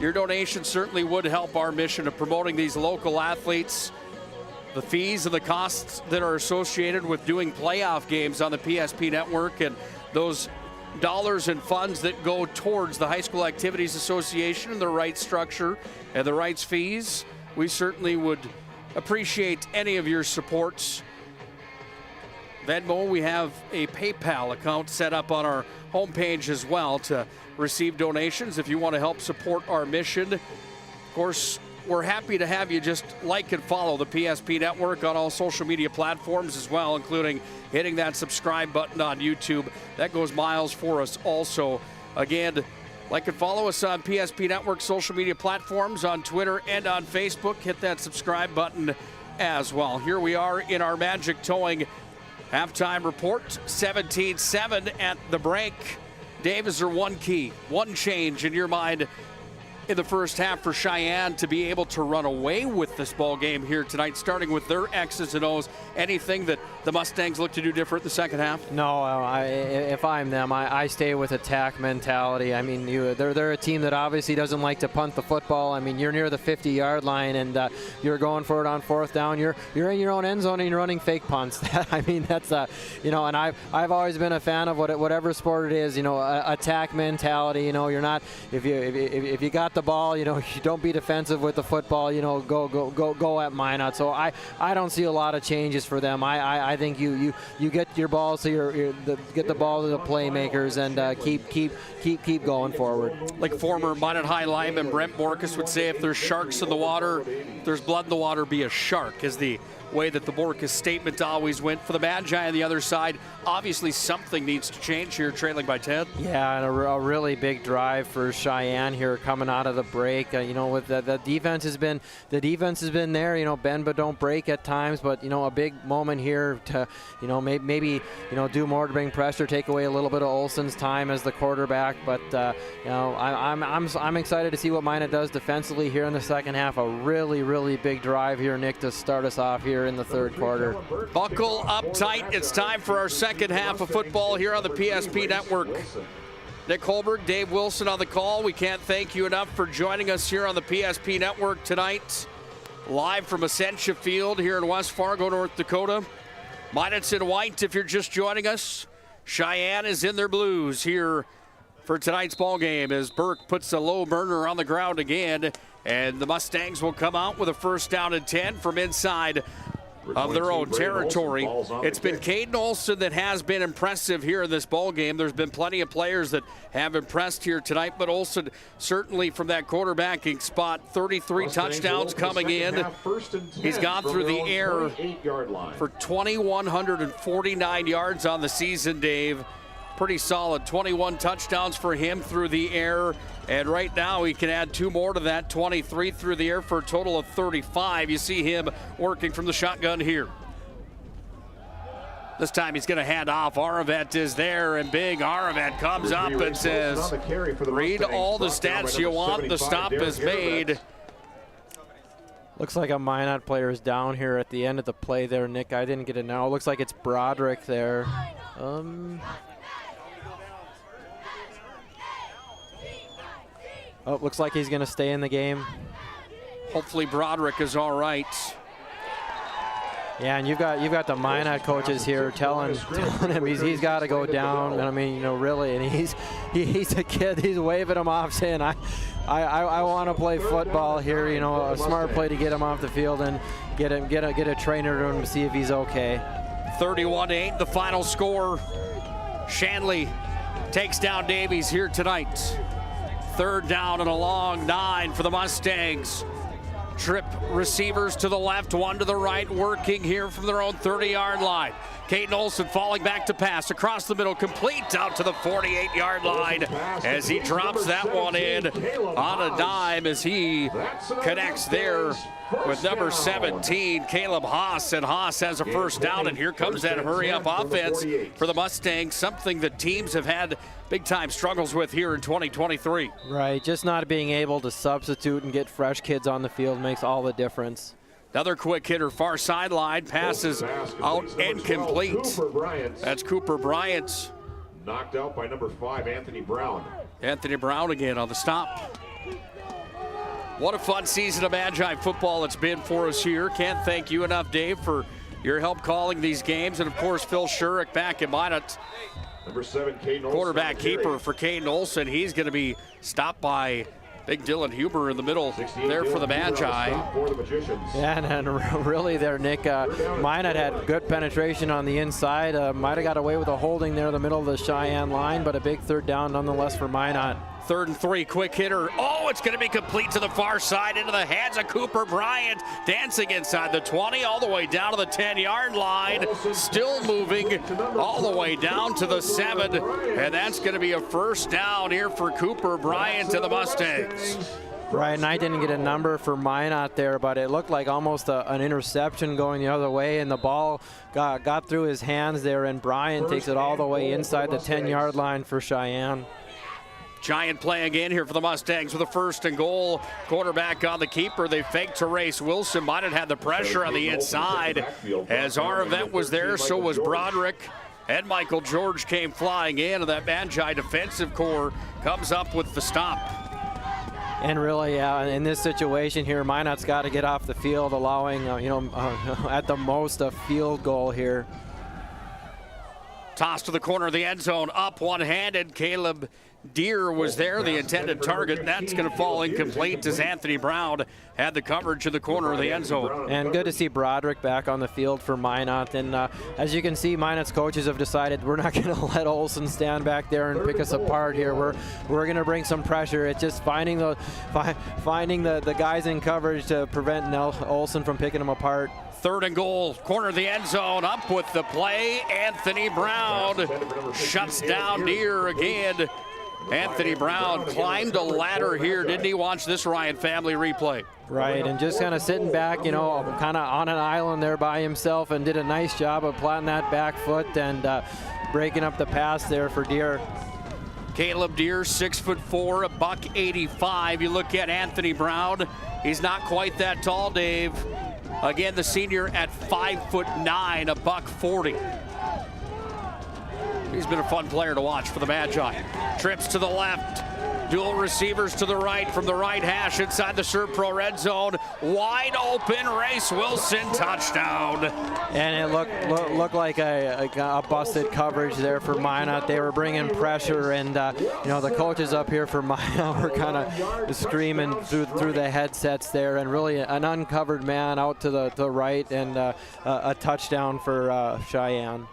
your donation certainly would help our mission of promoting these local athletes. The fees and the costs that are associated with doing playoff games on the PSP Network, and those dollars and funds that go towards the High School Activities Association and the rights structure and the rights fees. We certainly would appreciate any of your supports. Venmo, we have a PayPal account set up on our homepage as well to receive donations if you want to help support our mission. Of course, we're happy to have you just like and follow the PSP Network on all social media platforms as well, including hitting that subscribe button on YouTube. That goes miles for us also. Again, like and follow us on PSP Network social media platforms, on Twitter and on Facebook. Hit that subscribe button as well. Here we are in our Magic Towing halftime report, 17-7 at the break. Dave, is there one key, one change in your mind in the first half for Sheyenne to be able to run away with this ball game here tonight, starting with their X's and O's? Anything that the Mustangs look to do different in the second half? No, if I'm them, I stay with attack mentality. I mean, they're a team that obviously doesn't like to punt the football. I mean, you're near the 50-yard line and you're going for it on fourth down. You're in your own end zone and you're running fake punts. I mean, that's and I've always been a fan of whatever sport it is. Attack mentality. You're not if you got the ball, you don't be defensive with the football. Go at Minot. So I don't see a lot of changes for them. I think you get your ball, so get the ball to the playmakers and keep going forward. Like former Minot High lineman Brent Borkus would say, if there's sharks in the water, if there's blood in the water, be a shark, is the way that the Borkus statement always went. For the Magi on the other side, obviously something needs to change here, trailing by 10. Yeah, and a really big drive for Sheyenne here coming out of the break. With the defense has been there. Bend but don't break at times, but a big moment here to maybe do more to bring pressure, take away a little bit of Olson's time as the quarterback. But I'm excited to see what Minot does defensively here in the second half. A really big drive here, Nick, to start us off here in the third quarter. Buckle up tight. It's time for our second half of football here on the PSP Network. Nick Hulberg, Dave Wilson on the call. We can't thank you enough for joining us here on the PSP Network tonight. Live from Essentia Field here in West Fargo, North Dakota. Minot's in white if you're just joining us. Sheyenne is in their blues here for tonight's ball game as Burke puts a low burner on the ground again. And the Mustangs will come out with a first down and 10 from inside of their own territory. It's been Caden Olson that has been impressive here in this ball game. There's been plenty of players that have impressed here tonight, but Olson certainly from that quarterbacking spot, 33 touchdowns coming in. He's gone through the air for 2,149 yards on the season, Dave. Pretty solid. 21 touchdowns for him through the air. And right now he can add 2 more to that, 23 through the air for a total of 35. You see him working from the shotgun here. This time he's going to hand off. Aravet is there, and big Aravet comes up and says, read all the stats you want. The stop is made. Looks like a Minot player is down here at the end of the play there, Nick. I didn't get it now. It looks like it's Broderick there. Oh, looks like he's going to stay in the game. Hopefully Broderick is all right. Yeah, and you've got the Minot coaches here telling him he's got to go down. And I mean, you know, really, and he's a kid. He's waving him off, saying, I want to play football here. You know, a smart play to get him off the field and get a trainer to him to see if he's okay. 31-8, the final score. Shanley takes down Davies here tonight. 3rd down and a long 9 for the Mustangs. Trip receivers to the left, 1 to the right, working here from their own 30-yard line. Caden Olson falling back to pass across the middle, complete out to the 48-yard line as he drops that one in on a dime as he connects there with number 17, Caleb Haas, and Haas has a first down, and here comes that hurry-up offense for the Mustangs, something that teams have had big-time struggles with here in 2023. Right, just not being able to substitute and get fresh kids on the field makes all the difference. Another quick hitter, far sideline, passes out incomplete. That's Cooper Bryant. Knocked out by number 5, Anthony Brown. Anthony Brown again on the stop. What a fun season of Magi football it's been for us here. Can't thank you enough, Dave, for your help calling these games. And, of course, Phil Shurik back in Minot. Number 7, Caden Olson. Quarterback keeper for Caden Olson. He's going to be stopped by big Dylan Huber in the middle there for the Magi. Yeah, and really there, Nick, Minot had good penetration on the inside. Might have got away with a holding there in the middle of the Sheyenne line, but a big 3rd down nonetheless for Minot. 3rd and 3, quick hitter. Oh, it's going to be complete to the far side into the hands of Cooper Bryant. Dancing inside the 20, all the way down to the 10-yard line. Still moving all the way down to the 7. And that's going to be a first down here for Cooper Bryant and the Mustangs. Right, and I didn't get a number for Minot there, but it looked like almost an interception going the other way, and the ball got through his hands there, and Bryant takes it all the way inside the 10-yard line for Sheyenne. Giant play again here for the Mustangs with a 1st and goal. Quarterback on the keeper. They fake to Race Wilson. Might have had the pressure on the inside. As Aravet was there, so was Broderick. And Michael George came flying in, and that Magi defensive core comes up with the stop. And really, in this situation here, Minot's got to get off the field, allowing, at the most a field goal here. Toss to the corner of the end zone, up one-handed. Caleb Deere was there, the intended target. That's going to fall incomplete as Anthony Brown had the coverage in the corner of the end zone. And good to see Broderick back on the field for Minot. And as you can see, Minot's coaches have decided we're not going to let Olson stand back there and pick us apart here. We're going to bring some pressure. It's just finding the guys in coverage to prevent Olson from picking them apart. 3rd and goal, corner of the end zone, up with the play. Anthony Brown shuts down Deere again. Anthony Brown climbed a ladder here. Didn't he? Watch this Ryan family replay. Right, and just kind of sitting back, kind of on an island there by himself, and did a nice job of planting that back foot and breaking up the pass there for Deere. Caleb Deere, 6'4", $185. You look at Anthony Brown, he's not quite that tall, Dave. Again, the senior at 5'9", $140. He's been a fun player to watch for the Magi. Trips to the left. Dual receivers to the right from the right hash inside the Serve Pro red zone. Wide open, Race Wilson, touchdown. And it looked like a busted coverage there for Minot. They were bringing pressure, and the coaches up here for Minot were kind of screaming through the headsets there, and really an uncovered man out to the right, and a touchdown for Sheyenne.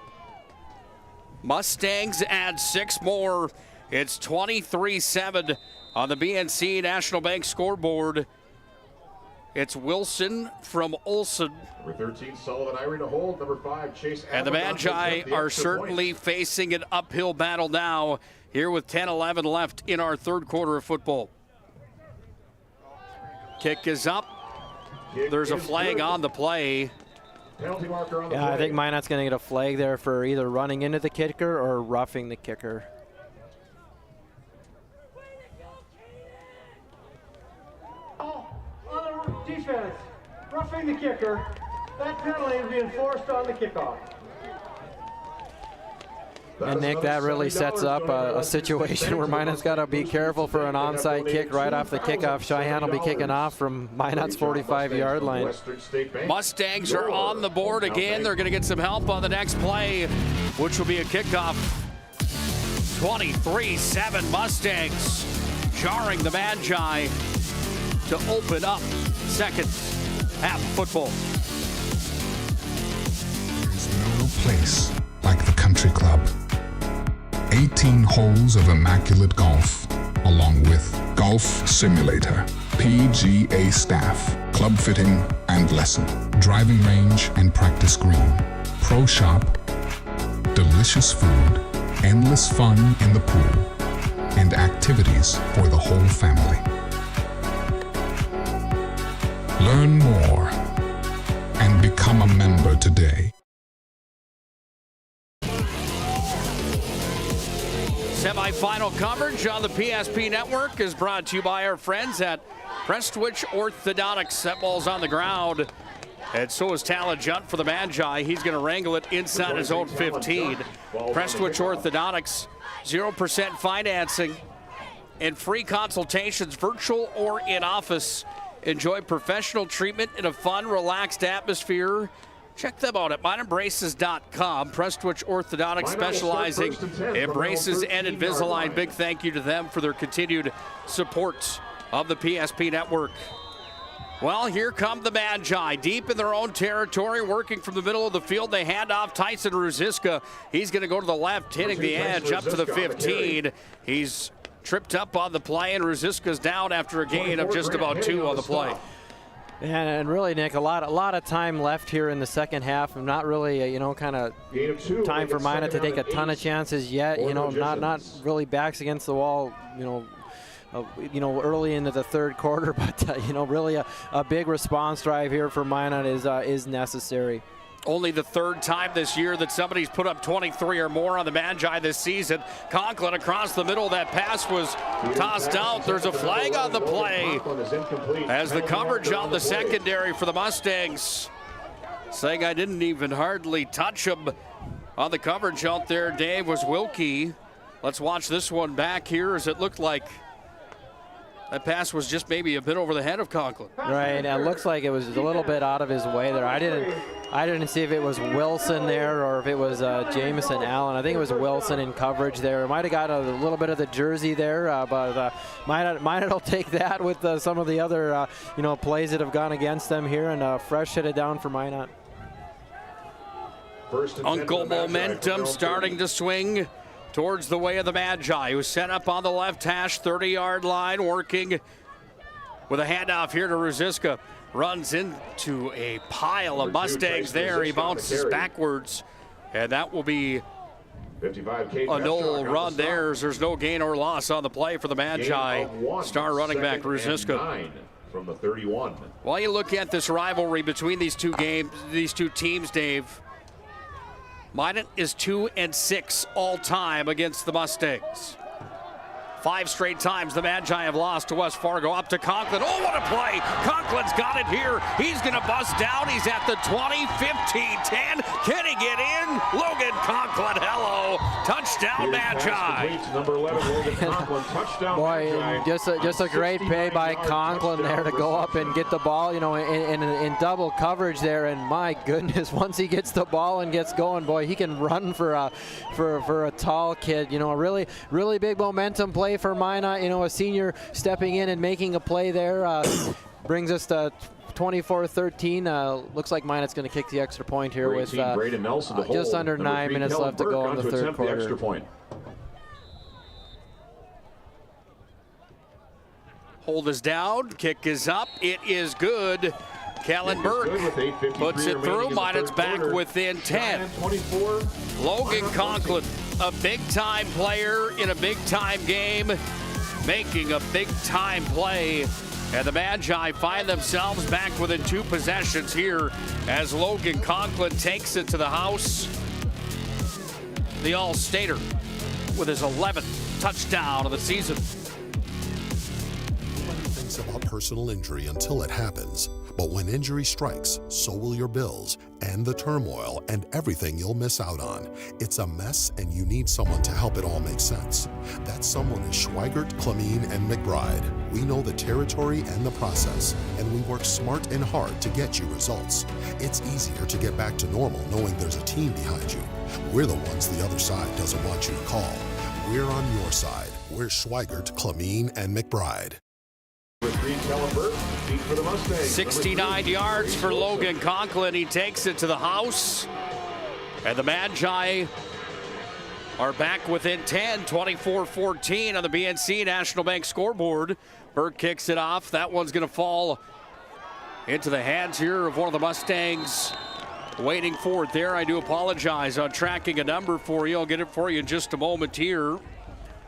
Mustangs add 6 more. It's 23-7 on the BNC National Bank scoreboard. It's Wilson from Olson. Number 13, Sullivan Irie to hold. Number 5, Chase. And the Magi are certainly facing an uphill battle now here with 10-11 left in our third quarter of football. Kick is up. There's a flag on the play. Penalty marker on the Yeah, play. I think Minot's going to get a flag there for either running into the kicker or roughing the kicker. On the defense, roughing the kicker. That penalty is being forced on the kickoff. And Nick, that really sets up a situation where Minot's got to be careful for an onside kick right off the kickoff. Cheyenne will be kicking off from Minot's 45-yard line. Mustangs are on the board again. They're going to get some help on the next play, which will be a kickoff. 23-7 Mustangs, jarring the Magi to open up second half football. There's no place like the country club. 18 holes of immaculate golf, along with golf simulator, PGA staff, club fitting and lesson, driving range and practice green, pro shop, delicious food, endless fun in the pool, and activities for the whole family. Learn more and become a member today. Semi-final coverage on the PSP Network is brought to you by our friends at Prestwich Orthodontics. That ball's on the ground, and so is Talon Junt for the Magi. He's going to wrangle it inside his own 15. Prestwich Orthodontics, 0% financing and free consultations, virtual or in office. Enjoy professional treatment in a fun, relaxed atmosphere. Check them out at minebraces.com. Prestwich Orthodontics, specializing in braces and Invisalign. Big thank you to them for their continued support of the PSP Network. Well, here come the Magi, deep in their own territory, working from the middle of the field. They hand off Tyson Ruziska. He's going to go to the left, hitting the edge up to the 15. He's tripped up on the play, and Ruziska's down after a gain of just about 2 on the play. And really, Nick, a lot of time left here in the second half, and not really, kind of time for Minot to take a ton of chances yet. Not really backs against the wall, early into the third quarter, but really a big response drive here for Minot is necessary. Only the third time this year that somebody's put up 23 or more on the Magi this season. Conklin across the middle. That pass was tossed out. There's a flag on the play as the coverage on the secondary for the Mustangs, saying I didn't even hardly touch him on the coverage out there, Dave, was Wilkie. Let's watch this one back here, as it looked like that pass was just maybe a bit over the head of Conklin. Right, it looks like it was a little bit out of his way there. I didn't see if it was Wilson there or if it was Jamison Allen. I think it was Wilson in coverage there. Might have got a little bit of the jersey there, but Minot will take that with some of the other plays that have gone against them here, and fresh hit it down for Minot. Uncle momentum starting to swing towards the way of the Magi, who set up on the left hash, 30-yard line, working with a handoff here to Ruziska. Runs into a pile of Mustangs there. He bounces backwards, and that will be a no run there. There's no gain or loss on the play for the Magi. Star running back Ruziska. From the 31. While you look at this rivalry between these two teams, Dave, Minot is 2-6 all time against the Mustangs. 5 straight times the Magi have lost to West Fargo. Up to Conklin. Oh, what a play. Conklin's got it here. He's going to bust down. He's at the 20, 15, 10. Can he get in? Logan Conklin, hello. Touchdown, Magi. Number 11, Logan Conklin, touchdown. Boy, just a great play by Conklin there to go up and get the ball, in double coverage there. And my goodness, once he gets the ball and gets going, boy, he can run for a tall kid. A really big momentum play for Minot. A senior stepping in and making a play there brings us to 24-13. Looks like Minot's going to kick the extra point here with just under 9 minutes left to go in the third quarter. Hold is down. Kick is up. It is good. Kellen Burke puts it through. Minot's back within 10. Logan Conklin, a big-time player in a big-time game, making a big-time play. And the Magi find themselves back within 2 possessions here as Logan Conklin takes it to the house. The All-Stater with his 11th touchdown of the season. Thinks about personal injury until it happens. But when injury strikes, so will your bills and the turmoil and everything you'll miss out on. It's a mess and you need someone to help it all make sense. That someone is Schweigert, Clemeen, and McBride. We know the territory and the process, and we work smart and hard to get you results. It's easier to get back to normal knowing there's a team behind you. We're the ones the other side doesn't want you to call. We're on your side. We're Schweigert, Clemeen, and McBride. 69 yards for Logan Conklin. He takes it to the house. And the Magi are back within 10, 24-14 on the BNC National Bank scoreboard. Burke kicks it off. That one's going to fall into the hands here of one of the Mustangs. Waiting for it there. I do apologize on tracking a number for you. I'll get it for you in just a moment here.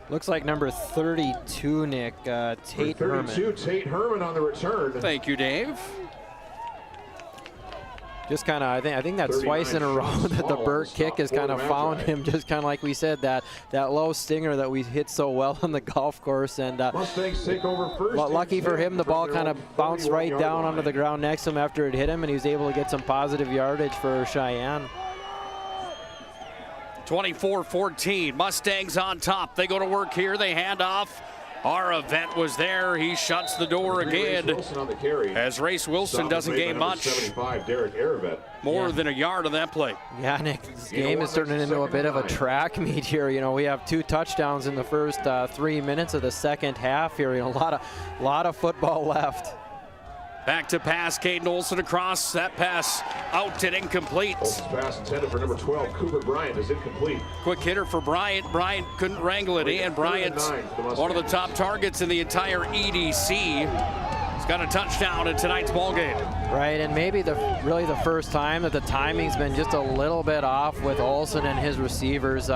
Looks like number 32, Nick, Tate Herman. 32, Tate Herman on the return. Thank you, Dave. Just kind of, I think that's twice in a row that the Burke kick has kind of found him, just kind of like we said, that low stinger that we hit so well on the golf course. And Mustangs take over first. Lucky for him, the ball kind of bounced right down onto the ground next to him after it hit him, and he was able to get some positive yardage for Sheyenne. 24-14, Mustangs on top. They go to work here. They hand off. Our event was there. He shuts the door again. As Race Wilson doesn't gain much. More than a yard on that play. Yeah, Nick, this game is turning into a bit of a track meet here. We have 2 touchdowns in the first 3 minutes of the second half here. A lot of football left. Back to pass, Caden Olson across. That pass out and incomplete. Pass intended for number 12, Cooper Bryant, is incomplete. Quick hitter for Bryant. Bryant couldn't wrangle it in. Bryant, one of the top targets in the entire EDC. He's got a touchdown in tonight's ballgame. Right, and maybe really the first time that the timing's been just a little bit off with Olson and his receivers.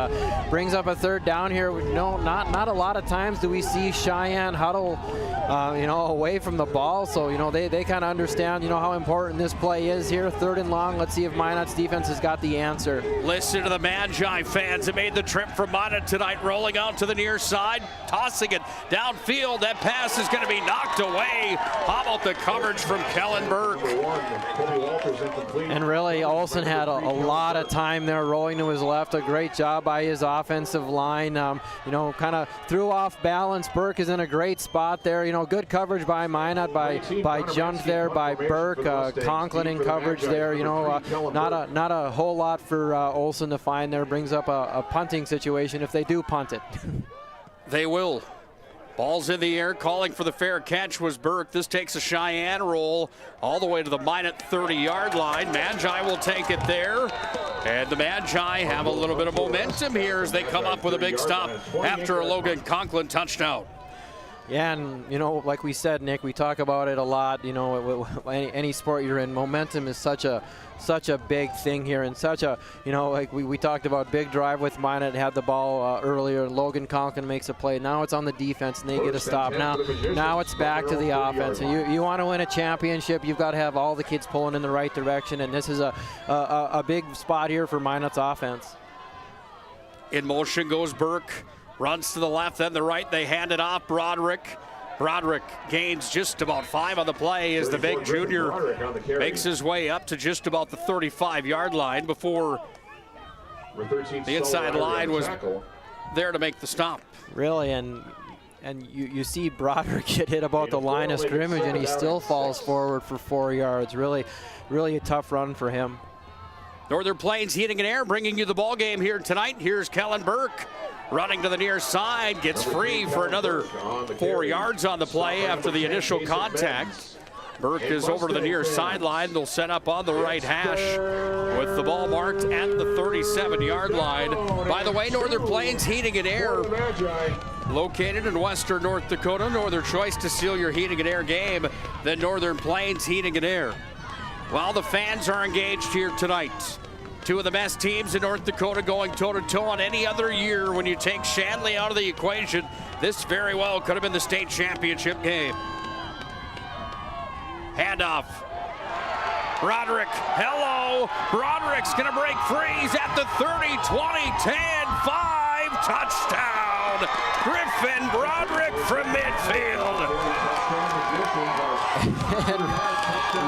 Brings up a third down here. No, not a lot of times do we see Sheyenne huddle, away from the ball. So, they kind of understand, how important this play is here. 3rd and long. Let's see if Minot's defense has got the answer. Listen to the Magi fans that made the trip from Minot tonight, rolling out to the near side, tossing it downfield. That pass is going to be knocked away. How about the coverage from Kellen Burke? And really, Olson had a lot of time there rolling to his left. A great job by his offensive line. Kind of threw off balance. Burke is in a great spot there. Good coverage by Minot, by Junk there, by Burke. Conklin in coverage there. Not a whole lot for Olson to find there. Brings up a punting situation if they do punt it. They will. Ball's in the air, calling for the fair catch was Burke. This takes a Sheyenne roll all the way to the Minot 30-yard line. Magi will take it there. And the Magi have a little bit of momentum here as they come up with a big stop after a Logan Conklin touchdown. Yeah, and like we said, Nick, we talk about it a lot. Any sport you're in, momentum is such a big thing here, and such a like we talked about big drive with Minot, had the ball earlier. Logan Conklin makes a play. Now it's on the defense, and they get a stop. Now it's back to the offense. And you want to win a championship, you've got to have all the kids pulling in the right direction, and this is a big spot here for Minot's offense. In motion goes Burke. Runs to the left, then the right. They hand it off. Broderick. Broderick gains just about 5 on the play as the big junior makes his way up to just about the 35-yard line before the inside line was there to make the stop. Really, and you see Broderick get hit about the line of scrimmage, and he still falls forward for 4 yards. Really a tough run for him. Northern Plains heating and air, bringing you the ball game here tonight. Here's Kellen Burke running to the near side, gets free for another 4 yards on the play after the initial contact. Burke is over to the near sideline. They'll set up on the right hash with the ball marked at the 37-yard line. By the way, Northern Plains heating and air, located in western North Dakota. No other choice to seal your heating and air game than Northern Plains heating and air. Well, the fans are engaged here tonight. Two of the best teams in North Dakota going toe-to-toe on any other year. When you take Shanley out of the equation, this very well could have been the state championship game. Handoff. Broderick, hello. Broderick's gonna break free. He's at the 30, 20, 10, 5, touchdown. Griffin Broderick from midfield.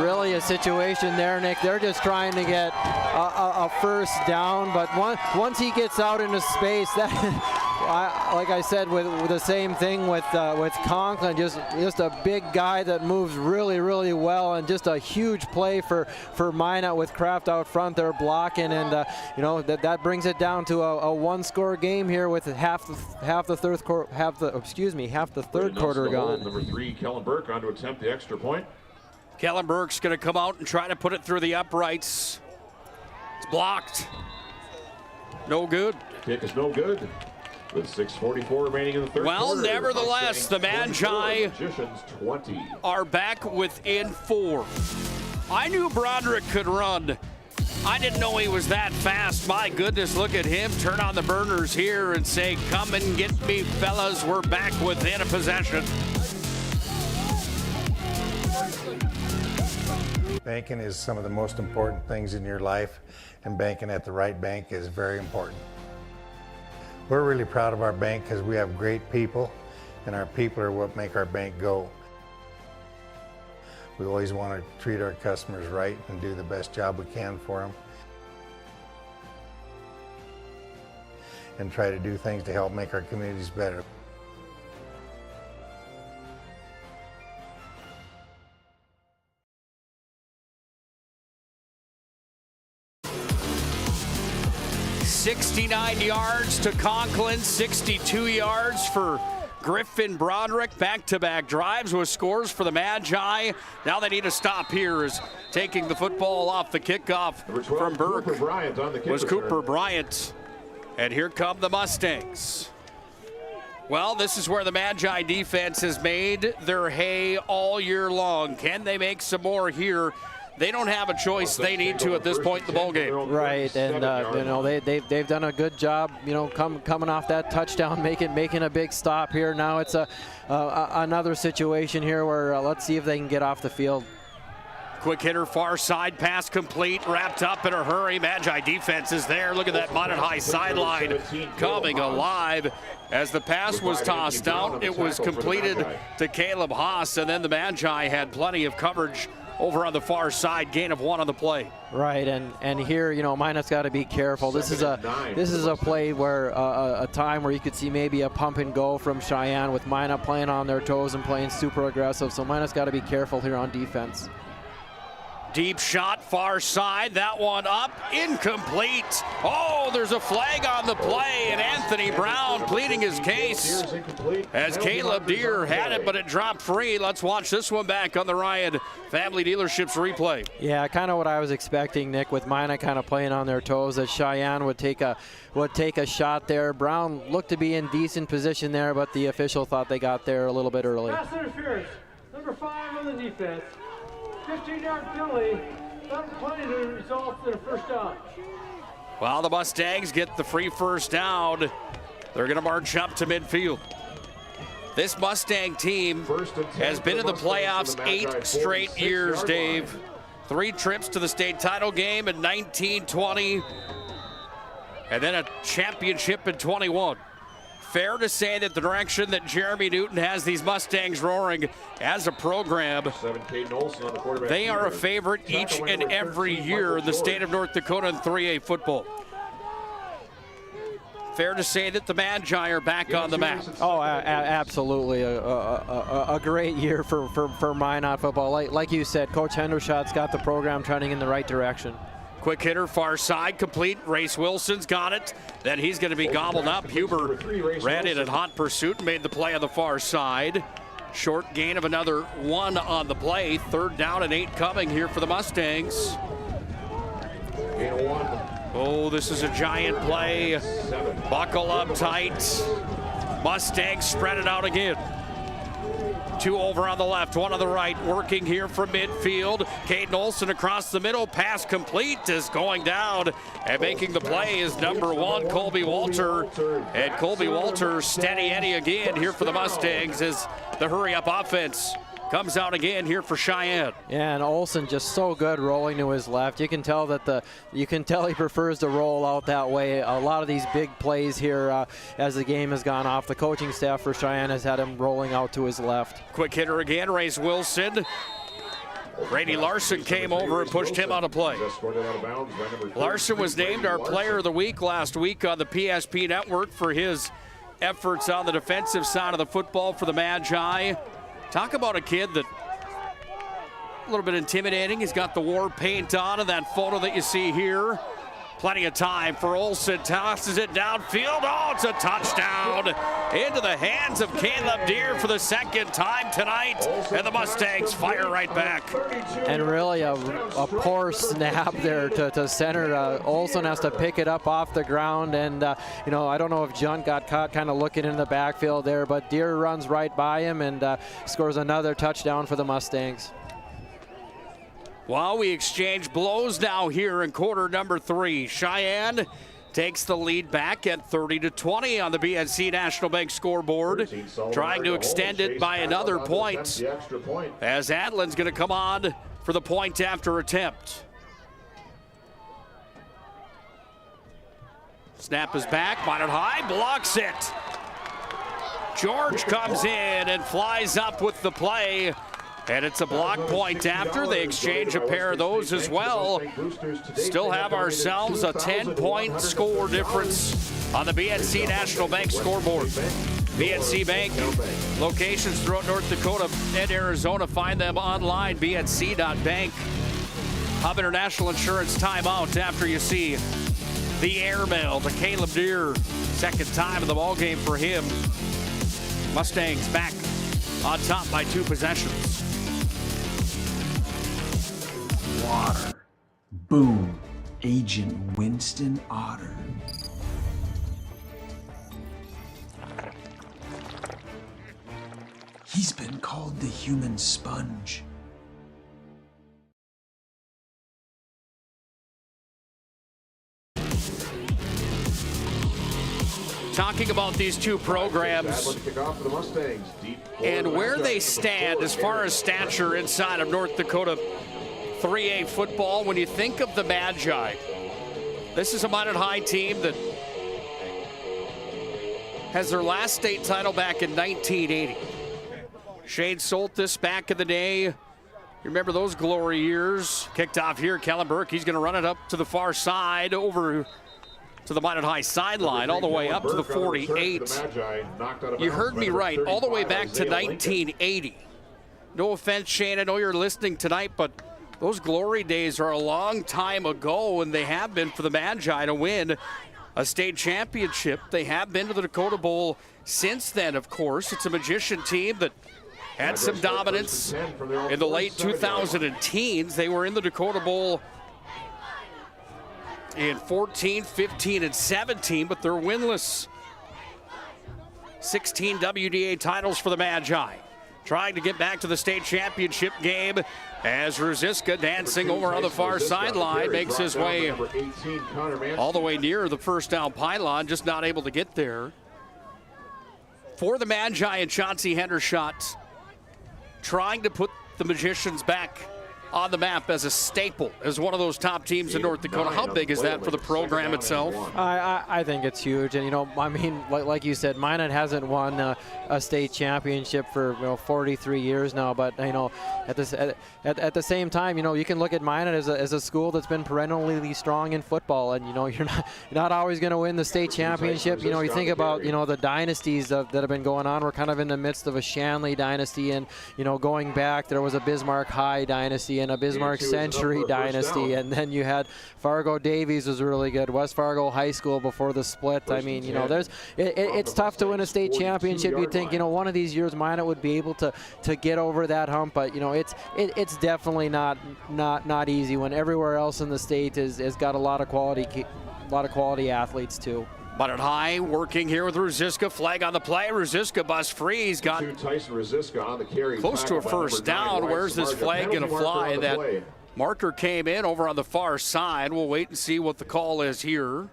Really a situation there, Nick. They're just trying to get a first down, but once he gets out into space, that like I said, with the same thing with Conklin, just a big guy that moves really well, and just a huge play for Minot with Kraft out front there blocking, and that brings it down to a one-score game here with half the third quarter gone. Number 3, Kellen Burke, on to attempt the extra point. Kellen Burke's going to come out and try to put it through the uprights. It's blocked. No good. Kick is no good. With 6:44 remaining in the third quarter. Well, nevertheless, the Magi are back within 4. I knew Broderick could run. I didn't know he was that fast. My goodness, look at him turn on the burners here and say, come and get me, fellas. We're back within a possession. Banking is some of the most important things in your life, and banking at the right bank is very important. We're really proud of our bank because we have great people, and our people are what make our bank go. We always want to treat our customers right and do the best job we can for them, and try to do things to help make our communities better. $69 yards to Conklin, 62 yards for Griffin Broderick. Back-to-back drives with scores for the Magi. Now they need a stop here, as taking the football off the kickoff from Burke was Cooper Bryant. And here come the Mustangs. Well, this is where the Magi defense has made their hay all year long. Can they make some more here? They don't have a choice. They need to at this point in the ballgame. Right, and they've done a good job. Coming off that touchdown, making a big stop here. Now it's another situation here where let's see if they can get off the field. Quick hitter, far side pass complete, wrapped up in a hurry. Magi defense is there. Look at that Minot High sideline coming alive. As the pass was tossed out, it was completed to Caleb Haas, and then the Magi had plenty of coverage over on the far side, gain of 1 on the play. Right, and here, Minot's got to be careful. This is a play where a time where you could see maybe a pump and go from Sheyenne, with Minot playing on their toes and playing super aggressive. So Minot's got to be careful here on defense. Deep shot, far side, that one up, incomplete. Oh, there's a flag on the play, and Anthony Brown pleading his case as Caleb Deere had it, but it dropped free. Let's watch this one back on the Ryan Family Dealerships replay. Yeah, kind of what I was expecting, Nick, with Minot kind of playing on their toes, that Sheyenne would take a shot there. Brown looked to be in decent position there, but the official thought they got there a little bit early. Pass interference, number 5 on the defense. 15-yard penalty, not plenty to result in a first down. Well, the Mustangs get the free first down. They're going to march up to midfield. This Mustang team has been in the playoffs 8 straight years, Dave. 3 trips to the state title game in 19, 20, and then a championship in 21. fair to say that the direction that Jeremy Newton has these Mustangs roaring as a program, they are a favorite each and every year in the state of North Dakota in 3A football. Fair to say that the Magi are back on the map. Oh, absolutely. A great year for Minot football. Like you said, Coach Hendershot's got the program trending in the right direction. Quick hitter, far side, complete. Race Wilson's got it. Then he's going to be gobbled up. Huber ran in hot pursuit and made the play on the far side. Short gain of another 1 on the play. 3rd down and 8 coming here for the Mustangs. Oh, this is a giant play. Buckle up tight. Mustangs spread it out again. 2 over on the left, 1 on the right, working here from midfield. Caden Olson across the middle, pass complete, is going down, and making the play is number 1, Colby Walter. And Colby Walter steady Eddie again here for the Mustangs as the hurry-up offense comes out again here for Sheyenne. Yeah, and Olson just so good rolling to his left. You can tell that he prefers to roll out that way. A lot of these big plays here as the game has gone off. The coaching staff for Sheyenne has had him rolling out to his left. Quick hitter again, Race Wilson. Brady Larson came over and pushed him out of play. Larson was named our player of the week last week on the PSP network for his efforts on the defensive side of the football for the Magi. Talk about a kid that a little bit intimidating. He's got the war paint on in that photo that you see here. Plenty of time for Olson, tosses it downfield. Oh, it's a touchdown into the hands of Caleb Deere for the 2nd time tonight. And the Mustangs fire right back. And really a poor snap there to center. Olson has to pick it up off the ground. And, I don't know if Junt got caught kind of looking in the backfield there, but Deere runs right by him and scores another touchdown for the Mustangs. While we exchange blows now here in quarter number 3. Sheyenne takes the lead back at 30-20 on the BNC National Bank scoreboard, trying to extend it by another point as Adlin's going to come on for the point after attempt. Snap is back, Minot High blocks it. George comes in and flies up with the play. And it's a block point after. They exchange a pair of those as well. Still have ourselves a 10-point score difference on the BNC National Bank scoreboard. BNC Bank locations throughout North Dakota and Arizona. Find them online, bnc.bank. Hub International Insurance timeout after you see the airmail to Caleb Deere. 2nd time of the ball game for him. Mustangs back on top by 2 possessions. Water. Boom. Agent Winston Otter. He's been called the human sponge. Talking about these 2 programs and where they stand as far as stature inside of North Dakota 3A football. When you think of the Magi, this is a Minot High team that has their last state title back in 1980. Shane Soltis back in the day. You remember those glory years. Kicked off here, Kellen Burke. He's going to run it up to the far side over to the Minot High sideline, all the way up to the 48. You heard me right, all the way back to 1980. No offense, Shane, I know you're listening tonight, but those glory days are a long time ago, and they have been for the Magi to win a state championship. They have been to the Dakota Bowl since then, of course. It's a Magician team that had some dominance in the late 2010s. They were in the Dakota Bowl in 14, 15, and 17, but they're winless. 16 WDA titles for the Magi. Trying to get back to the state championship game as Rosiska, dancing over on the far sideline, makes his way all the way near the first down pylon, just not able to get there. For the Magi and Chauncey Hendershot, trying to put the Magicians back on the map as a staple, as one of those top teams in North Dakota. How big is that for the program itself? I think it's huge. And, I mean, like you said, Minot hasn't won a state championship for 43 years now. But, at the same time, you can look at Minot as a school that's been perennially strong in football. And, you're not always going to win the state championship. You think about, the dynasties that have been going on. We're kind of in the midst of a Shanley dynasty. And, going back, there was a Bismarck High dynasty and a Bismarck Century dynasty, and then you had Fargo Davies was really good, West Fargo High School before the split. I mean, it's tough to win a state championship. You'd think, one of these years Minot would be able to get over that hump, but it's definitely not easy when everywhere else in the state has got a lot of quality athletes too. Minot High working here with Ruziska. Flag on the play. Ruziska bust free. He's got close to a first down. Where's this flag going to fly? That marker came in over on the far side. We'll wait and see what the call is here.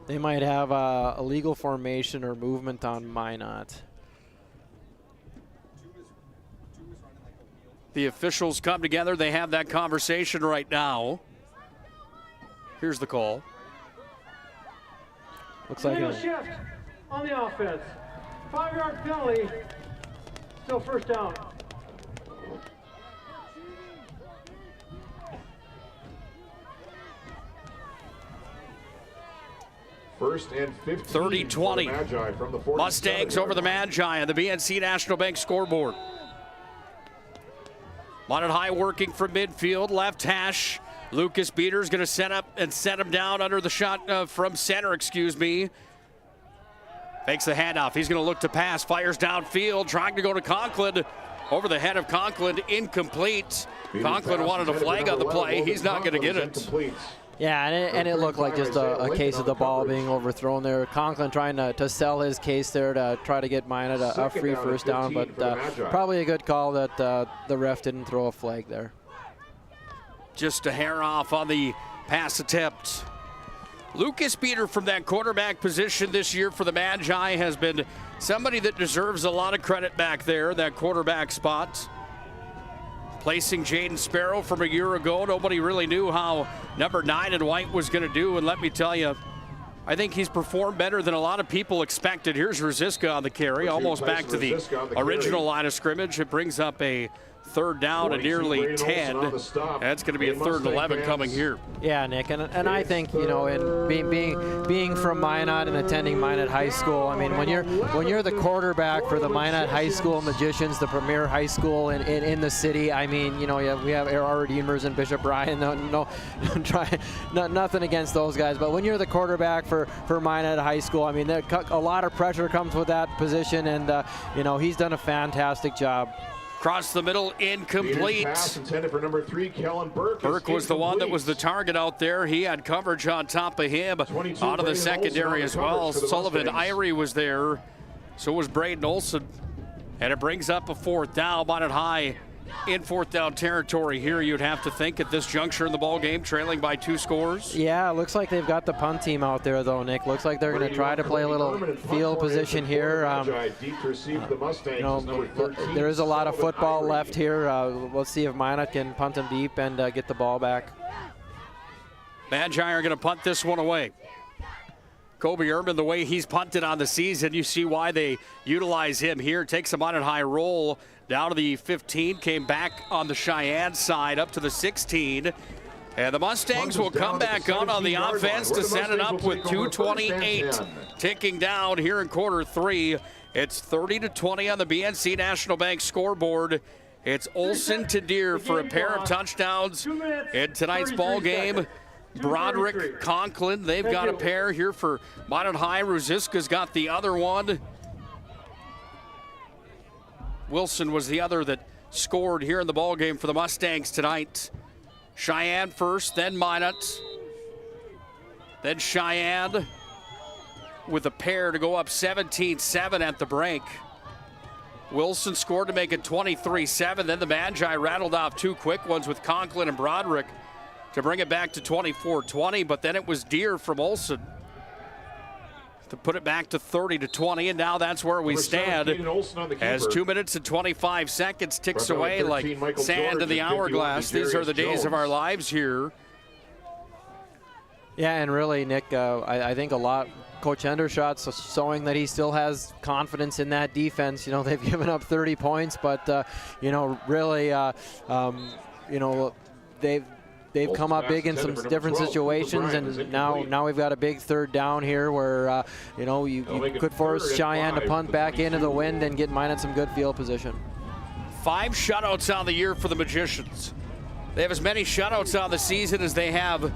They might have a illegal formation or movement on Minot. The officials come together. They have that conversation right now. Here's the call. Looks like a shift on the offense. 5-yard penalty. Still first down. First and 15. 30-20. Mustangs over the Magi on the BNC National Bank scoreboard. Minot High working from midfield, left hash. Lucas Beater's going to set up and set him down under the shot from center, Fakes the handoff. He's going to look to pass, fires downfield, trying to go to Conklin. Over the head of Conklin, incomplete. Conklin wanted a flag on the play. He's not going to get it. Yeah, and it looked like just a case of the ball being overthrown there. Conklin trying to sell his case there to try to get Minot a free first down, but probably a good call that the ref didn't throw a flag there. Just a hair off on the pass attempt. Lucas Beater from that quarterback position this year for the Magi has been somebody that deserves a lot of credit back there, that quarterback spot. Placing Jaden Sparrow from a year ago, nobody really knew how number 9 in white was going to do, and let me tell you, I think he's performed better than a lot of people expected. Here's Ruziska on the carry, almost back to the original line of scrimmage. It brings up a third down and nearly 10. That's going to be a 3rd and 11 coming here. Yeah, Nick, and I think, in being from Minot and attending Minot High School, I mean, when you're the quarterback for the Minot High School Magicians, the premier high school in the city, I mean, we have our Redeemers and Bishop Bryan. Nothing against those guys, but when you're the quarterback for Minot High School, I mean, a lot of pressure comes with that position, and he's done a fantastic job. Across the middle, incomplete. Pass intended for number 3, Kellen Burke. Burke was the one that was the target out there. He had coverage on top of him out of the secondary as well. Sullivan Irie was there. So was Braden Olson. And it brings up a 4th down. Minot High in 4th down territory here, you'd have to think, at this juncture in the ball game, trailing by 2 scores. Yeah, it looks like they've got the punt team out there, though, Nick. Looks like they're going to try to play a little field position here. There is a lot of football left here. Let's see if Minot can punt them deep and get the ball back. Magi are going to punt this one away. Kobe Urban, the way he's punted on the season, you see why they utilize him here. Takes a Minot High roll down to the 15, came back on the Cheyenne side up to the 16. And the Mustangs will come back on the offense to set it up with 2:28 ticking down here in quarter 3. It's 30-20 on the BNC National Bank scoreboard. It's Olson to Deere for a pair of touchdowns in tonight's ball game. Broderick, Conklin, they've got a pair here for Minot High. Ruziska's got the other one. Wilson was the other that scored here in the ball game for the Mustangs tonight. Sheyenne first, then Minot, then Sheyenne with a pair to go up 17-7 at the break. Wilson scored to make it 23-7. Then the Magi rattled off 2 quick ones with Conklin and Broderick to bring it back to 24-20, but then it was Deere from Olson. to put it back to 30-20, and now that's where we stand as 2 minutes and 25 seconds ticks away like sand in the hourglass. These are the days of our lives here. Yeah, and really, Nick, I think a lot. Coach Hendershot's showing that he still has confidence in that defense. You know, they've given up 30 points, but you know, really, you know, they've come up big in some different situations, and now we've got a big third down here where you know, you could force Sheyenne to punt back into the wind and get Minot some good field position. 5 shutouts on the year for the Magicians. They have as many shutouts on the season as they have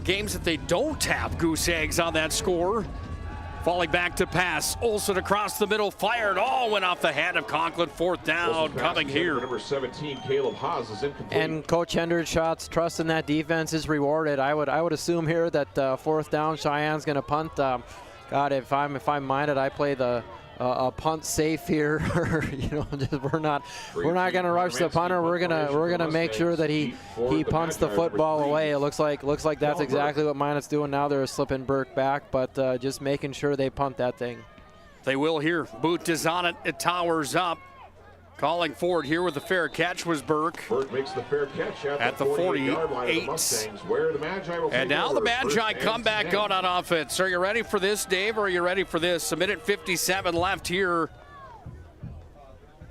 games that they don't have goose eggs on that score. Falling back to pass. Olsen across the middle, fired. All went off the hand of Conklin. 4th down coming here. Number 17, Caleb Haas, is incomplete. And Coach Hendershot's trust in that defense is rewarded. I would assume here that 4th down, Cheyenne's going to punt. God, if I'm Minot, I play a punt safe here. You know, we're not going to rush the punter. We're gonna make sure that he punts the football away. It looks like that's exactly what Minot's doing now. They're slipping Burke back, but just making sure they punt that thing. They will here. Booth is on it. It towers up. Calling for it here with the fair catch was Burke. Burke makes the fair catch at the 48. line of the Mustangs, where the Magi will and now the Magi come back out on offense. Are you ready for this, Dave, or are you ready for this? 1:57 left here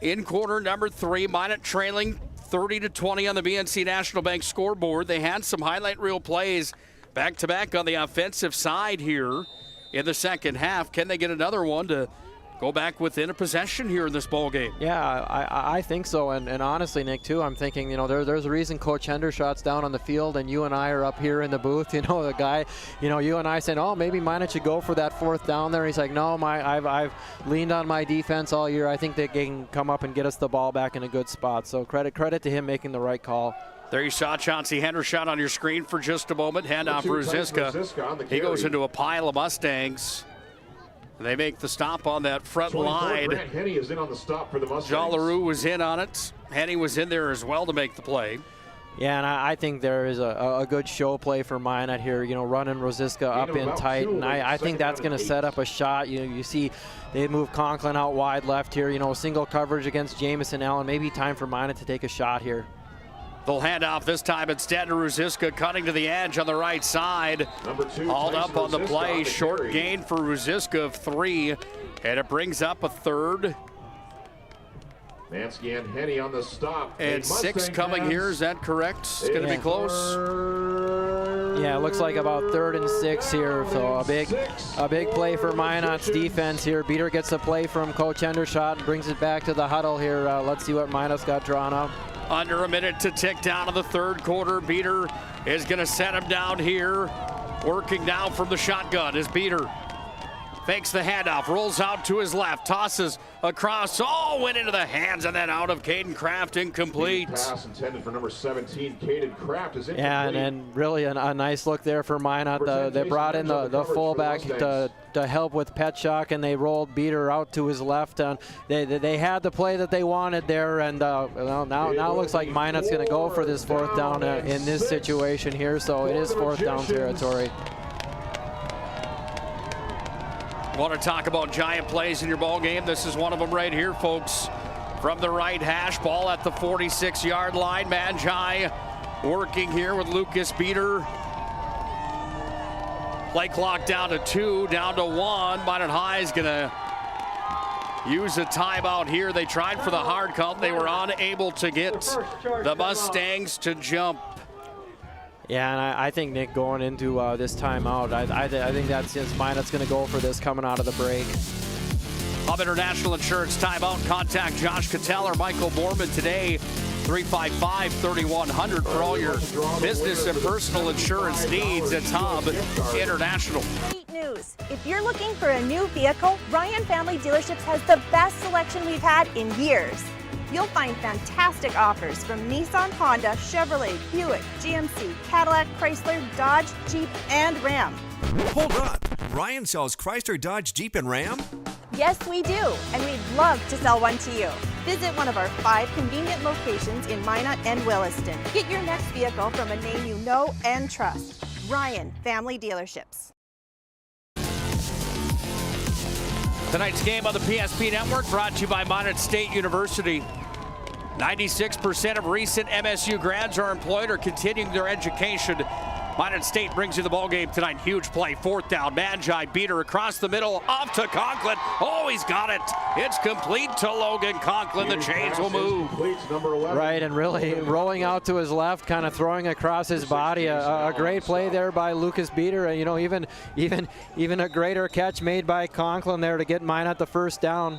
in quarter number 3. Minot trailing 30-20 on the BNC National Bank scoreboard. They had some highlight reel plays back-to-back on the offensive side here in the second half. Can they get another one to go back within a possession here in this ball game? Yeah, I think so. And honestly, Nick, too, I'm thinking, you know, there's a reason Coach Hendershot's down on the field and you and I are up here in the booth. You know, the guy, you know, you and I saying, oh, maybe Minot should go for that 4th down there. He's like, no, I've leaned on my defense all year. I think they can come up and get us the ball back in a good spot. So credit to him making the right call. There you saw Chauncey Hendershot on your screen for just a moment. Handoff for Ruziska. He goes into a pile of Mustangs. They make the stop on that front line. Henny is in on the stop for the Mustangs. Jean Leroux was in on it. Henny was in there as well to make the play. Yeah, and I think there is a good show play for Minot here, you know, running Ruziska up in tight, and I think that's going to set up a shot. You know, you see they move Conklin out wide left here, you know, single coverage against Jamison Allen. Maybe time for Minot to take a shot here. They'll hand off this time instead to Ruziska, cutting to the edge on the right side. Hauled up on the play. Short gain for Ruziska of 3, and it brings up a 3rd. Mansky and Henny on the stop. And 6 coming here, is that correct? It's going to be close. Yeah, it looks like about 3rd and 6 here. So a big play for Minot's defense here. Beater gets a play from Coach Hendershot and brings it back to the huddle here. Let's see what Minot's got drawn up. Under a minute to tick down to the 3rd quarter. Beater is going to set him down here. Working down from the shotgun is Beater. Fakes the handoff, rolls out to his left, tosses across, went into the hands and then out of Caden Kraft, incomplete. Pass intended for number 17, Caden Kraft is incomplete. Yeah, and really a nice look there for Minot. They brought in the fullback to help with Petchak, and they rolled Beater out to his left. And they had the play that they wanted there, and well, now it looks like Minot's going to go for this 4th down in this situation here, so it is 4th down territory. Want to talk about giant plays in your ball game? This is one of them right here, folks. From the right hash, ball at the 46-yard line. Magi working here with Lucas Beater. Play clock down to 2, down to 1. Minot High is going to use a timeout here. They tried for the hard count. They were unable to get the Mustangs to jump. Yeah, and I think, Nick, going into this timeout, I think that's Minot's going to go for this coming out of the break. Hub International Insurance timeout. Contact Josh Cattell or Michael Borman today. 355-3100 for all your business and personal insurance needs. It's Hub International. Great news. If you're looking for a new vehicle, Ryan Family Dealerships has the best selection we've had in years. You'll find fantastic offers from Nissan, Honda, Chevrolet, Buick, GMC, Cadillac, Chrysler, Dodge, Jeep, and Ram. Hold on. Ryan sells Chrysler, Dodge, Jeep, and Ram? Yes, we do, and we'd love to sell one to you. Visit one of our 5 convenient locations in Minot and Williston. Get your next vehicle from a name you know and trust. Ryan Family Dealerships. Tonight's game on the PSP Network brought to you by Minot State University. 96% of recent MSU grads are employed or continuing their education. Minot State brings you the ball game tonight. Huge play, 4th down. Magi beater across the middle, off to Conklin. Oh, he's got it. It's complete to Logan Conklin. The chains will move. Right, and really rolling out to his left, kind of throwing across his body. A great play there by Lucas Beater. You know, even a greater catch made by Conklin there to get Minot the first down.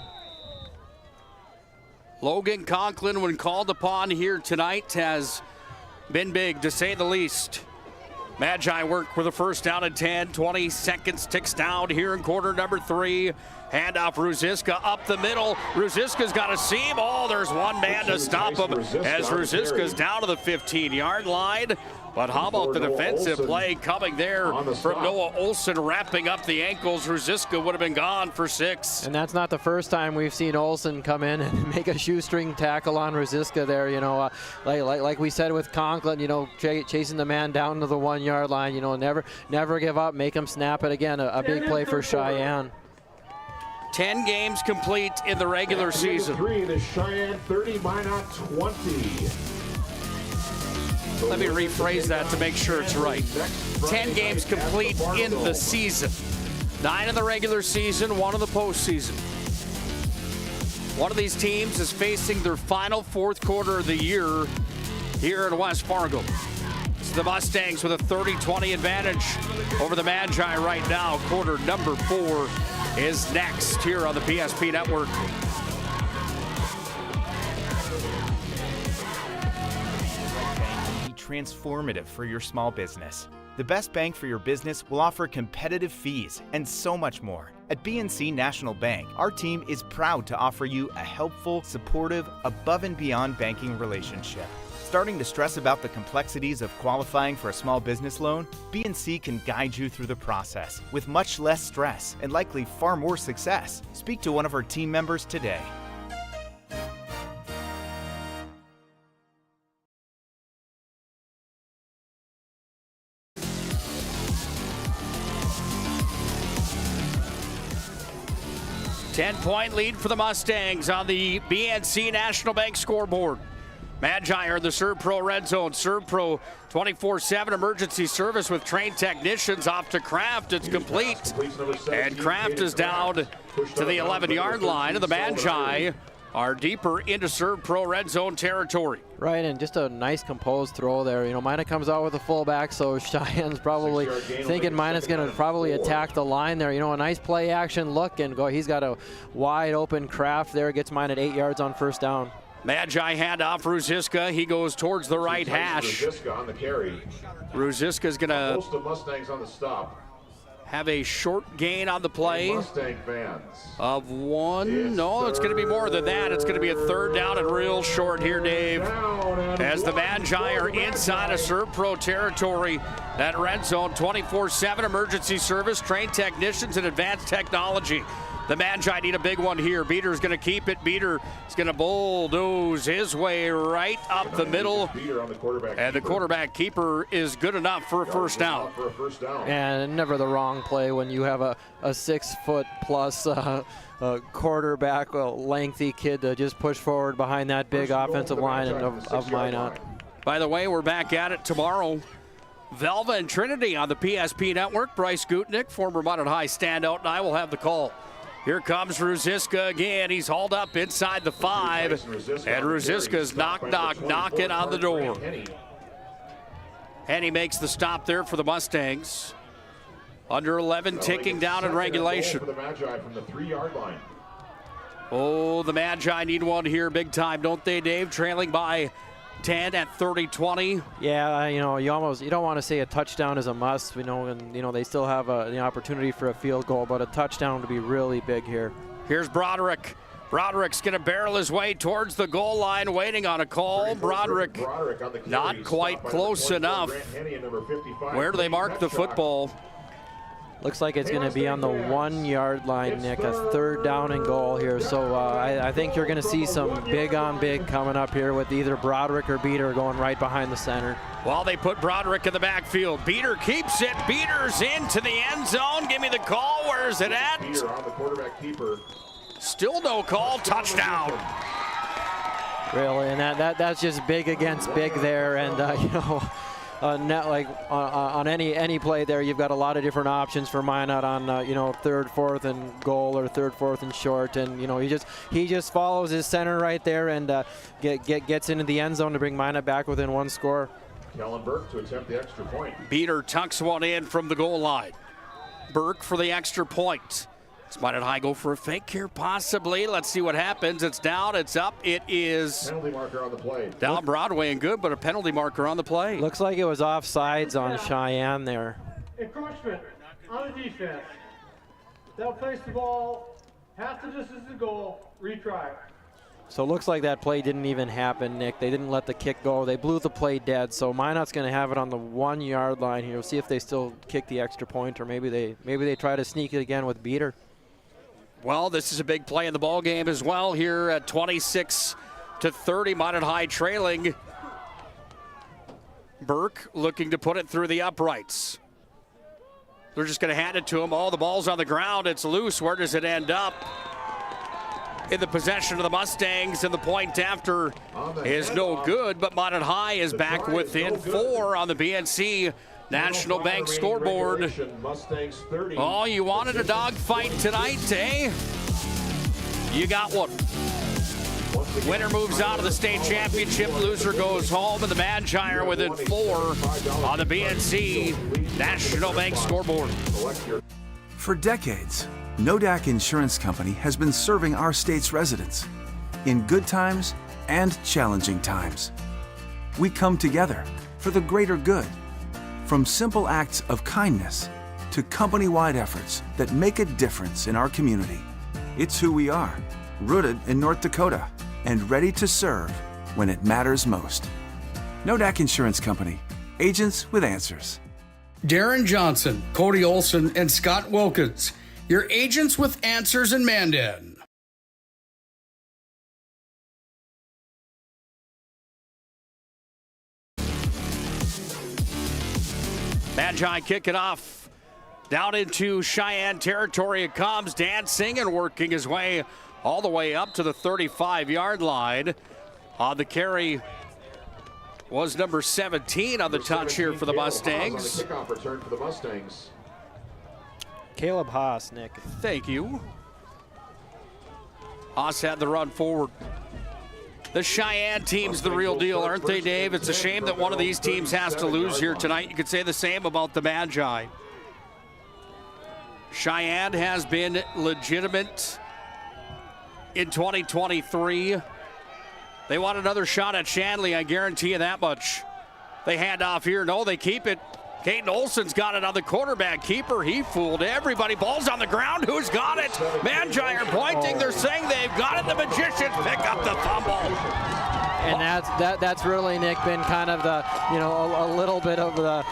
Logan Conklin, when called upon here tonight, has been big, to say the least. Magi work with a first down and 10. 20 seconds ticks down here in quarter number 3. Handoff Ruziska up the middle. Ruziska's got a seam. Oh, there's one man to stop him as Ruziska's down to the 15-yard line. But how about the defensive play coming there from Noah Olson, wrapping up the ankles. Ruziska would have been gone for 6. And that's not the first time we've seen Olson come in and make a shoestring tackle on Ruziska there. You know, like we said with Conklin, you know, chasing the man down to the 1-yard line. You know, never give up, make him snap it again. A big play for Sheyenne. 10 games complete in the regular season. 3, the Sheyenne 30, Minot 20. Let me rephrase that to make sure it's right. 10 games complete in the season. 9 in the regular season, 1 in the postseason. One of these teams is facing their final 4th quarter of the year here in West Fargo. It's the Mustangs with a 30-20 advantage over the Magi right now. Quarter number 4 is next here on the PSP Network. Transformative for your small business. The best bank for your business will offer competitive fees and so much more. At BNC National Bank, our team is proud to offer you a helpful, supportive, above and beyond banking relationship. Starting to stress about the complexities of qualifying for a small business loan? BNC can guide you through the process with much less stress and likely far more success. Speak to one of our team members today. Ten-point lead for the Mustangs on the BNC National Bank scoreboard. Magi are the ServPro Red Zone. ServPro 24/7 emergency service with trained technicians. Off to Kraft. It's complete. And Kraft is down to the 11-yard line. And the Magi are deeper into ServPro Red Zone territory. Right, and just a nice composed throw there. You know, Minot comes out with a fullback, so Cheyenne's probably thinking Minot's going to probably attack the line there. You know, a nice play action look and go. He's got a wide open Kraft there. Gets Minot 8 yards on first down. Magi handoff Ruziska. He goes towards the right hash. Ruziska on the carry. Ruziska's going to Most of Mustangs on the stop. have a short gain on the play Mustang fans. of 1. No, it's going to be more than that. It's going to be a 3rd down and real short here, Dave. As the Magi are inside of ServPro territory. That red zone, 24/7 emergency service, trained technicians and advanced technology. The Magi need a big one here. Beater's going to keep it. Beater is going to bulldoze his way right up the middle. And the quarterback keeper is good enough for a first down. And never the wrong play when you have a 6-foot-plus quarterback, a lengthy kid to just push forward behind that big offensive line of Minot. By the way, we're back at it tomorrow. Velva and Trinity on the PSP Network. Bryce Gutnick, former Minot High standout, and I will have the call. Here comes Ruziska again. He's hauled up inside the 5. And Ruziska's knocking on the door. And he makes the stop there for the Mustangs. Under 11 ticking down in regulation. Oh, the Magi need one here big time, don't they, Dave? Trailing by 10 at 30-20. Yeah, you know, you don't want to say a touchdown is a must, you know, and you know they still have the opportunity for a field goal, but a touchdown would be really big here. Here's Broderick. Broderick's going to barrel his way towards the goal line, waiting on a call. Broderick not quite close enough. Where do they mark the football? Looks like it's going to be on the 1 yard line, Nick, a 3rd down and goal here. So I think you're going to see some big on big coming up here with either Broderick or Beater going right behind the center. Well, they put Broderick in the backfield. Beater keeps it. Beater's into the end zone. Give me the call. Where's it at? Beater on the quarterback keeper. Still no call. Touchdown. Really, and that's just big against big there, and you know, on any play there, you've got a lot of different options for Minot on you know, 3rd, 4th and goal or 3rd, 4th and short, and you know, he just follows his center right there and gets into the end zone to bring Minot back within 1 score. Kellen Burke to attempt the extra point. Beater tucks one in from the goal line. Burke for the extra point. Does Minot High go for a fake here? Possibly. Let's see what happens. It's down. It's up. It is penalty marker on the play. Down Broadway and good, but a penalty marker on the play. Looks like it was offsides on Cheyenne there. Encroachment on the defense. They'll place the ball half the distance to goal. Retry. So it looks like that play didn't even happen, Nick. They didn't let the kick go. They blew the play dead. So Minot's going to have it on the 1 yard line here. We'll see if they still kick the extra point, or maybe they try to sneak it again with Beater. Well, this is a big play in the ball game as well here at 26-30. Minot High trailing. Burke looking to put it through the uprights. They're just going to hand it to him. Oh, the ball's on the ground. It's loose. Where does it end up? In the possession of the Mustangs, and the point after is no good, but Minot High is back within 4 on the BNC National Bank scoreboard. Oh, you wanted a dogfight tonight, eh? You got one. Winner moves on to the state championship. Loser goes home, and the Magi are within 4 on the BNC National Bank scoreboard. For decades, Nodak Insurance Company has been serving our state's residents in good times and challenging times. We come together for the greater good. From simple acts of kindness to company-wide efforts that make a difference in our community. It's who we are, rooted in North Dakota and ready to serve when it matters most. Nodak Insurance Company, agents with answers. Darren Johnson, Cody Olson, and Scott Wilkins, your agents with answers in Mandan. Magi kick it off down into Cheyenne territory. It comes dancing and working his way all the way up to the 35-yard line. On the carry was number 17 on the touch here for the Mustangs. On the kickoff return for the Mustangs. Caleb Haas, Nick. Thank you. Haas had the run forward. The Cheyenne team's the real deal, aren't they, Dave? It's a shame that one of these teams has to lose here tonight. You could say the same about the Magi. Cheyenne has been legitimate in 2023. They want another shot at Shanley, I guarantee you that much. They hand off here. No, they keep it. Caden Olson's got it on the quarterback keeper. He fooled everybody. Ball's on the ground. Who's got it? Magi are pointing. They're saying they've got it. The Magicians pick up the fumble. And that's really, Nick, been kind of the, you know, a little bit of the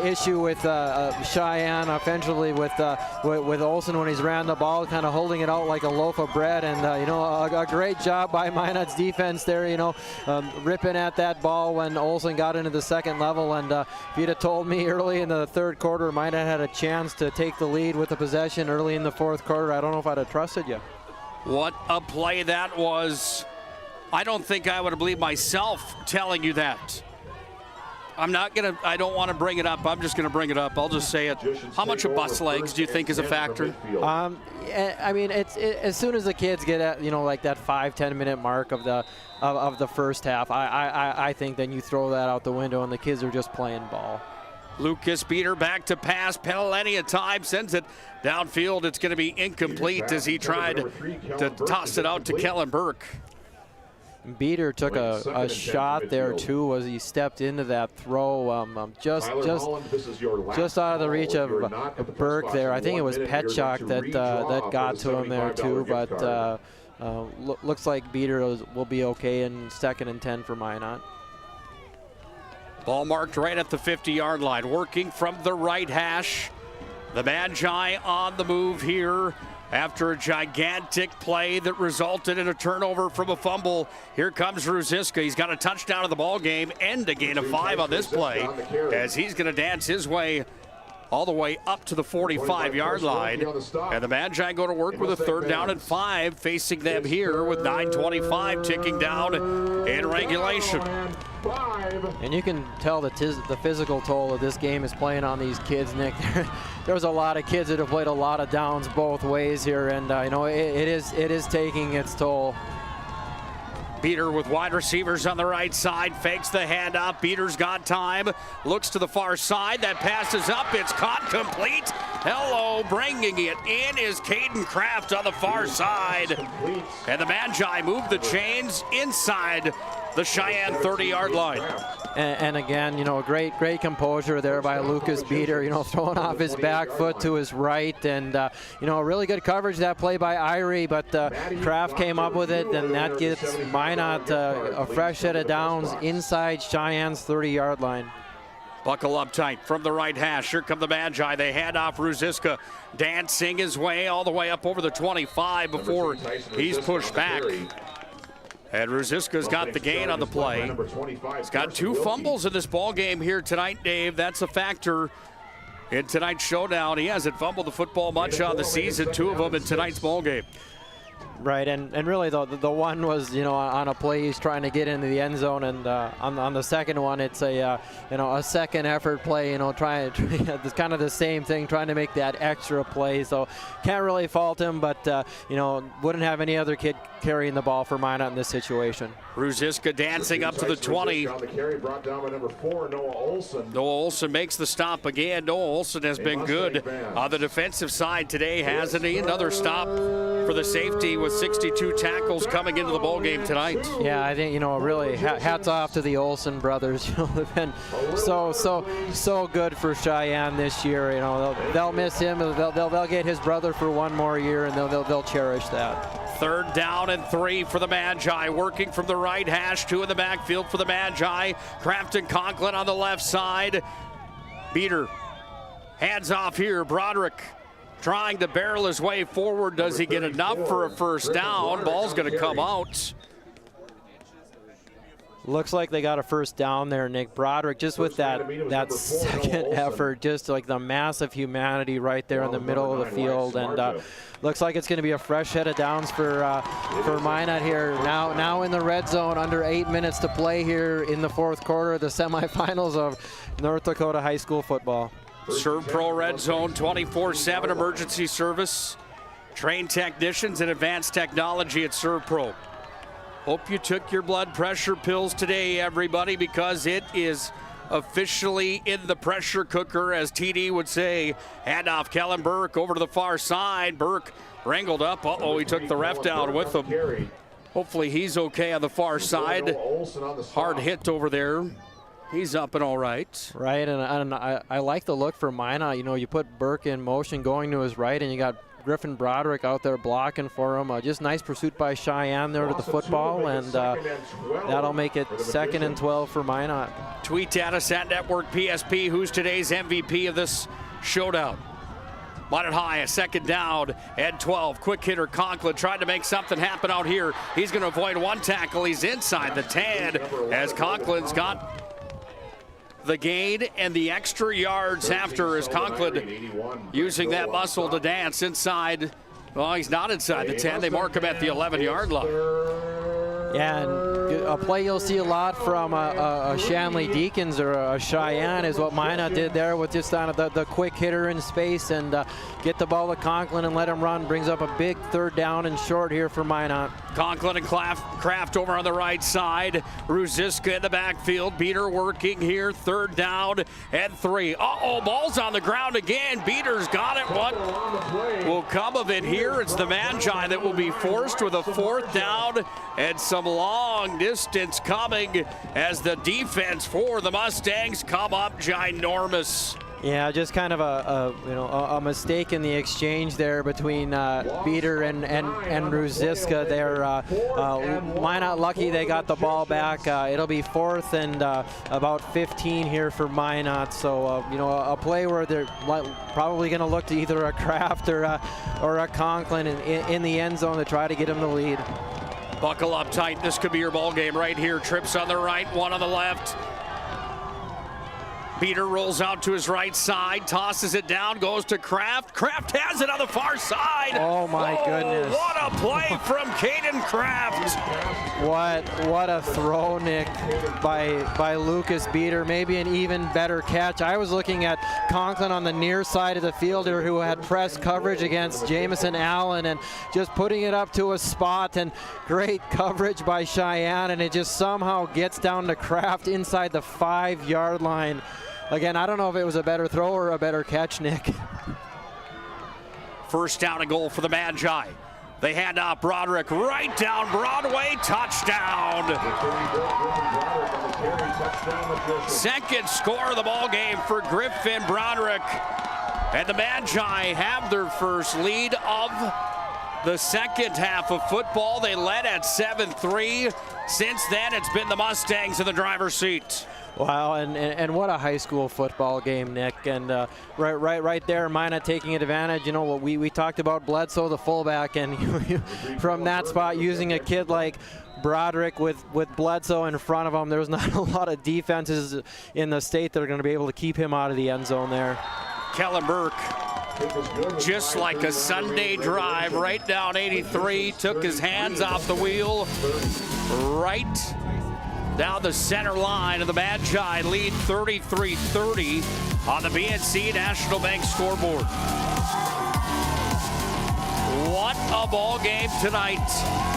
issue with Cheyenne offensively with Olson when he's ran the ball, kind of holding it out like a loaf of bread. And you know, a great job by Minot's defense there, you know, ripping at that ball when Olson got into the second level. And if you'd have told me early in the third quarter Minot had a chance to take the lead with the possession early in the fourth quarter, I don't know if I'd have trusted you. What a play that was. I don't think I would have believed myself telling you that. I don't want to bring it up. I'm just going to bring it up. I'll just say it. How much of bus legs do you think is a factor? I mean, it's as soon as the kids get at, you know, like that 5-10 minute mark of the first half, I think then you throw that out the window and the kids are just playing ball. Lucas Beater back to pass. Plenty of time, sends it downfield. It's going to be incomplete as he tried to toss it out to Kellen Burke. Beater took a shot there too as he stepped into that throw, just out of the reach of Burke there. I think it was Petchak that got to him there too, but looks like Beater will be okay in 2nd and 10 for Minot. Ball marked right at the 50-yard line, working from the right hash. The Magi on the move here after a gigantic play that resulted in a turnover from a fumble. Here comes Ruziska. He's got a touchdown of the ball game and a gain of 5 on this play as he's going to dance his way all the way up to the 45-yard line. And the Magi go to work with a 3rd down and 5, facing them here with 9:25 ticking down in regulation. And you can tell that the physical toll of this game is playing on these kids, Nick. There's a lot of kids that have played a lot of downs both ways here, and it is taking its toll. Beater with wide receivers on the right side, fakes the handoff. Beater's got time, looks to the far side. That pass is up, it's caught complete. Hello, bringing it in is Caden Kraft on the far side. And the Magi move the chains inside the Sheyenne 30-yard line. And again, great composure there by Lucas Beater, throwing off his back foot to his right. And, really good coverage that play by Irie, but Kraft came up with it, and that gives Minot a fresh set of downs inside Cheyenne's 30-yard line. Buckle up tight from the right hash. Here come the Magi. They hand off Ruziska, dancing his way all the way up over the 25 before he's pushed back. And Ruziska's got the gain on the play. He's got 2 fumbles in this ball game here tonight, Dave. That's a factor in tonight's showdown. He hasn't fumbled the football much on the season, 2 of them in tonight's ball game. Right, and really the one was on a play he's trying to get into the end zone, and on the second one it's a second effort play. It's kind of the same thing, trying to make that extra play. So can't really fault him, but wouldn't have any other kid carrying the ball for Minot in this situation. Ruziska dancing up to the 20. On the carry brought down by number 4, Noah Olson. Noah Olson makes the stop again. Noah Olson has been good on the defensive side today, hasn't he? Another stop for the safety with 62 tackles coming into the ball game tonight. Yeah, I think really hats off to the Olson brothers. They've been so good for Sheyenne this year. They'll miss him. They'll get his brother for one more year, and they'll cherish that. 3rd down and 3 for the Magi, working from the right hash, 2 in the backfield for the Magi. Kraft and Conklin on the left side. Beater hands off here. Broderick trying to barrel his way forward. Does he get enough for a 1st down? Ball's going to come out. Looks like they got a 1st down there, Nick. Broderick just with that second effort, just like the massive humanity right there in the middle of the field. And looks like it's going to be a fresh set of downs for Minot here. Now in the red zone, under 8 minutes to play here in the 4th quarter of the semifinals of North Dakota high school football. Serve Pro Red Zone, 24/7 emergency service. Trained technicians and advanced technology at Serve Pro. Hope you took your blood pressure pills today, everybody, because it is officially in the pressure cooker, as TD would say. Handoff, Kellen Burke over to the far side. Burke wrangled up. He took the ref down with him. Hopefully he's okay on the far side. Hard hit over there. He's up and all right. Right, and I like the look for Minot. You put Burke in motion going to his right, and you got Griffin Broderick out there blocking for him. Just nice pursuit by Sheyenne there to the football, and that'll make it 2nd and 12 for Minot. Tweet at us at Network PSP. Who's today's MVP of this showdown? Minot High, a 2nd down and 12. Quick hitter Conklin tried to make something happen out here. He's going to avoid 1 tackle. He's inside the 10 as Conklin's got the gain and the extra yards after, as Conklin using that muscle to dance inside. Well, he's not inside the 10. They mark him at the 11-yard line. Yeah, and a play you'll see a lot from a Shanley Deacons or a Sheyenne is what Minot did there with just on the quick hitter in space and get the ball to Conklin and let him run. Brings up a big 3rd down and short here for Minot. Conklin and Kraft over on the right side. Ruziska in the backfield. Beater working here. 3rd down and 3. Ball's on the ground again. Beater's got it. What will come of it here? It's the Magi that will be forced with a 4th down and some long distance coming as the defense for the Mustangs come up ginormous. Yeah, just kind of a mistake in the exchange there between Beater and Ruziska there. Minot lucky they got the ball back. It'll be 4th and about 15 here for Minot. So a play where they're probably going to look to either a Kraft or a Conklin in the end zone to try to get him the lead. Buckle up tight. This could be your ball game right here. Trips on the right, one on the left. Beater rolls out to his right side, tosses it down, goes to Kraft. Kraft has it on the far side. Oh my goodness. What a play from Caden Kraft. What a throw, Nick, by Lucas Beater. Maybe an even better catch. I was looking at Conklin on the near side of the fielder who had press coverage against Jamison Allen and just putting it up to a spot, and great coverage by Sheyenne, and it just somehow gets down to Kraft inside the 5-yard line. Again, I don't know if it was a better throw or a better catch, Nick. First down and goal for the Magi. They hand off Broderick right down Broadway, touchdown. Second score of the ball game for Griffin Broderick. And the Magi have their first lead of the second half of football. They led at 7-3. Since then, it's been the Mustangs in the driver's seat. Wow, and what a high school football game, Nick. And right there, Minot taking advantage. You know what, we talked about Bledsoe, the fullback, and from that spot, using a kid like Broderick with Bledsoe in front of him, there was not a lot of defenses in the state that are going to be able to keep him out of the end zone there. Kellen Burke, just like a Sunday drive, right down 83, took his hands off the wheel, right down the center line, of the Magi lead 33-30 on the BNC National Bank scoreboard. What a ball game tonight.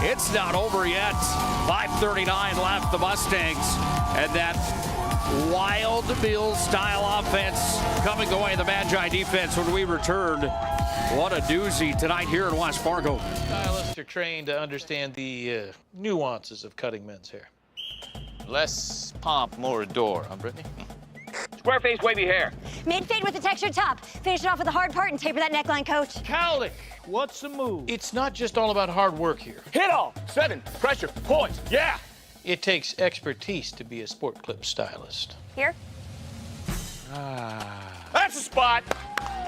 It's not over yet. 5:39 left, the Mustangs, and that wild Bills-style offense coming away, the Magi defense when we return. What a doozy tonight here in West Fargo. Stylists are trained to understand the nuances of cutting men's hair. Less pomp, more adore, huh, Brittany? Square face, wavy hair. Mid-fade with a textured top. Finish it off with a hard part and taper that neckline, coach. Cowlick, what's the move? It's not just all about hard work here. Hit all. 7. Pressure. Poise. Yeah. It takes expertise to be a sport clip stylist. Here? That's the spot.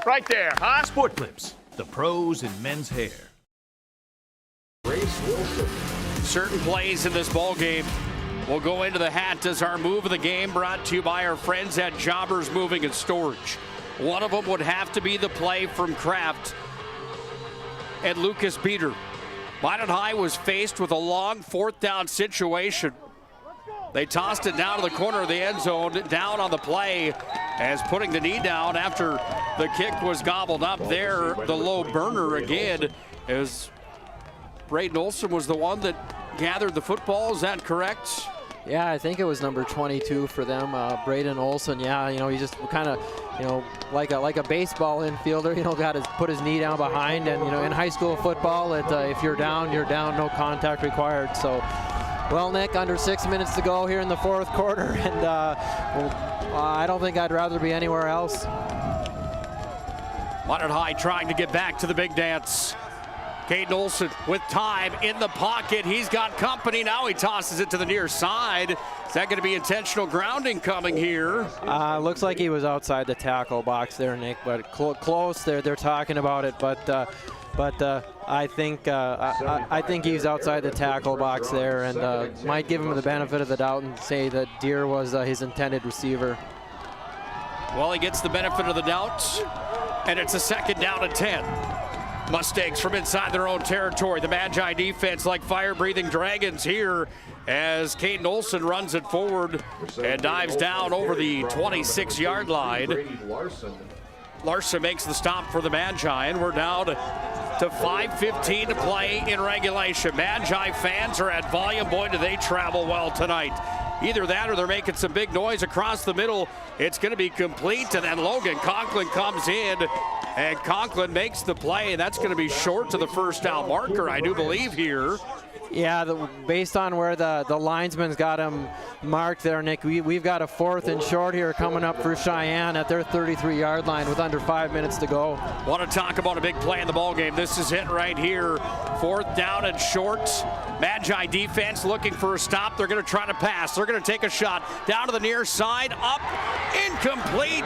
Right there, huh? Sport Clips, the pros in men's hair. Certain plays in this ball game will go into the hat as our move of the game, brought to you by our friends at Jobbers Moving and Storage. One of them would have to be the play from Kraft and Lucas Beater. Minot High was faced with a long 4th down situation. They tossed it down to the corner of the end zone, down on the play, as putting the knee down after the kick was gobbled up there. The low burner again, as Braden Olson was the one that gathered the football. Is that correct? Yeah, I think it was number 22 for them, Braden Olson. Yeah, he just kind of, like a baseball infielder, got to put his knee down behind. And in high school football, if you're down, no contact required. So, well, Nick, under 6 minutes to go here in the 4th quarter, and I don't think I'd rather be anywhere else. Minot High trying to get back to the big dance. Caden Olson with time in the pocket. He's got company. Now he tosses it to the near side. Is that going to be intentional grounding coming here? Looks like he was outside the tackle box there, Nick, but close. They're talking about it, but I think he's outside the tackle box there, and might give him the benefit of the doubt and say that Deere was his intended receiver. Well, he gets the benefit of the doubt, and it's a 2nd down and 10. Mustangs from inside their own territory. The Magi defense like fire-breathing dragons here as Caden Olson runs it forward and dives down over the 26-yard line. Larson makes the stop for the Magi, and we're down to 5:15 to play in regulation. Magi fans are at volume. Boy, do they travel well tonight. Either that or they're making some big noise across the middle. It's going to be complete, and then Logan Conklin comes in, and Conklin makes the play, and that's going to be short to the 1st down marker, I do believe, here. Yeah, based on where the linesman's got him mark there, Nick. We've got a 4th and short here coming up for Cheyenne at their 33-yard line with under 5 minutes to go. Want to talk about a big play in the ball game. This is it right here. 4th down and short. Magi defense looking for a stop. They're going to try to pass. They're going to take a shot down to the near side. Up, incomplete,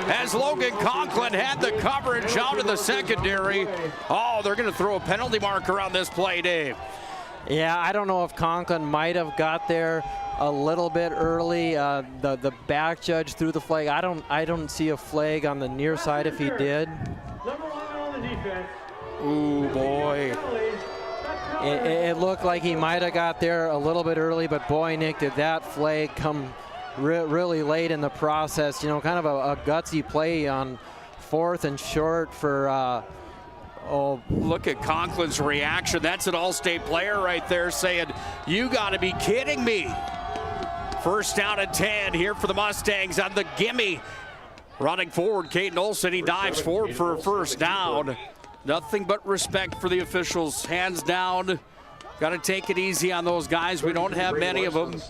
as Logan Conklin had the coverage out of the secondary. Oh, they're going to throw a penalty marker on this play, Dave. Yeah, I don't know if Conklin might have got there a little bit early. The back judge threw the flag. I don't see a flag on the near side if he did. Ooh, boy. It looked like he might have got there a little bit early, but boy, Nick, did that flag come really late in the process. You know, kind of a gutsy play on 4th and short for oh, look at Conklin's reaction. That's an all-state player right there saying, you got to be kidding me. 1st down and 10 here for the Mustangs on the gimme. Running forward, Caden Olson, he dives forward for a 1st down. Nothing but respect for the officials. Hands down. Got to take it easy on those guys. We don't have many of them.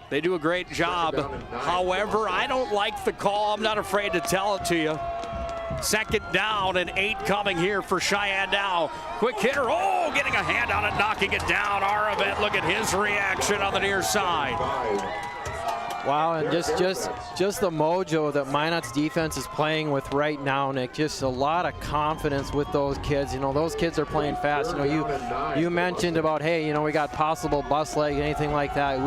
They do a great job. However, I don't like the call. I'm not afraid to tell it to you. 2nd down and 8 coming here for Cheyenne now. Quick hitter. Oh, getting a hand on it, knocking it down. Aravette, look at his reaction on the near side. Wow, and just the mojo that Minot's defense is playing with right now, Nick. Just a lot of confidence with those kids. You know, those kids are playing fast. You know, you mentioned about, hey, you know, we got possible bus leg, anything like that.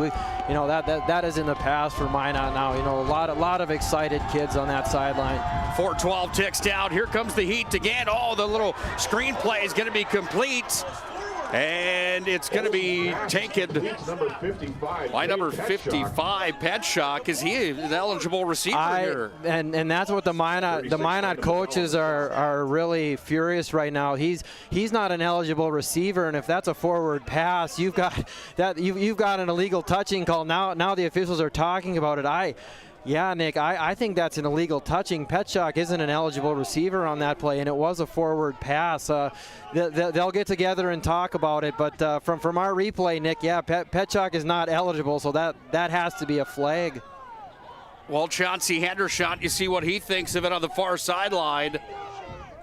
You know, that is in the past for Minot now. You know, a lot of excited kids on that sideline. 4:12 ticks down. Here comes the heat again. Oh, the little screenplay is going to be complete. And it's going to be taken by number 55, Petchak. Is he an eligible receiver here? And that's what the Minot coaches are really furious right now. He's not an eligible receiver, and if that's a forward pass, you've got an illegal touching call. Now the officials are talking about it. Yeah, Nick, I think that's an illegal touching. Petchak isn't an eligible receiver on that play, and it was a forward pass. They'll get together and talk about it, but from our replay, Nick, yeah, Petchak is not eligible, so that has to be a flag. Well, Chauncey Hendershot, you see what he thinks of it on the far sideline.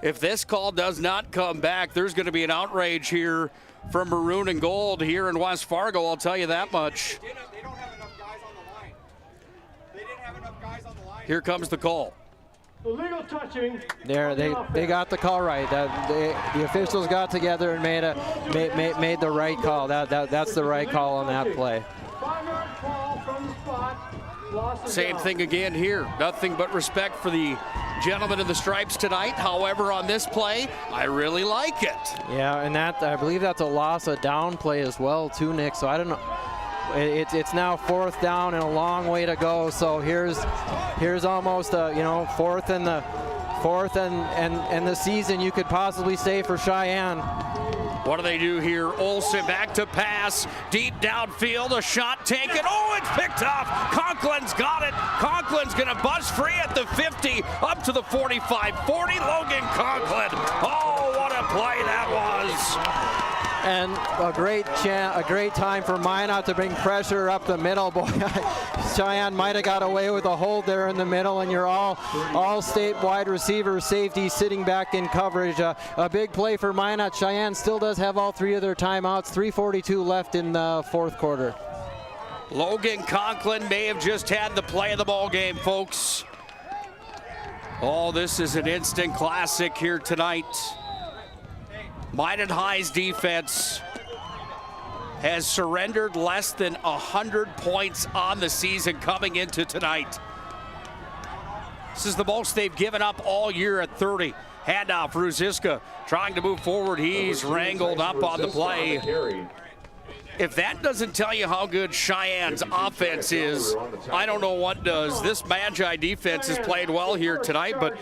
If this call does not come back, there's going to be an outrage here from Maroon and Gold here in West Fargo, I'll tell you that much. Here comes the call. Illegal touching. There, they got the call right. The officials got together and made the right call. That's the right call on that play. 5-yard call from the spot. Same thing again here. Nothing but respect for the gentleman in the stripes tonight. However, on this play, I really like it. Yeah, and I believe that's a loss of down play as well, too, Nick. So I don't know. It's now 4th down and a long way to go. So here's almost a, you know, fourth and the season, you could possibly say, for Cheyenne. What do they do here? Olsen back to pass, deep downfield, a shot taken. Oh, it's picked off. Conklin's got it. Conklin's gonna bust free at the 50, up to the 45, 40. Logan Conklin. Oh, what a play that was. And a great time for Minot to bring pressure up the middle. Boy, Cheyenne might have got away with a hold there in the middle, and you're all state wide receiver safety sitting back in coverage. A big play for Minot. Cheyenne still does have all 3 of their timeouts. 3:42 left in the 4th quarter. Logan Conklin may have just had the play of the ball game, folks. Oh, this is an instant classic here tonight. Minot High's defense has surrendered less than 100 points on the season coming into tonight. This is the most they've given up all year at 30. Handoff, Ruziska trying to move forward. He's wrangled up on the play. If that doesn't tell you how good Cheyenne's offense is, I don't know what does. This Magi defense has played well here tonight, but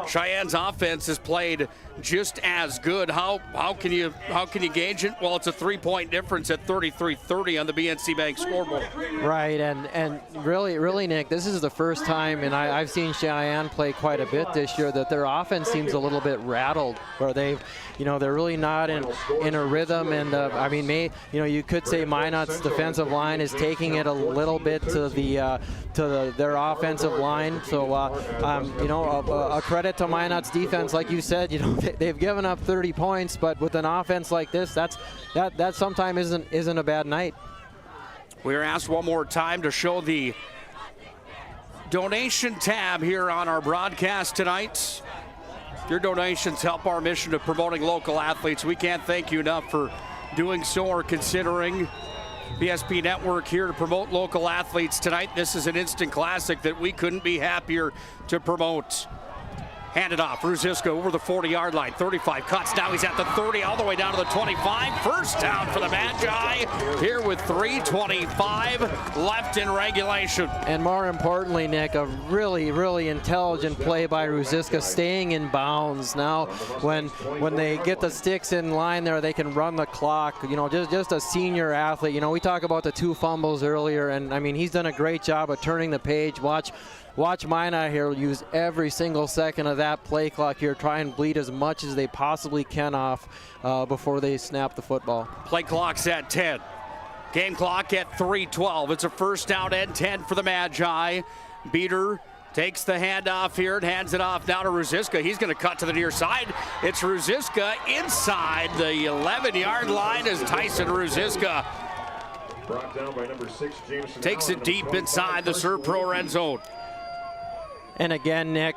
Cheyenne's offense has played just as good. How can you gauge it? Well, it's a 3-point difference at 33-30 on the BNC Bank scoreboard. Right, and really, Nick, this is the first time, and I've seen Cheyenne play quite a bit this year, that their offense seems a little bit rattled, where they're really not in a rhythm. And I mean, you could should say Minot's defensive line is taking it a little bit to their offensive line. So a credit to Minot's defense, like you said. They've given up 30 points, but with an offense like this, that sometimes isn't a bad night. We are asked one more time to show the donation tab here on our broadcast tonight. Your donations help our mission of promoting local athletes. We can't thank you enough for doing so or considering PSP Network here to promote local athletes tonight. This is an instant classic that we couldn't be happier to promote. Handed off, Ruziska over the 40-yard line, 35 cuts, now he's at the 30, all the way down to the 25. First down for the Magi, here with 3:25 left in regulation. And more importantly, Nick, a really, really intelligent play by Ruziska, staying in bounds. Now, when they get the sticks in line there, they can run the clock. Just a senior athlete. We talk about the 2 fumbles earlier, and I mean, he's done a great job of turning the page. Watch Minot here use every single second of that play clock here, try and bleed as much as they possibly can off before they snap the football. Play clock's at 10. Game clock at 3:12. It's a first down and 10 for the Magi. Beater takes the handoff here and hands it off now to Ruziska. He's going to cut to the near side. It's Ruziska inside the 11-yard line as Tyson Ruziska Brought down by number 6, Jameson takes it deep inside the Serve Pro end zone. And again, Nick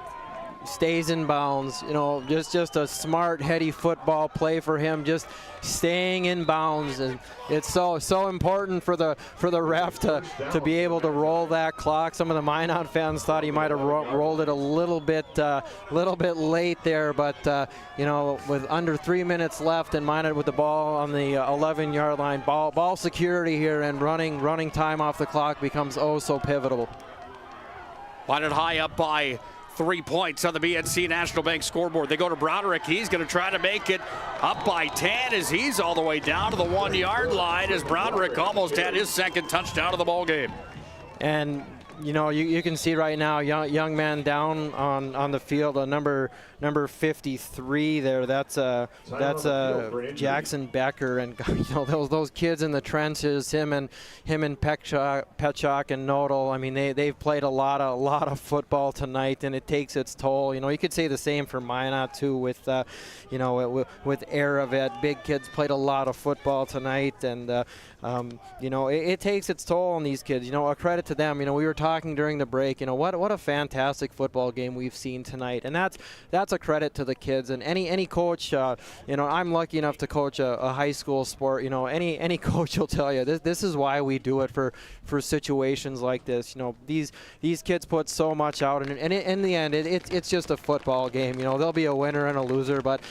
stays in bounds. Just a smart, heady football play for him, just staying in bounds. And it's so important for the ref to be able to roll that clock. Some of the Minot fans thought he might have rolled it a little bit late there, but with under 3 minutes left and Minot with the ball on the 11-yard line, ball security here and running time off the clock becomes oh so pivotal. Minot High up by 3 points on the BNC National Bank scoreboard. They go to Broderick. He's going to try to make it up by 10 as he's all the way down to the 1-yard line as Broderick almost had his second touchdown of the ball game. And you can see right now, young man down on the field, number 53 there. That's Jackson Becker, and those kids in the trenches, him and Petchak and Nodal. I mean, they've played a lot of football tonight, and it takes its toll. You could say the same for Minot too, with Aravet. Big kids played a lot of football tonight, and it takes its toll on these kids. A credit to them. We were talking during the break. What a fantastic football game we've seen tonight, and that's a credit to the kids. And any coach, I'm lucky enough to coach a high school sport. Any coach will tell you this is why we do it, for situations like this. These kids put so much out, and in the end, it's just a football game. There'll be a winner and a loser, but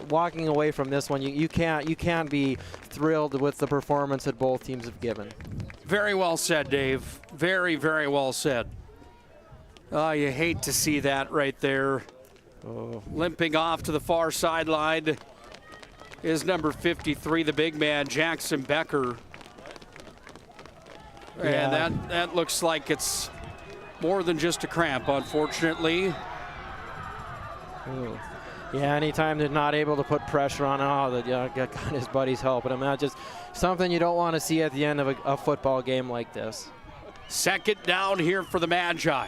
walking away from this one, you can't be thrilled with the performance that both teams have given. Very well said, Dave. Very, very well said. You hate to see that right there. Limping off to the far sideline is number 53, the big man, Jackson Becker. Yeah. And that looks like it's more than just a cramp, unfortunately. Yeah, anytime they're not able to put pressure on, got his buddies helping him. That's just something you don't want to see at the end of a football game like this. Second down here for the Magi.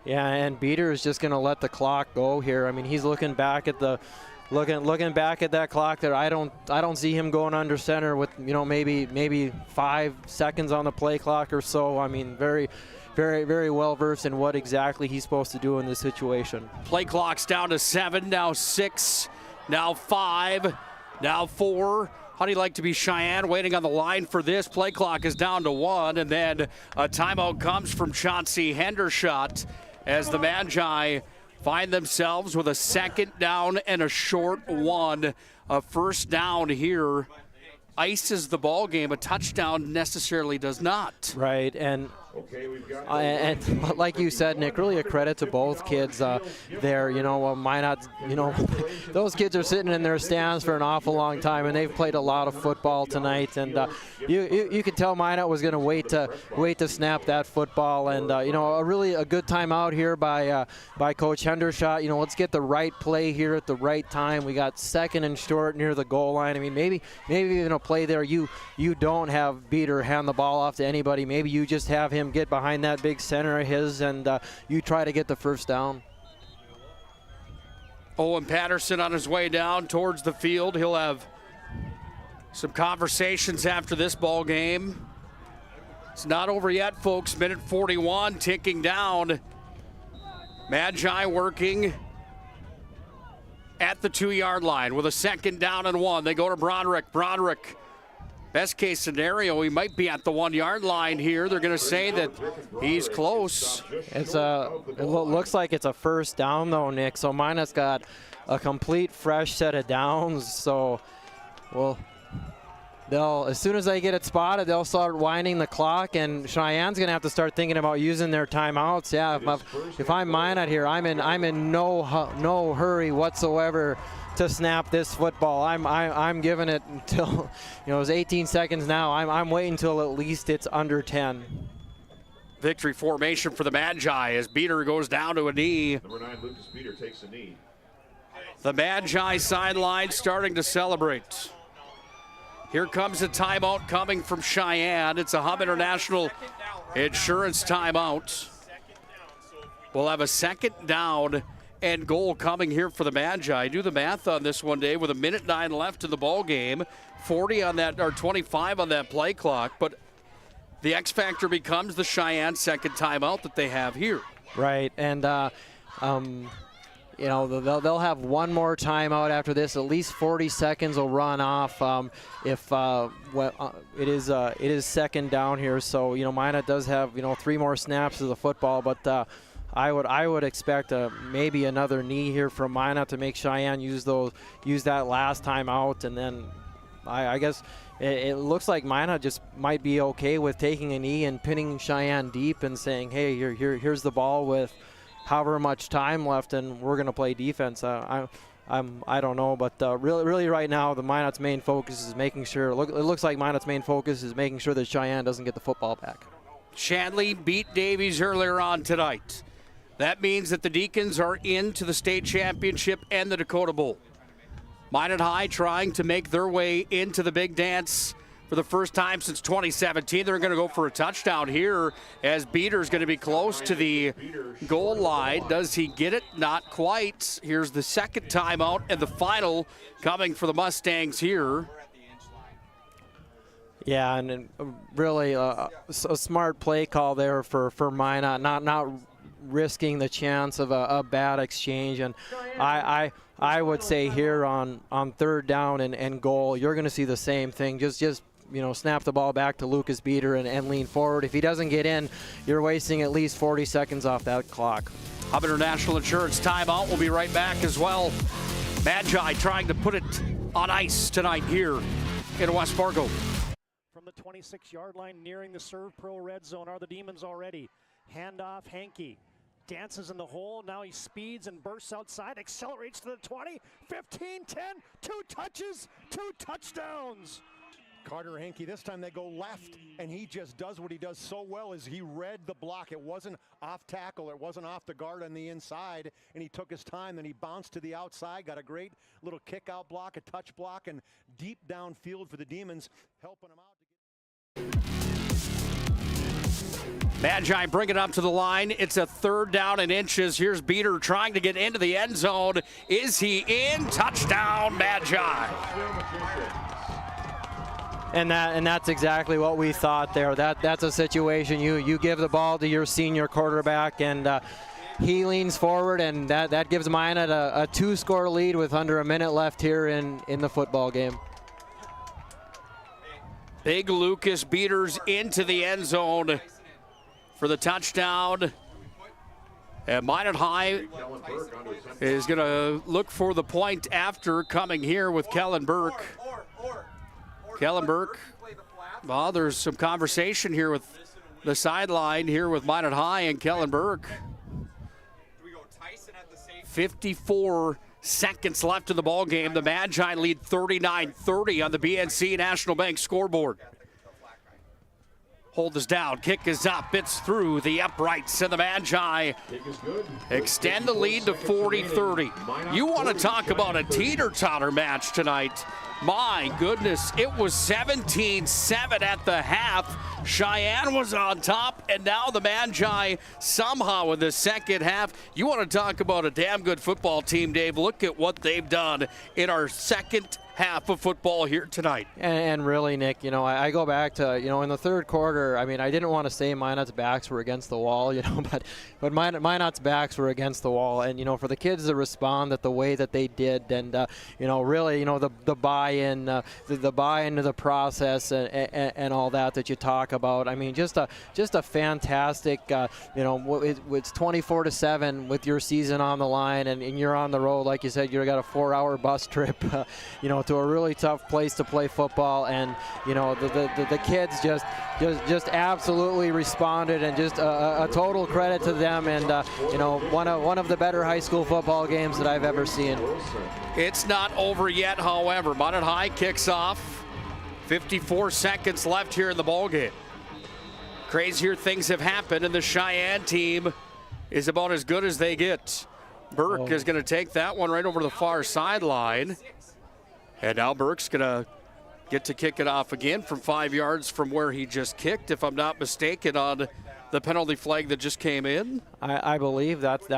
Yeah, and Beater is just going to let the clock go here. I mean, he's looking back at looking back at that clock there. I don't see him going under center with maybe 5 seconds on the play clock or so. I mean, very, very, very well versed in what exactly he's supposed to do in this situation. Play clock's down to 7, now 6, now 5, now 4. How do you like to be Cheyenne? Waiting on the line for this. Play clock is down to 1, and then a timeout comes from Chauncey Hendershot as the Magi find themselves with a second down and a short one. A first down here ices the ball game. A touchdown necessarily does not. Right, and And like you said, Nick, really a credit to both kids there. Minot, those kids are sitting in their stands for an awful long time, and they've played a lot of football tonight. And you could tell Minot was going to wait to snap that football. And a really a good time out here by Coach Hendershot. Let's get the right play here at the right time. We got second and short near the goal line. I mean, maybe even a play there you don't have Beater hand the ball off to anybody. Maybe you just have him get behind that big center of his, and you try to get the first down. Owen Patterson on his way down towards the field. He'll have some conversations after this ball game. It's not over yet, folks. Minute 41 ticking down. Magi working at the 2-yard line with a second down and 1. They go to Broderick. Broderick, best case scenario, he might be at the 1-yard line here. They're going to say that he's close. It looks like it's a first down though, Nick. So Minot's got a complete fresh set of downs. So, they'll, as soon as they get it spotted, they'll start winding the clock, and Cheyenne's going to have to start thinking about using their timeouts. Yeah, if I'm Minot here, I'm in no hurry whatsoever to snap this football. I'm giving it until, it's 18 seconds now. I'm waiting until at least it's under 10. Victory formation for the Magi as Beater goes down to a knee. Number 9, Lucas Beater takes a knee. The Magi sideline starting to celebrate. Here comes a timeout coming from Cheyenne. It's a Hub International Insurance timeout. We'll have a second down and goal coming here for the Magi. Do the math on this one, Dave, with 1:09 left in the ball game. 40 on that, or 25 on that play clock. But the X factor becomes the Cheyenne second timeout that they have here. Right, and they'll have one more timeout after this. At least 40 seconds will run off if it is second down here. So Minot does have 3 more snaps of the football, but I would expect maybe another knee here from Minot to make Cheyenne use that last timeout, and then I guess it looks like Minot just might be okay with taking a knee and pinning Cheyenne deep and saying, hey, here's the ball with however much time left, and we're going to play defense. I don't know, but really right now, the Minot's main focus is making sure. It looks like Minot's main focus is making sure that Cheyenne doesn't get the football back. Shanley beat Davies earlier on tonight. That means that the Deacons are into the state championship and the Dakota Bowl. Minot High trying to make their way into the big dance for the first time since 2017. They're going to go for a touchdown here as Beater's going to be close to the goal line. Does he get it? Not quite. Here's the second timeout and the final coming for the Mustangs here. Yeah, and really a smart play call there for Minot, not risking the chance of a bad exchange. And I would say here on third down and goal, you're going to see the same thing. Just snap the ball back to Lucas Beater and lean forward. If he doesn't get in, you're wasting at least 40 seconds off that clock. Hub International Insurance timeout. We'll be right back as well. Magi trying to put it on ice tonight here in West Fargo. From the 26-yard line, nearing the Serve Pro red zone are the Demons already. Handoff, Hankey dances in the hole. Now he speeds and bursts outside, accelerates to the 20, 15, 10, 2 touches, 2 touchdowns. Carter Hankey, this time they go left, and he just does what he does so well is he read the block. It wasn't off tackle, it wasn't off the guard on the inside, and he took his time, then he bounced to the outside, got a great little kick out block, a touch block, and deep downfield for the Demons, helping him out. Magi bring it up to the line. It's a third down and inches. Here's Beater trying to get into the end zone. Is he in? Touchdown, Magi. And that's exactly what we thought there. That's a situation you give the ball to your senior quarterback, and he leans forward, and that gives Minot a 2-score lead with under a minute left here in the football game. Big Lucas Beaters into the end zone for the touchdown. And Minot High is going to look for the point after coming here with Kellen Burke. Kellen Burke, well, there's some conversation here with the sideline here with Minot High and Kellen Burke. 54 seconds left in the ball game. The Magi lead 39-30 on the BNC National Bank scoreboard. Hold is down, kick is up, it's through the uprights, and the Magi extend the lead to 40-30. You want to talk about a teeter-totter match tonight. My goodness, it was 17-7 at the half. Sheyenne was on top, and now the Magi somehow in the second half. You want to talk about a damn good football team, Dave. Look at what they've done in our second half of football here tonight. And really, Nick, I go back to, in the third quarter, I mean, I didn't want to say Minot's backs were against the wall, but Minot's backs were against the wall. And, for the kids to respond the way that they did, and, really, the buy-in, the buy-in to the process and all that you talk about. I mean, just a fantastic, it's 24-7 with your season on the line, and you're on the road, like you said, you've got a 4-hour bus trip, to a really tough place to play football, and the kids just absolutely responded, and just a total credit to them, and one of the better high school football games that I've ever seen. It's not over yet, however. Minot High kicks off. 54 seconds left here in the ball game. Crazier things have happened, and the Sheyenne team is about as good as they get. Burke is going to take that one right over to the far sideline. And now Burke's going to get to kick it off again from 5 yards from where he just kicked, if I'm not mistaken, on the penalty flag that just came in. I believe that's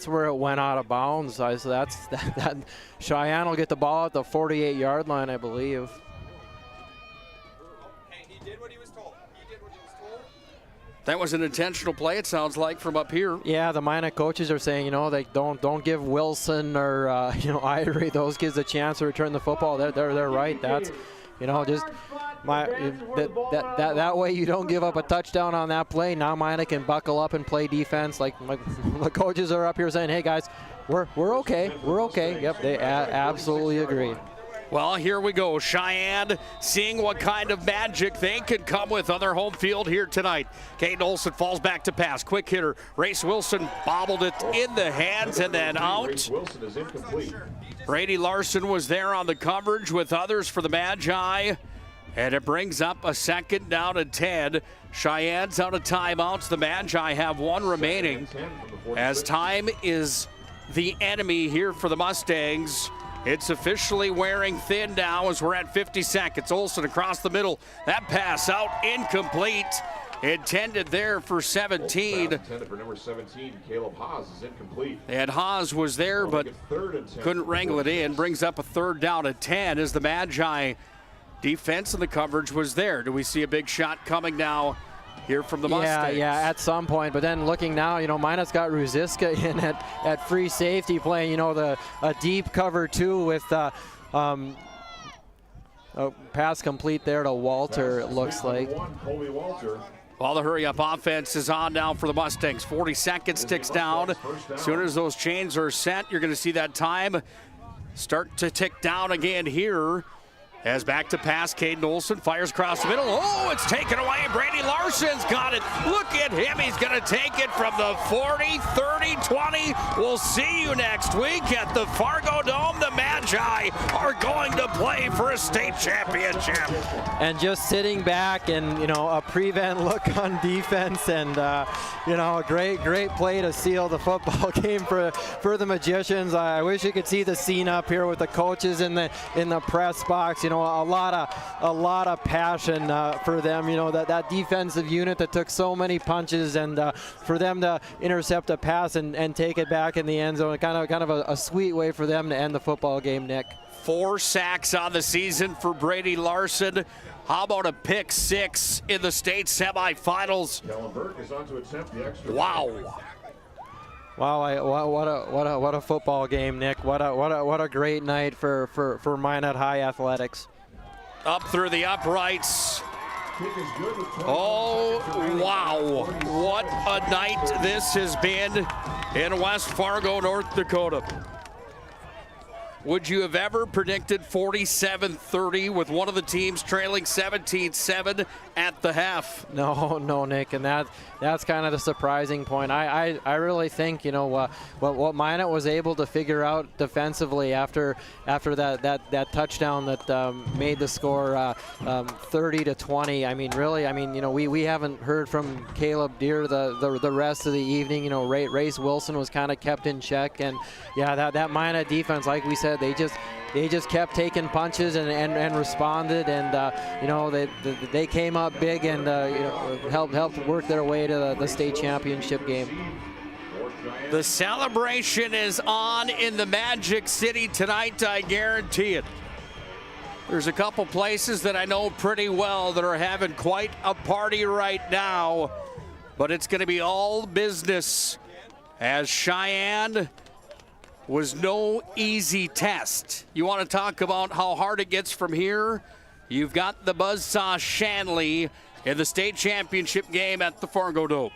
where it went out of bounds. So that Sheyenne will get the ball at the 48-yard line, I believe. That was an intentional play, it sounds like, from up here. Yeah, the Minot coaches are saying, they don't give Wilson or Irie, those kids a chance to return the football. They're right. That's, just that way you don't give up a touchdown on that play. Now Minot can buckle up and play defense. Like the coaches are up here saying, hey guys, we're okay. We're okay. Yep, they absolutely agree. Well, here we go. Sheyenne seeing what kind of magic they can come with on their home field here tonight. Caden Olson falls back to pass. Quick hitter. Race Wilson bobbled it in the hands and then out. Race Wilson is incomplete. Brady Larson was there on the coverage with others for the Magi. And it brings up a second down and 10. Cheyenne's out of timeouts. The Magi have one remaining. As time is the enemy here for the Mustangs. It's officially wearing thin now as we're at 50 seconds. Olson across the middle. That pass out incomplete. Intended there for 17. Intended for number 17, Caleb Haas, is incomplete. And Haas was there, but couldn't wrangle it in. Brings up a third down and 10 as the Magi defense and the coverage was there. Do we see a big shot coming now here from the Mustangs? Yeah, at some point. But then looking now, Minot's got Ruziska in at free safety playing, a deep cover two with a pass complete there to Walter, it looks like. Colby Walter. Well, the hurry-up offense is on now for the Mustangs. 40 seconds ticks down. As soon as those chains are set, you're going to see that time start to tick down again here. As back to pass, Caden Olson fires across the middle. Oh, it's taken away. Brady Larson's got it. Look at him. He's going to take it from the 40, 30, 20. We'll see you next week at the Fargo Dome. The Magi are going to play for a state championship. And just sitting back and, a prevent look on defense and, a great play to seal the football game for the Magicians. I wish you could see the scene up here with the coaches in the press box. A lot of passion for them. That defensive unit that took so many punches, and for them to intercept a pass and take it back in the end zone, kind of a sweet way for them to end the football game, Nick. 4 sacks on the season for Brady Larson. How about a pick 6 in the state semifinals? Kellen Burke is on to attempt the extra. Wow. Wow, what a football game, Nick. What a great night for Minot High athletics. Up through the uprights. Oh, wow. What a night this has been in West Fargo, North Dakota. Would you have ever predicted 47-30 with one of the teams trailing 17-7 at the half? No, Nick, and that's kind of the surprising point. I really think, what Minot was able to figure out defensively after that touchdown that made the score 30-20. We haven't heard from Caleb Deere the rest of the evening. Race Wilson was kind of kept in check, and that Minot defense, like we said, they just kept taking punches and responded, and they came up big and helped work their way to the state championship game. The celebration is on in the Magic City tonight, I guarantee it. There's a couple places that I know pretty well that are having quite a party right now, but it's going to be all business, as Sheyenne was no easy test. You want to talk about how hard it gets from here? You've got the Buzzsaw Shanley in the state championship game at the Fargo Dome.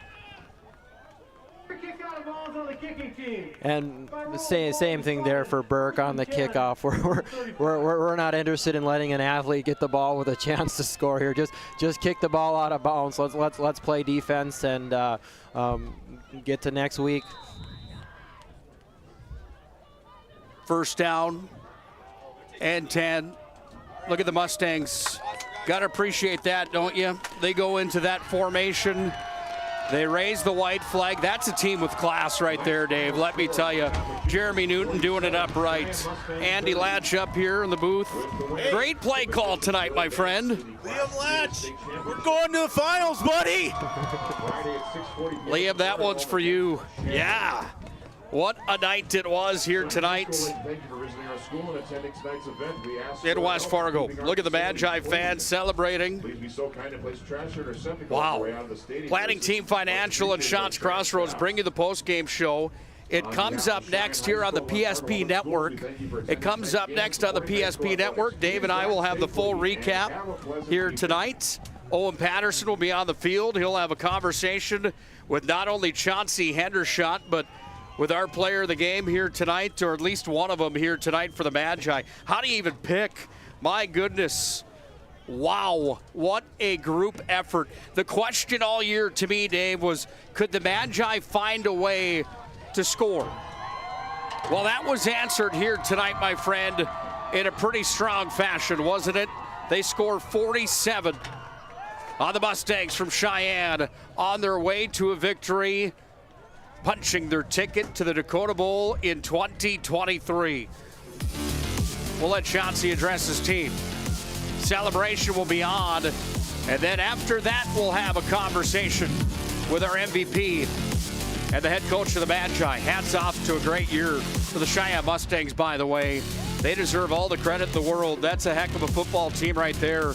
And same thing there for Burke on the kickoff. We're not interested in letting an athlete get the ball with a chance to score here. Just kick the ball out of bounds. Let's play defense and get to next week. First down and 10. Look at the Mustangs. Got to appreciate that, don't you? They go into that formation. They raise the white flag. That's a team with class right there, Dave. Let me tell you. Jeremy Newton doing it upright. Andy Latch up here in the booth. Great play call tonight, my friend. Liam Latch, we're going to the finals, buddy. Liam, that one's for you. Yeah. What a night it was here tonight in West Fargo. Look at the Magi fans celebrating. Wow. Planning Team Financial and Shots Crossroads bring you the post-game show. It comes up next here on the PSP Network. Dave and I will have the full recap here tonight. Owen Patterson will be on the field. He'll have a conversation with not only Chauncey Hendershot, but with our player of the game here tonight, or at least one of them here tonight for the Magi. How do you even pick? My goodness. Wow, what a group effort. The question all year to me, Dave, was could the Magi find a way to score? Well, that was answered here tonight, my friend, in a pretty strong fashion, wasn't it? They scored 47 on the Mustangs from Sheyenne on their way to a victory, punching their ticket to the Dakota Bowl in 2023. We'll let Chauncey address his team. Celebration will be on, and then after that, we'll have a conversation with our MVP and the head coach of the Magi. Hats off to a great year for the Sheyenne Mustangs, by the way. They deserve all the credit in the world. That's a heck of a football team right there.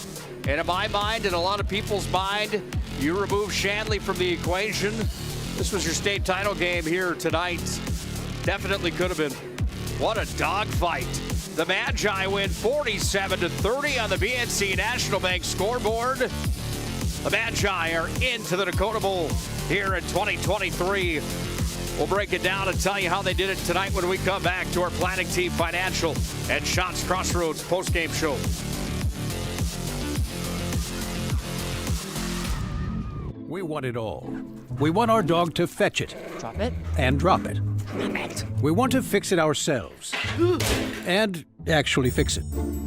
And in my mind, and a lot of people's mind, you remove Shanley from the equation, this was your state title game here tonight. Definitely could have been. What a dogfight. The Magi win 47-30 on the BNC National Bank scoreboard. The Magi are into the Dakota Bowl here in 2023. We'll break it down and tell you how they did it tonight when we come back to our Planning Team Financial and Shots Crossroads postgame show. We want it all. We want our dog to fetch it. Drop it. And drop it. Name it. We want to fix it ourselves. And actually fix it.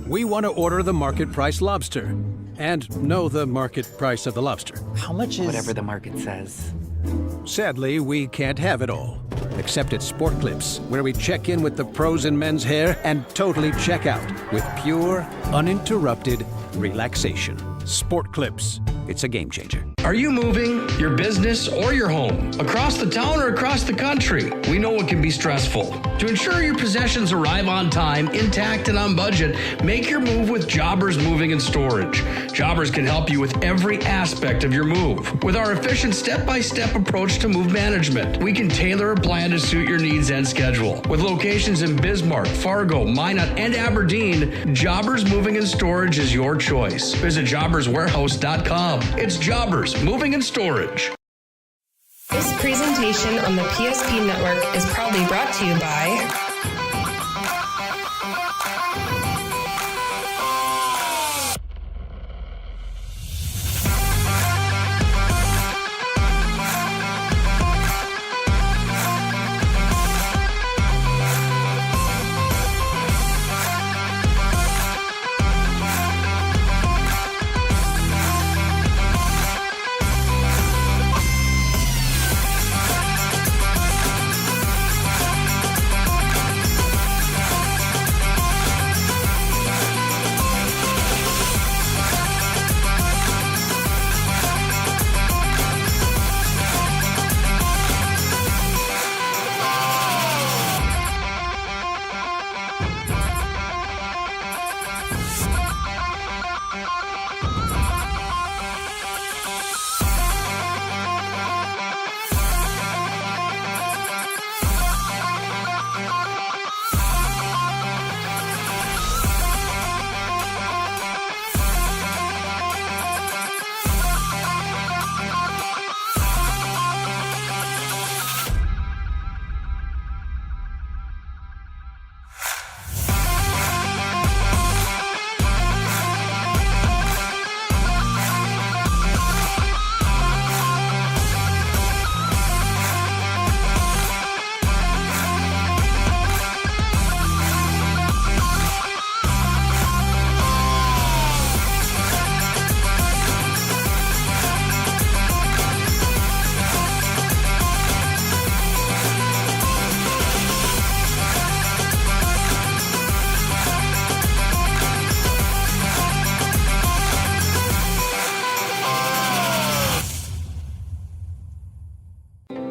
We want to order the market price lobster. And know the market price of the lobster. How much is... Whatever the market says. Sadly, we can't have it all. Except at Sport Clips, where we check in with the pros in men's hair and totally check out with pure, uninterrupted relaxation. Sport Clips. It's a game changer. Are you moving your business or your home across the town or across the country? We know it can be stressful. To ensure your possessions arrive on time, intact, and on budget, make your move with Jobbers Moving and Storage. Jobbers can help you with every aspect of your move. With our efficient step-by-step approach to move management, we can tailor a plan to suit your needs and schedule. With locations in Bismarck, Fargo, Minot, and Aberdeen, Jobbers Moving and Storage is your choice. Visit jobberswarehouse.com. It's Jobbers Moving and Storage. This presentation on the PSP Network is proudly brought to you by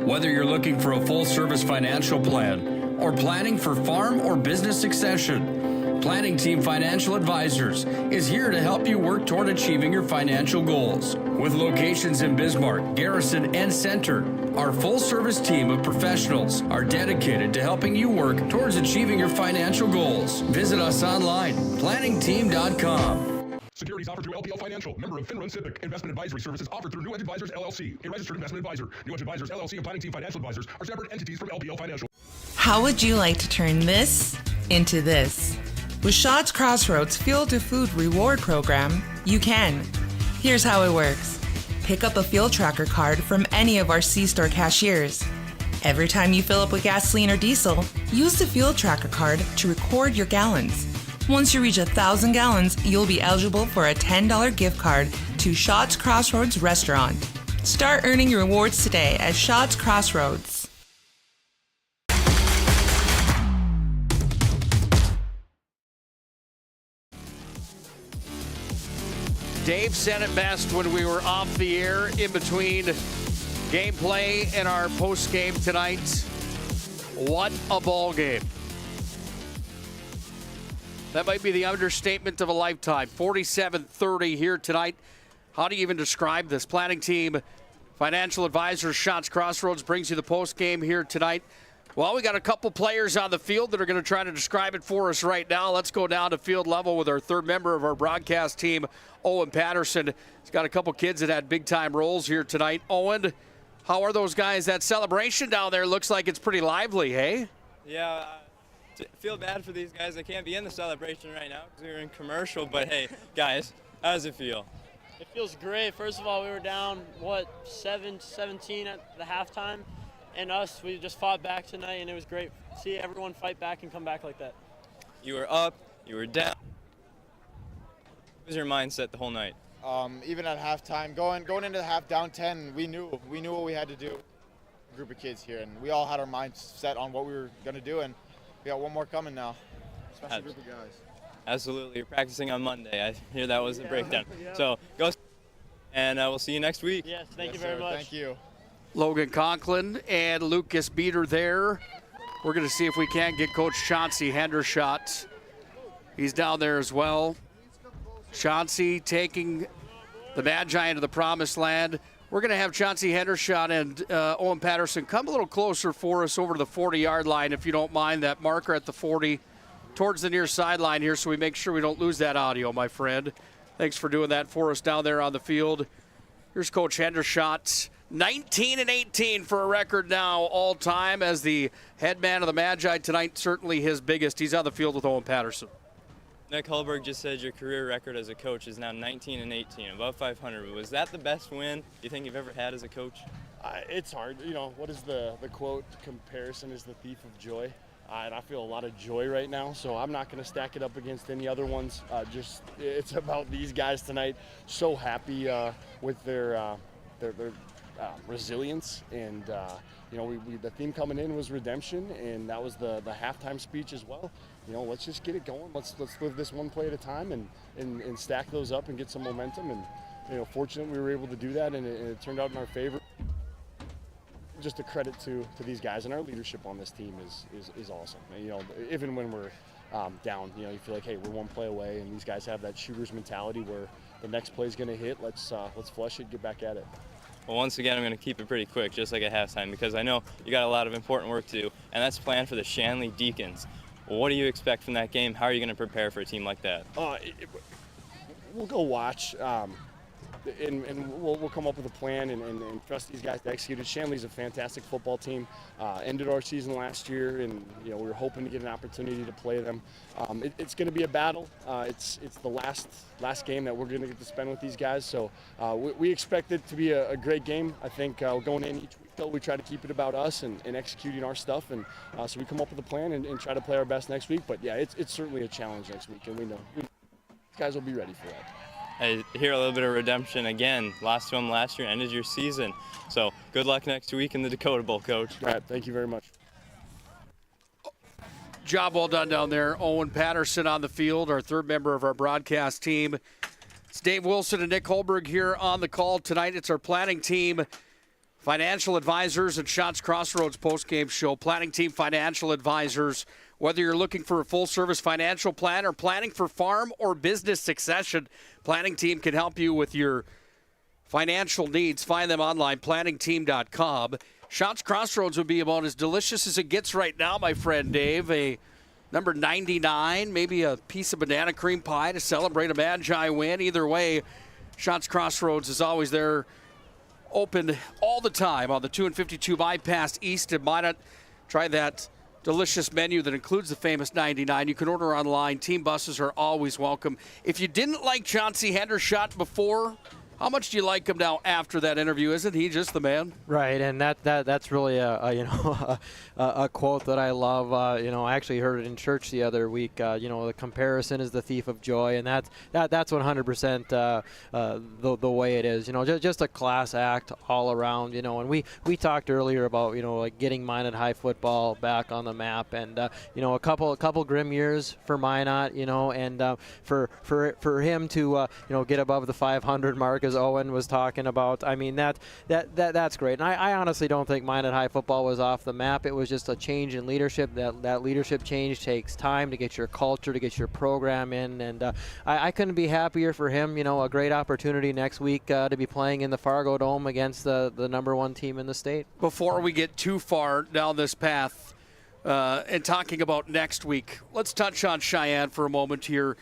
Whether you're looking for a full-service financial plan or planning for farm or business succession, Planning Team Financial Advisors is here to help you work toward achieving your financial goals. With locations in Bismarck, Garrison, and Center, our full-service team of professionals are dedicated to helping you work towards achieving your financial goals. Visit us online, planningteam.com. Securities offered through LPL Financial, member of FINRA Civic. Investment advisory services offered through New Edge Advisors, LLC, a registered investment advisor. New Edge Advisors, LLC, and Planning Team Financial Advisors are separate entities from LPL Financial. How would you like to turn this into this? With Shaw's Crossroads Fuel to Food Reward Program, you can. Here's how it works. Pick up a fuel tracker card from any of our C-store cashiers. Every time you fill up with gasoline or diesel, use the fuel tracker card to record your gallons. Once you reach 1,000 gallons, you'll be eligible for a $10 gift card to Shaw's Crossroads Restaurant. Start earning your rewards today at Shaw's Crossroads. Dave said it best when we were off the air in between gameplay and our post game tonight. What a ball game. That might be the understatement of a lifetime. 47-30 here tonight. How do you even describe this? Planning Team Financial Advisors, Shaw's Crossroads brings you the post game here tonight. Well, we got a couple players on the field that are going to try to describe it for us right now. Let's go down to field level with our third member of our broadcast team, Owen Patterson. He's got a couple kids that had big-time roles here tonight. Owen, how are those guys? That celebration down there looks like it's pretty lively, hey? Yeah, I feel bad for these guys. They can't be in the celebration right now because we were in commercial. But, hey, guys, how does it feel? It feels great. First of all, we were down, 17 at the halftime. And we just fought back tonight, and it was great to see everyone fight back and come back like that. You were up, you were down. What was your mindset the whole night? Even at halftime, going into the half down 10, we knew what we had to do. A group of kids here, and we all had our minds set on what we were going to do, and we got one more coming now. Special group of guys. Absolutely. You're practicing on Monday. I hear that was a breakdown. Yeah. So go, and we'll see you next week. Yes, thank you very much. Thank you. Logan Conklin and Lucas Beater there. We're going to see if we can get Coach Chauncey Hendershot. He's down there as well. Chauncey taking the Magi into the promised land. We're going to have Chauncey Hendershot and Owen Patterson come a little closer for us over to the 40-yard line, if you don't mind. That marker at the 40 towards the near sideline here, so we make sure we don't lose that audio, my friend. Thanks for doing that for us down there on the field. Here's Coach Hendershot. 19-18 for a record now all time as the head man of the Magi tonight, certainly his biggest. He's on the field with Owen Patterson. Nick Hulberg just said your career record as a coach is now 19-18, above 500. Was that the best win you think you've ever had as a coach? It's hard. You know, what is the quote? Comparison is the thief of joy. And I feel a lot of joy right now, so I'm not going to stack it up against any other ones. It's about these guys tonight. So happy with their resilience, and the theme coming in was redemption, and that was the halftime speech as well. Let's just get it going. Let's live this one play at a time and stack those up and get some momentum. And fortunately we were able to do that, and it turned out in our favor. Just a credit to these guys, and our leadership on this team is awesome. Even when we're down, you feel like, hey, we're one play away, and these guys have that shooter's mentality where the next play is going to hit. Let's flush it, get back at it. Well, once again, I'm going to keep it pretty quick, just like at halftime, because I know you got a lot of important work to do, and that's planned for the Shanley Deacons. Well, what do you expect from that game? How are you going to prepare for a team like that? We'll go watch, and we'll come up with a plan and trust these guys to execute it. Shanley's a fantastic football team. Ended our season last year, and we were hoping to get an opportunity to play them. It's going to be a battle. It's the last game that we're going to get to spend with these guys. So we expect it to be a great game. I think going in each week, though, we try to keep it about us and executing our stuff, and so we come up with a plan and try to play our best next week. But yeah, it's certainly a challenge next week, and we know these guys will be ready for that. I hear a little bit of redemption again. Lost to them last year, ended your season. So good luck next week in the Dakota Bowl, Coach. All right, thank you very much. Job well done down there. Owen Patterson on the field, our third member of our broadcast team. It's Dave Wilson and Nick Hulberg here on the call tonight. It's our Planning Team Financial advisors at Shots Crossroads postgame show. Planning team financial advisors. Whether you're looking for a full-service financial plan or planning for farm or business succession, Planning Team can help you with your financial needs. Find them online, planningteam.com. Shots Crossroads would be about as delicious as it gets right now, my friend Dave. A number 99, maybe a piece of banana cream pie to celebrate a Magi win. Either way, Shots Crossroads is always there, open all the time on the 2 and 52 bypass east of Minot. Try that delicious menu that includes the famous 99. You can order online. Team buses are always welcome. If you didn't like Chauncey Hendershot before, how much do you like him now after that interview? Isn't he just the man? Right, and that's really a quote that I love. I actually heard it in church the other week. The comparison is the thief of joy, and that's 100% the way it is. Just a class act all around. And we talked earlier about like getting Minot High football back on the map, and a couple grim years for Minot. And for him to get above the 500 mark, as Owen was talking about. I mean, that's great. And I honestly don't think Minot High football was off the map. It was just a change in leadership. That leadership change takes time to get your culture, to get your program in. And I couldn't be happier for him. A great opportunity next week to be playing in the Fargo Dome against the number one team in the state. Before we get too far down this path and talking about next week, let's touch on Sheyenne for a moment here.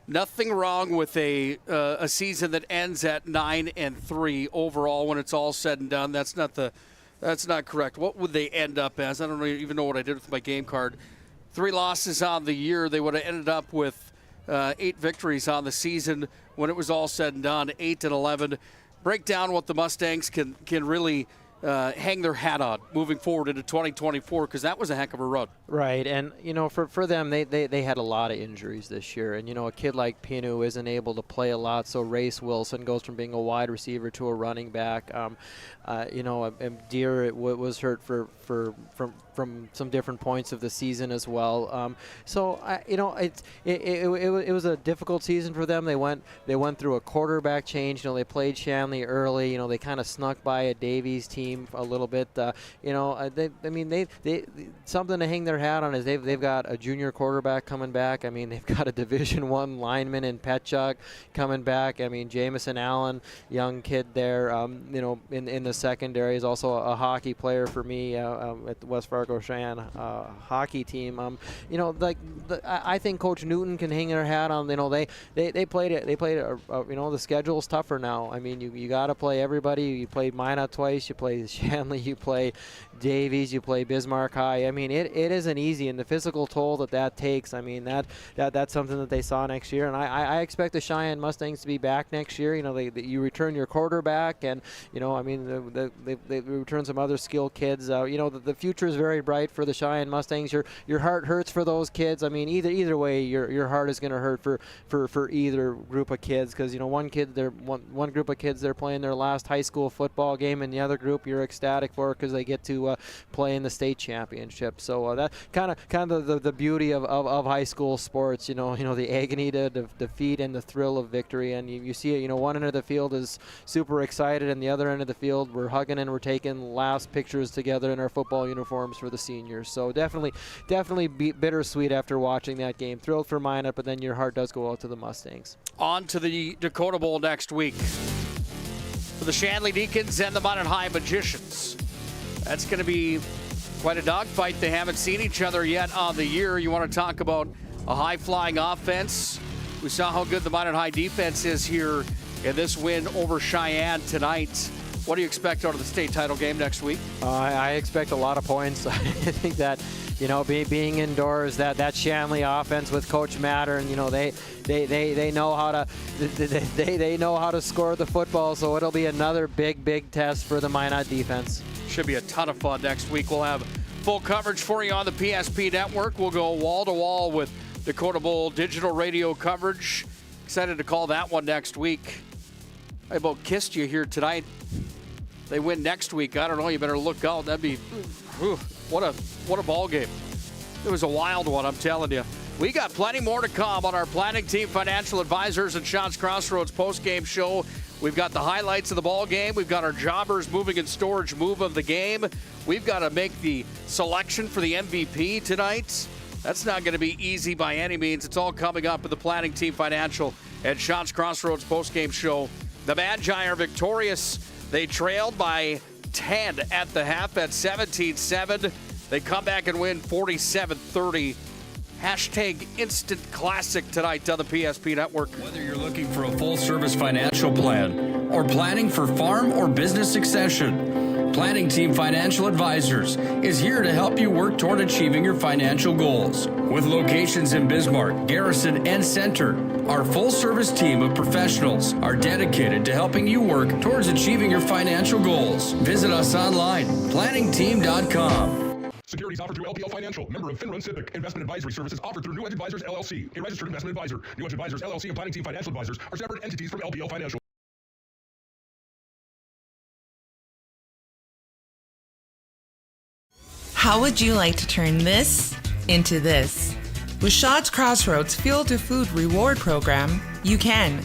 Nothing wrong with a season that ends at 9-3 overall when it's all said and done. That's not correct. What would they end up as? I don't even know what I did with my game card. 3 losses on the year. They would have ended up with 8 victories on the season when it was all said and done. 8-11. Break down what the Mustangs can really hang their hat on moving forward into 2024, because that was a heck of a run. Right, and for them, they had a lot of injuries this year, and a kid like Pinu isn't able to play a lot, so Race Wilson goes from being a wide receiver to a running back. Deer was hurt from some different points of the season as well. It was a difficult season for them. They went through a quarterback change. They played Shanley early. They kind of snuck by a Davies team a little bit. They something to hang their hat on is they've got a junior quarterback coming back. They've got a Division I lineman in Petchuk coming back. Jamison Allen, young kid there. In the secondary is also a hockey player for me at the West Fargo Cheyenne hockey team. I think Coach Newton can hang their hat on. They played it. The schedule's tougher now. You got to play everybody. You played Minot twice. You play Shanley. You play Davies. You play Bismarck High. It isn't easy, and the physical toll that takes. That's something that they saw next year, and I expect the Sheyenne Mustangs to be back next year. You return your quarterback, and they return some other skilled kids. The future is very bright for the Sheyenne Mustangs. Your heart hurts for those kids. Either way, your heart is going to hurt for either group of kids, because one group of kids, they're playing their last high school football game, and the other group you're ecstatic for because they get to play in the state championship. So that kind of the beauty of high school sports. The agony to defeat and the thrill of victory, and you see it. One end of the field is super excited, and the other end of the field we're hugging and we're taking last pictures together in our football uniforms for the seniors. So definitely bittersweet after watching that game. Thrilled for Minot, but then your heart does go out to the Mustangs. On to the Dakota Bowl next week for the Shanley Deacons and the Minot High Magicians. That's going to be quite a dogfight. They haven't seen each other yet on the year. You want to talk about a high-flying offense? We saw how good the Minot High defense is here in this win over Cheyenne tonight. What do you expect out of the state title game next week? I expect a lot of points. I think that, being indoors, that Shanley offense with Coach Matter, and they know how to they know how to score the football. So it'll be another big test for the Minot defense. Should be a ton of fun next week. We'll have full coverage for you on the PSP network. We'll go wall to wall with Dakota Bowl digital radio coverage. Excited to call that one next week. I about kissed you here tonight. They win next week. I don't know. You better look out. That'd be what a ball game. It was a wild one, I'm telling you. We got plenty more to come on our Planning Team Financial Advisors and Shots Crossroads post-game show. We've got the highlights of the ball game. We've got our jobbers moving and storage move of the game. We've got to make the selection for the MVP tonight. That's not going to be easy by any means. It's all coming up in the Planning Team Financial and Shots Crossroads postgame show. The Magi are victorious. They trailed by 10 at the half at 17-7. They come back and win 47-30. Hashtag instant classic tonight on the PSP Network. Whether you're looking for a full-service financial plan or planning for farm or business succession, Planning Team Financial Advisors is here to help you work toward achieving your financial goals. With locations in Bismarck, Garrison, and Center, our full-service team of professionals are dedicated to helping you work towards achieving your financial goals. Visit us online, planningteam.com. Securities offered through LPL Financial, member of FinRun Civic. Investment advisory services offered through New Edge Advisors, LLC, a registered investment advisor. New Edge Advisors, LLC, and Planning Team Financial Advisors are separate entities from LPL Financial. How would you like to turn this into this? With Shots Crossroads Fuel to Food Reward Program, you can.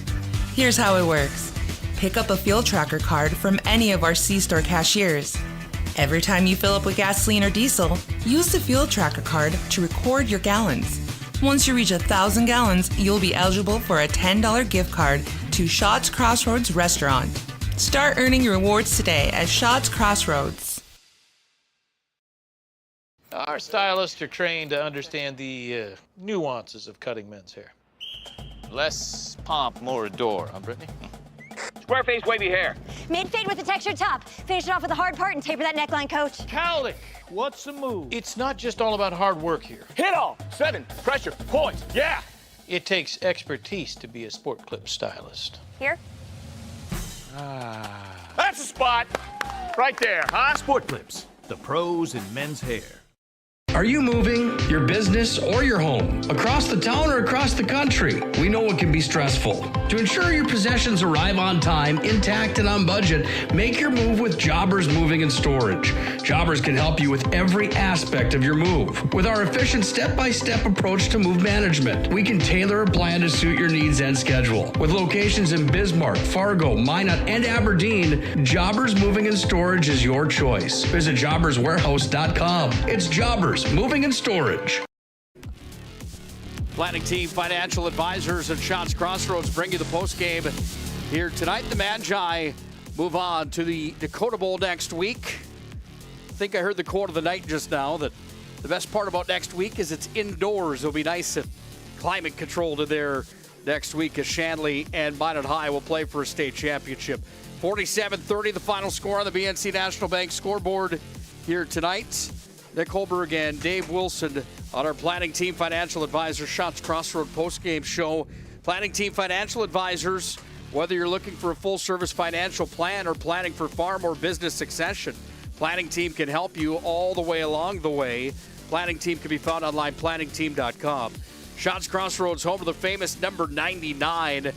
Here's how it works. Pick up a fuel tracker card from any of our C-Store cashiers. Every time you fill up with gasoline or diesel, use the fuel tracker card to record your gallons. Once you reach 1,000 gallons, you'll be eligible for a $10 gift card to Shots Crossroads Restaurant. Start earning your rewards today at Shots Crossroads. Our stylists are trained to understand the nuances of cutting men's hair. Less pomp, more adore, huh, Brittany? Square face, wavy hair. Mid-fade with a textured top. Finish it off with a hard part and taper that neckline, coach. Cowlick, what's the move? It's not just all about hard work here. Hit all. 7. Pressure. Points. Yeah. It takes expertise to be a sport clip stylist. Here. That's the spot. Right there, huh? Sport Clips, the pros in men's hair. Are you moving your business or your home across the town or across the country? We know it can be stressful. To ensure your possessions arrive on time, intact, and on budget, make your move with Jobbers Moving and Storage. Jobbers can help you with every aspect of your move. With our efficient step-by-step approach to move management, we can tailor a plan to suit your needs and schedule. With locations in Bismarck, Fargo, Minot, and Aberdeen, Jobbers Moving and Storage is your choice. Visit jobberswarehouse.com. It's Jobbers Moving and Storage. Planning Team Financial Advisors and Shots Crossroads bring you the postgame here tonight. The Magi move on to the Dakota Bowl next week. I think I heard the quote of the night just now that the best part about next week is it's indoors. It'll be nice and climate controlled in there next week as Shanley and Minot High will play for a state championship. 47-30, the final score on the BNC National Bank scoreboard here tonight. Nick Hulberg and Dave Wilson on our Planning Team Financial Advisors Shots Crossroad postgame show. Planning Team Financial Advisors, whether you're looking for a full-service financial plan or planning for farm or business succession, Planning Team can help you all the way along the way. Planning Team can be found online, planningteam.com. Shots Crossroads, home of the famous number 99.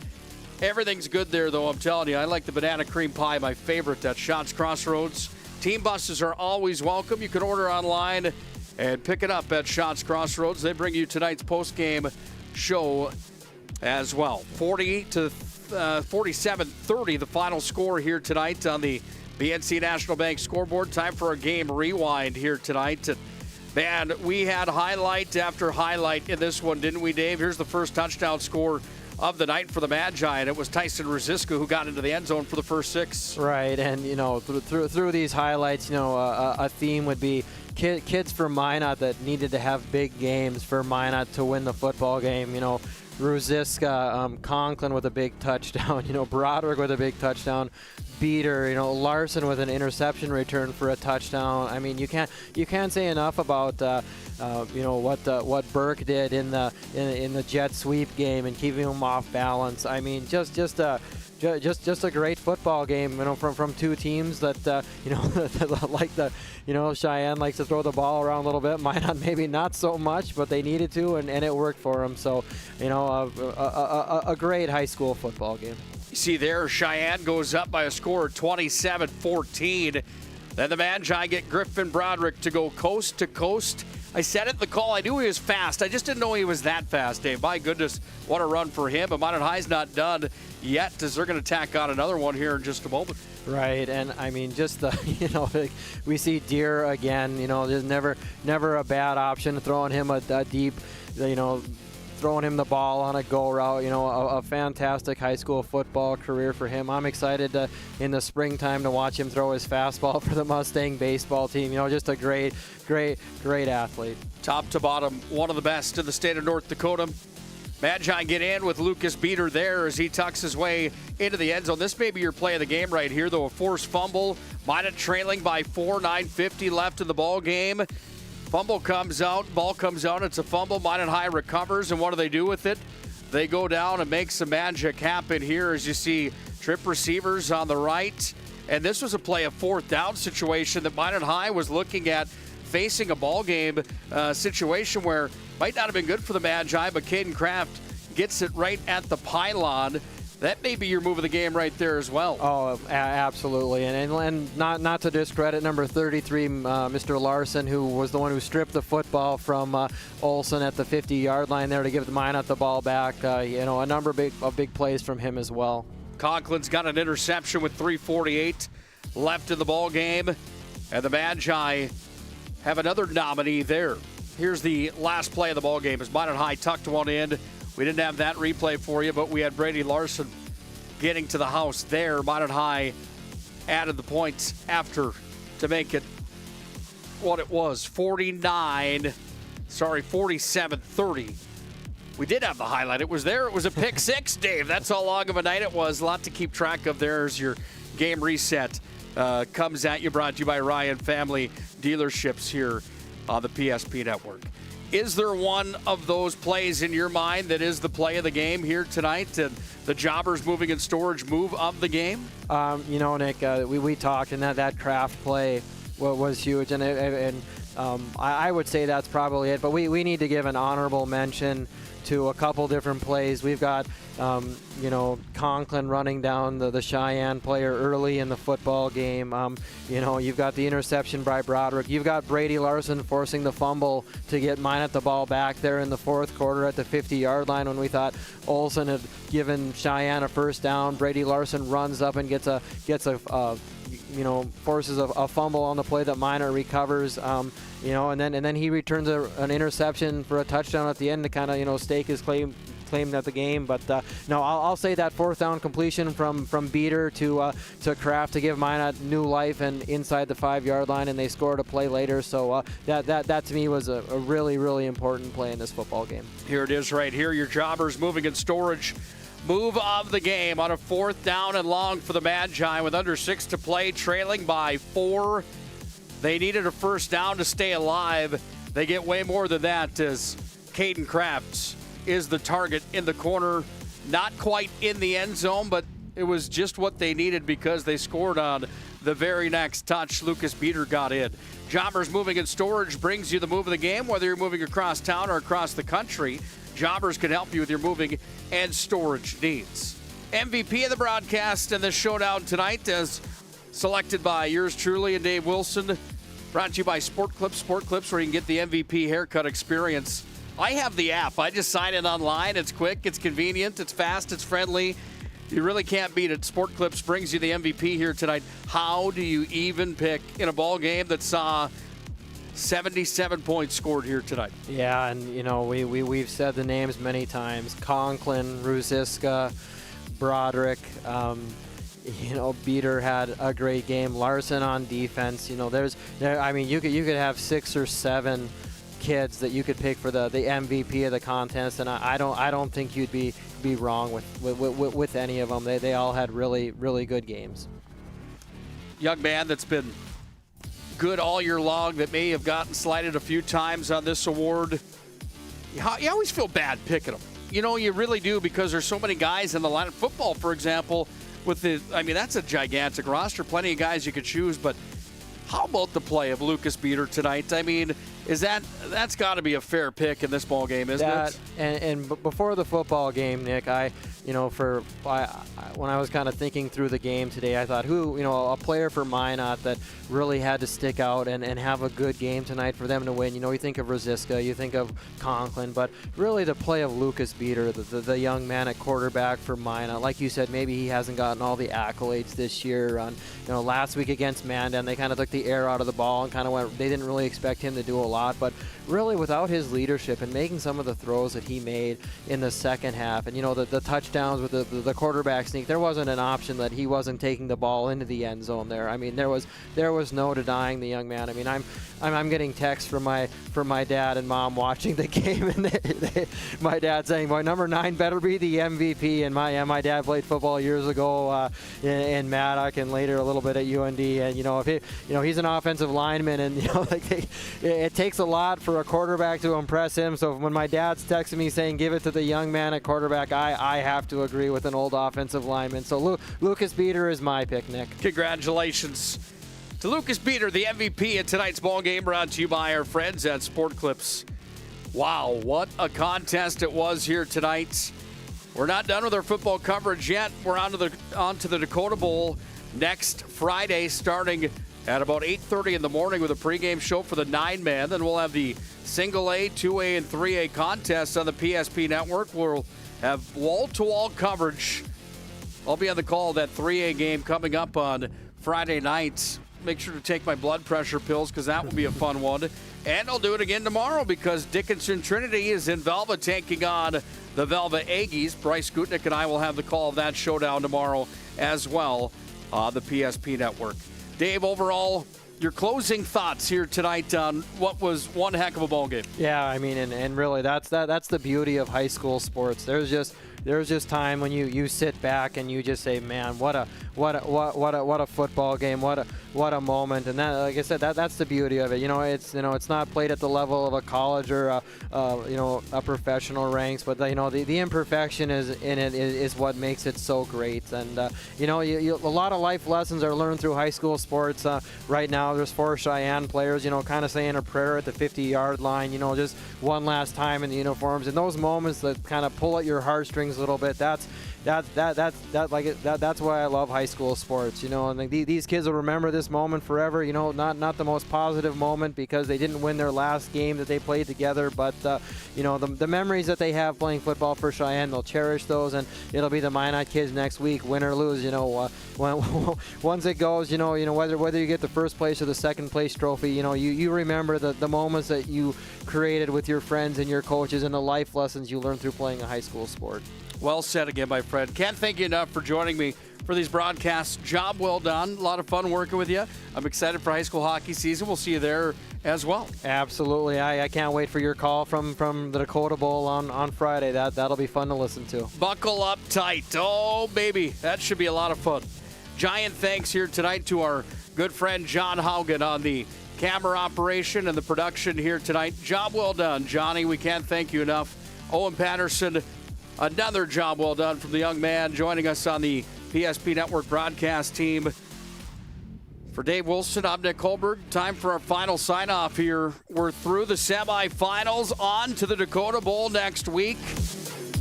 Everything's good there, though, I'm telling you. I like the banana cream pie, my favorite at Shots Crossroads. Team buses are always welcome. You can order online and pick it up at Shots Crossroads. They bring you tonight's postgame show as well. 47-30, the final score here tonight on the BNC National Bank scoreboard. Time for a game rewind here tonight. And man, we had highlight after highlight in this one, didn't we, Dave? Here's the first touchdown score of the night for the Magi, and it was Tyson Rosiska who got into the end zone for the first 6. Right, and you know, through these highlights, you know, a theme would be kids from Minot that needed to have big games for Minot to win the football game. You know, Rosiska, Conklin with a big touchdown. You know, Broderick with a big touchdown. Beater, you know, Larson with an interception return for a touchdown. I mean, you can't say enough about you know what Burke did in the jet sweep game and keeping him off balance. I mean, just a great football game, you know, from two teams that you know like you know, Cheyenne likes to throw the ball around a little bit. Minot maybe not so much, but they needed to, and it worked for them. So, you know, a great high school football game. You see there, Cheyenne goes up by a score of 27-14. Then the Magi get Griffin Broderick to go coast to coast I said it in the call. I knew he was fast. I just didn't know he was that fast, Dave. My goodness, what a run for him. But Minot High's not done yet, as they're going to tack on another one here in just a moment. Right, and I mean, just the, like we see Deere again. There's never a bad option. Throwing him a deep, throwing him the ball on a go route. A fantastic high school football career for him. I'm excited in the springtime to watch him throw his fastball for the Mustang baseball team. Just a great athlete. Top to bottom, one of the best in the state of North Dakota. Magi get in with Lucas Beater there as he tucks his way into the end zone. This may be your play of the game right here, though. A forced fumble. Minot trailing by 4, 9:50 left in the ball game. Fumble comes out, ball comes out. It's a fumble. Minot High recovers, and what do they do with it? They go down and make some magic happen here as you see trip receivers on the right. And this was a play, a fourth down situation that Minot High was looking at, facing a ball game situation where might not have been good for the Magi, but Caden Kraft gets it right at the pylon. That may be your move of the game right there as well. Oh, absolutely. And not to discredit number 33, Mr. Larson, who was the one who stripped the football from Olson at the 50-yard line there to give the Minot the ball back. A number of big plays from him as well. Conklin's got an interception with 3:48 left in the ball game. And the Magi have another nominee there. Here's the last play of the ball game as Minot High tucked one in. We didn't have that replay for you, but we had Brady Larson getting to the house there. Minot High added the points after to make it what it was, 47-30. We did have the highlight. It was there. It was a pick six, Dave. That's how long of a night it was. A lot to keep track of. There's your game reset. Comes at you, brought to you by Ryan Family Dealerships here on the PSP Network. Is there one of those plays in your mind that is the play of the game here tonight? And the Jobbers moving and storage move of the game? Nick, we talked, and that Kraft play was huge. And I would say that's probably it. But we need to give an honorable mention to a couple different plays. We've got, Conklin running down the Cheyenne player early in the football game. You've got the interception by Broderick. You've got Brady Larson forcing the fumble to get Minot the ball back there in the fourth quarter at the 50-yard line when we thought Olson had given Cheyenne a first down. Brady Larson runs up and forces a fumble on the play that Minot recovers. And then he returns an interception for a touchdown at the end to kind of stake his claim at the game. But no, I'll say that fourth down completion from Beater to Kraft to give Minot new life and inside the 5-yard line, and they scored a play later. So that to me was a really, really important play in this football game. Here it is right here. Your Jobbers moving in storage. Move of the game on a fourth down and long for the Magi with under 6 to play, trailing by 4. They needed a first down to stay alive. They get way more than that as Caden Kraft is the target in the corner. Not quite in the end zone, but it was just what they needed because they scored on the very next touch. Lucas Beater got in. Jobbers moving in storage brings you the move of the game, whether you're moving across town or across the country. Jobbers can help you with your moving and storage needs. MVP of the broadcast and the showdown tonight as selected by yours truly and Dave Wilson. Brought to you by Sport Clips. Sport Clips, where you can get the MVP haircut experience. I have the app. I just sign in online. It's quick, it's convenient, it's fast, it's friendly. You really can't beat it. Sport Clips brings you the MVP here tonight. How do you even pick in a ball game that saw 77 points scored here tonight? Yeah, and we've said the names many times. Conklin, Ruziska, Broderick. Beater had a great game. Larson on defense. You could have 6 or 7 kids that you could pick for the MVP of the contest, and I don't think you'd be wrong with any of them. They all had really, really good games. Young man that's been good all year long that may have gotten slighted a few times on this award. You always feel bad picking them. You really do, because there's so many guys in the line. Football, for example, that's a gigantic roster. Plenty of guys you could choose, but how about the play of Lucas Beater tonight? that's got to be a fair pick in this ball game, isn't it? And before the football game, Nick, when I was kind of thinking through the game today, I thought a player for Minot that really had to stick out and have a good game tonight for them to win. You think of Rosiska, you think of Conklin, but really the play of Lucas Beater, the young man at quarterback for Minot. Like you said, maybe he hasn't gotten all the accolades this year. Last week against Mandan, they kind of took the air out of the ball and kind of went. They didn't really expect him to do a lot, but really without his leadership and making some of the throws that he made in the second half, and the touchdowns with the quarterback sneak, there wasn't an option that he wasn't taking the ball into the end zone there. I mean, there was no denying the young man. I mean, I'm getting texts from my dad and mom watching the game, and my dad saying, "Boy, number 9 better be the MVP." And my dad played football years ago in Maddock and later a little bit at UND. And if he's an offensive lineman, and it takes a lot for a quarterback to impress him. So when my dad's texting me saying give it to the young man at quarterback, I have to agree with an old offensive lineman. So Lucas Beater is my pick, Nick. Congratulations to Lucas Beater, the MVP at tonight's ball game, brought to you by our friends at Sport Clips. Wow, what a contest it was here tonight. We're not done with our football coverage yet. We're on to the Dakota Bowl next Friday, starting at about 8:30 in the morning with a pregame show for the 9-man. Then we'll have the single A, 2A, and 3A contests on the PSP network. We'll have wall-to-wall coverage. I'll be on the call of that 3A game coming up on Friday night. Make sure to take my blood pressure pills because that will be a fun one. And I'll do it again tomorrow because Dickinson Trinity is in Velva taking on the Velva Aggies. Bryce Gutnick and I will have the call of that showdown tomorrow as well on the PSP network. Dave, overall, your closing thoughts here tonight on what was one heck of a ball game. Yeah, I mean, and really that's the beauty of high school sports. There's just time when you sit back and you just say, man, what a football game, what a moment. And that, like I said, that's the beauty of it. It's not played at the level of a college or a professional ranks, but the imperfection is what makes it so great. And a lot of life lessons are learned through high school sports. Right now, there's 4 Cheyenne players, kind of saying a prayer at the 50-yard line, just one last time in the uniforms. And those moments that kind of pull at your heartstrings a little bit, that's why I love high school sports, and these kids will remember this moment forever. Not the most positive moment because they didn't win their last game that they played together, but the memories that they have playing football for Cheyenne, they'll cherish those, and it'll be the Minot kids next week, win or lose. Once it goes, whether you get the first place or the second place trophy, you remember the moments that you created with your friends and your coaches and the life lessons you learned through playing a high school sport. Well said again, my friend. Can't thank you enough for joining me for these broadcasts. Job well done. A lot of fun working with you. I'm excited for high school hockey season. We'll see you there as well. Absolutely. I can't wait for your call from the Dakota Bowl on Friday. That'll be fun to listen to. Buckle up tight. Oh, baby. That should be a lot of fun. Giant thanks here tonight to our good friend John Haugen on the camera operation and the production here tonight. Job well done, Johnny. We can't thank you enough. Owen Patterson, another job well done from the young man joining us on the PSP Network broadcast team. For Dave Wilson, I'm Nick Hulberg. Time for our final sign-off here. We're through the semifinals, on to the Dakota Bowl next week.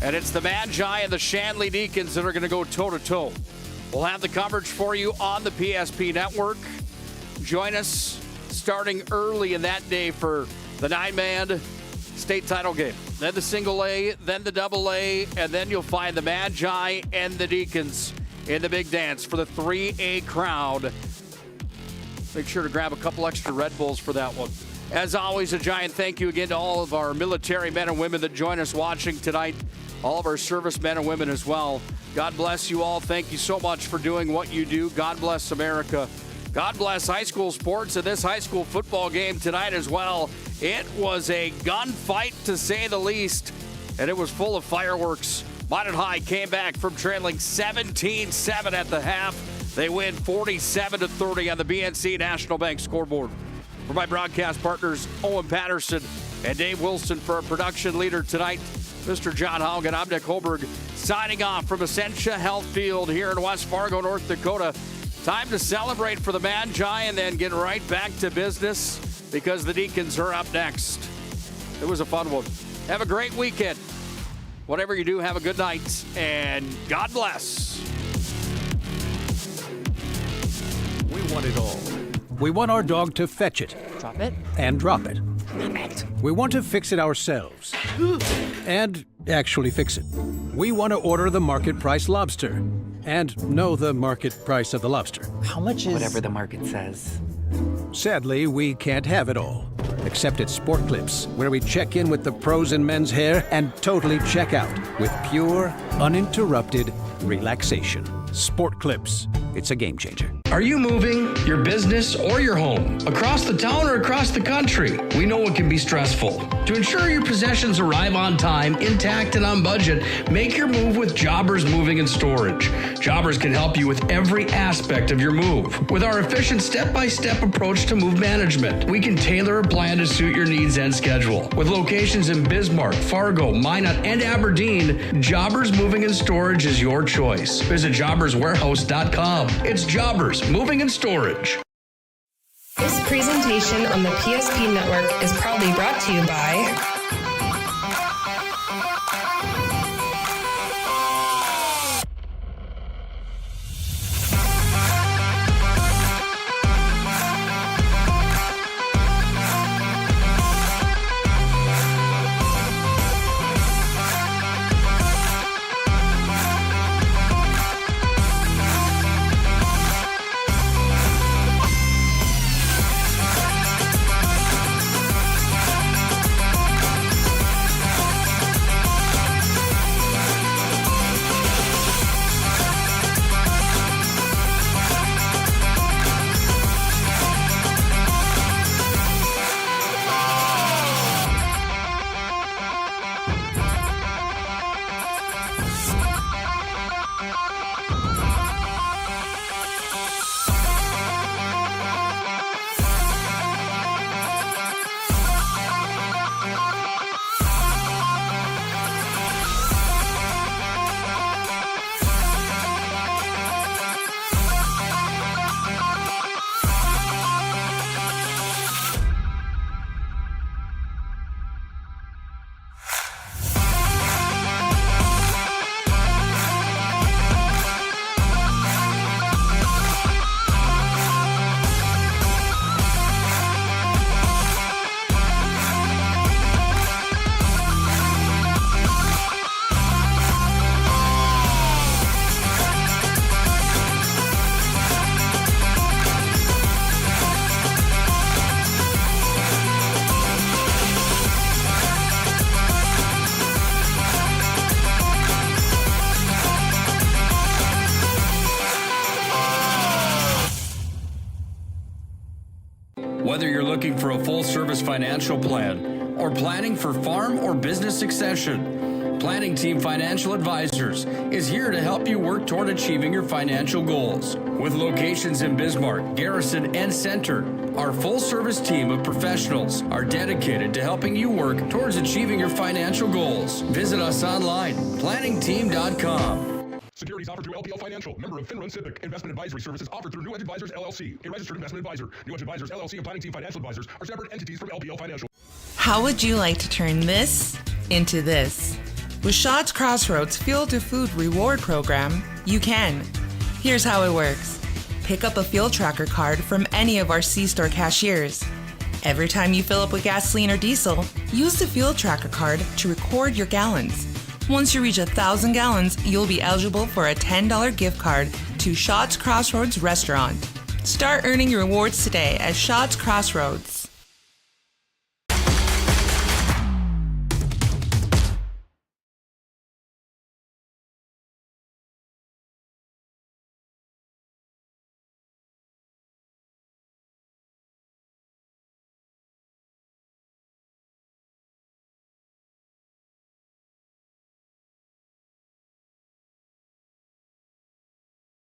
And it's the Magi and the Shanley Deacons that are going to go toe-to-toe. We'll have the coverage for you on the PSP Network. Join us starting early in that day for the 9-man state title game. Then the single A, then the double A, and then you'll find the Magi and the Deacons in the big dance for the 3A crowd. Make sure to grab a couple extra Red Bulls for that one. As always, a giant thank you again to all of our military men and women that join us watching tonight. All of our service men and women as well. God bless you all. Thank you so much for doing what you do. God bless America. God bless high school sports and this high school football game tonight as well. It was a gunfight to say the least, and it was full of fireworks. Minot High came back from trailing 17-7 at the half. They win 47-30 on the BNC National Bank scoreboard. For my broadcast partners, Owen Patterson and Dave Wilson, for our production leader tonight, Mr. John Haugen, I'm Nick Hulberg, signing off from Essentia Health Field here in West Fargo, North Dakota. Time to celebrate for the Magi and then get right back to business because the Deacons are up next. It was a fun one. Have a great weekend. Whatever you do, have a good night, and God bless. We want it all. We want our dog to fetch it. Drop it. And drop it. Name it. We want to fix it ourselves. And actually fix it. We want to order the market price lobster. And know the market price of the lobster. How much is... Whatever the market says. Sadly, we can't have it all. Except at Sport Clips, where we check in with the pros in men's hair and totally check out with pure, uninterrupted relaxation. Sport Clips. It's a game changer. Are you moving your business or your home across the town or across the country? We know it can be stressful. To ensure your possessions arrive on time, intact, and on budget, make your move with Jobbers Moving and Storage. Jobbers can help you with every aspect of your move. With our efficient step-by-step approach to move management, we can tailor a plan to suit your needs and schedule. With locations in Bismarck, Fargo, Minot, and Aberdeen, Jobbers Moving and Storage is your choice. Visit jobberswarehouse.com. It's Jobbers Moving and Storage. This presentation on the PSP Network is proudly brought to you by Whether you're looking for a full-service financial plan or planning for farm or business succession, Planning Team Financial Advisors is here to help you work toward achieving your financial goals. With locations in Bismarck, Garrison, and Center, our full-service team of professionals are dedicated to helping you work towards achieving your financial goals. Visit us online, planningteam.com. Securities offered through LPL Financial, member of FinRun Civic. Investment advisory services offered through New Edge Advisors, LLC, a registered investment advisor. New Edge Advisors, LLC, and Planning Team Financial Advisors are separate entities from LPL Financial. How would you like to turn this into this? With Shaw's Crossroads Fuel to Food Reward Program, you can. Here's how it works. Pick up a fuel tracker card from any of our C-store cashiers. Every time you fill up with gasoline or diesel, use the fuel tracker card to record your gallons. Once you reach 1,000 gallons, you'll be eligible for a $10 gift card to Shaw's Crossroads Restaurant. Start earning your rewards today at Shaw's Crossroads.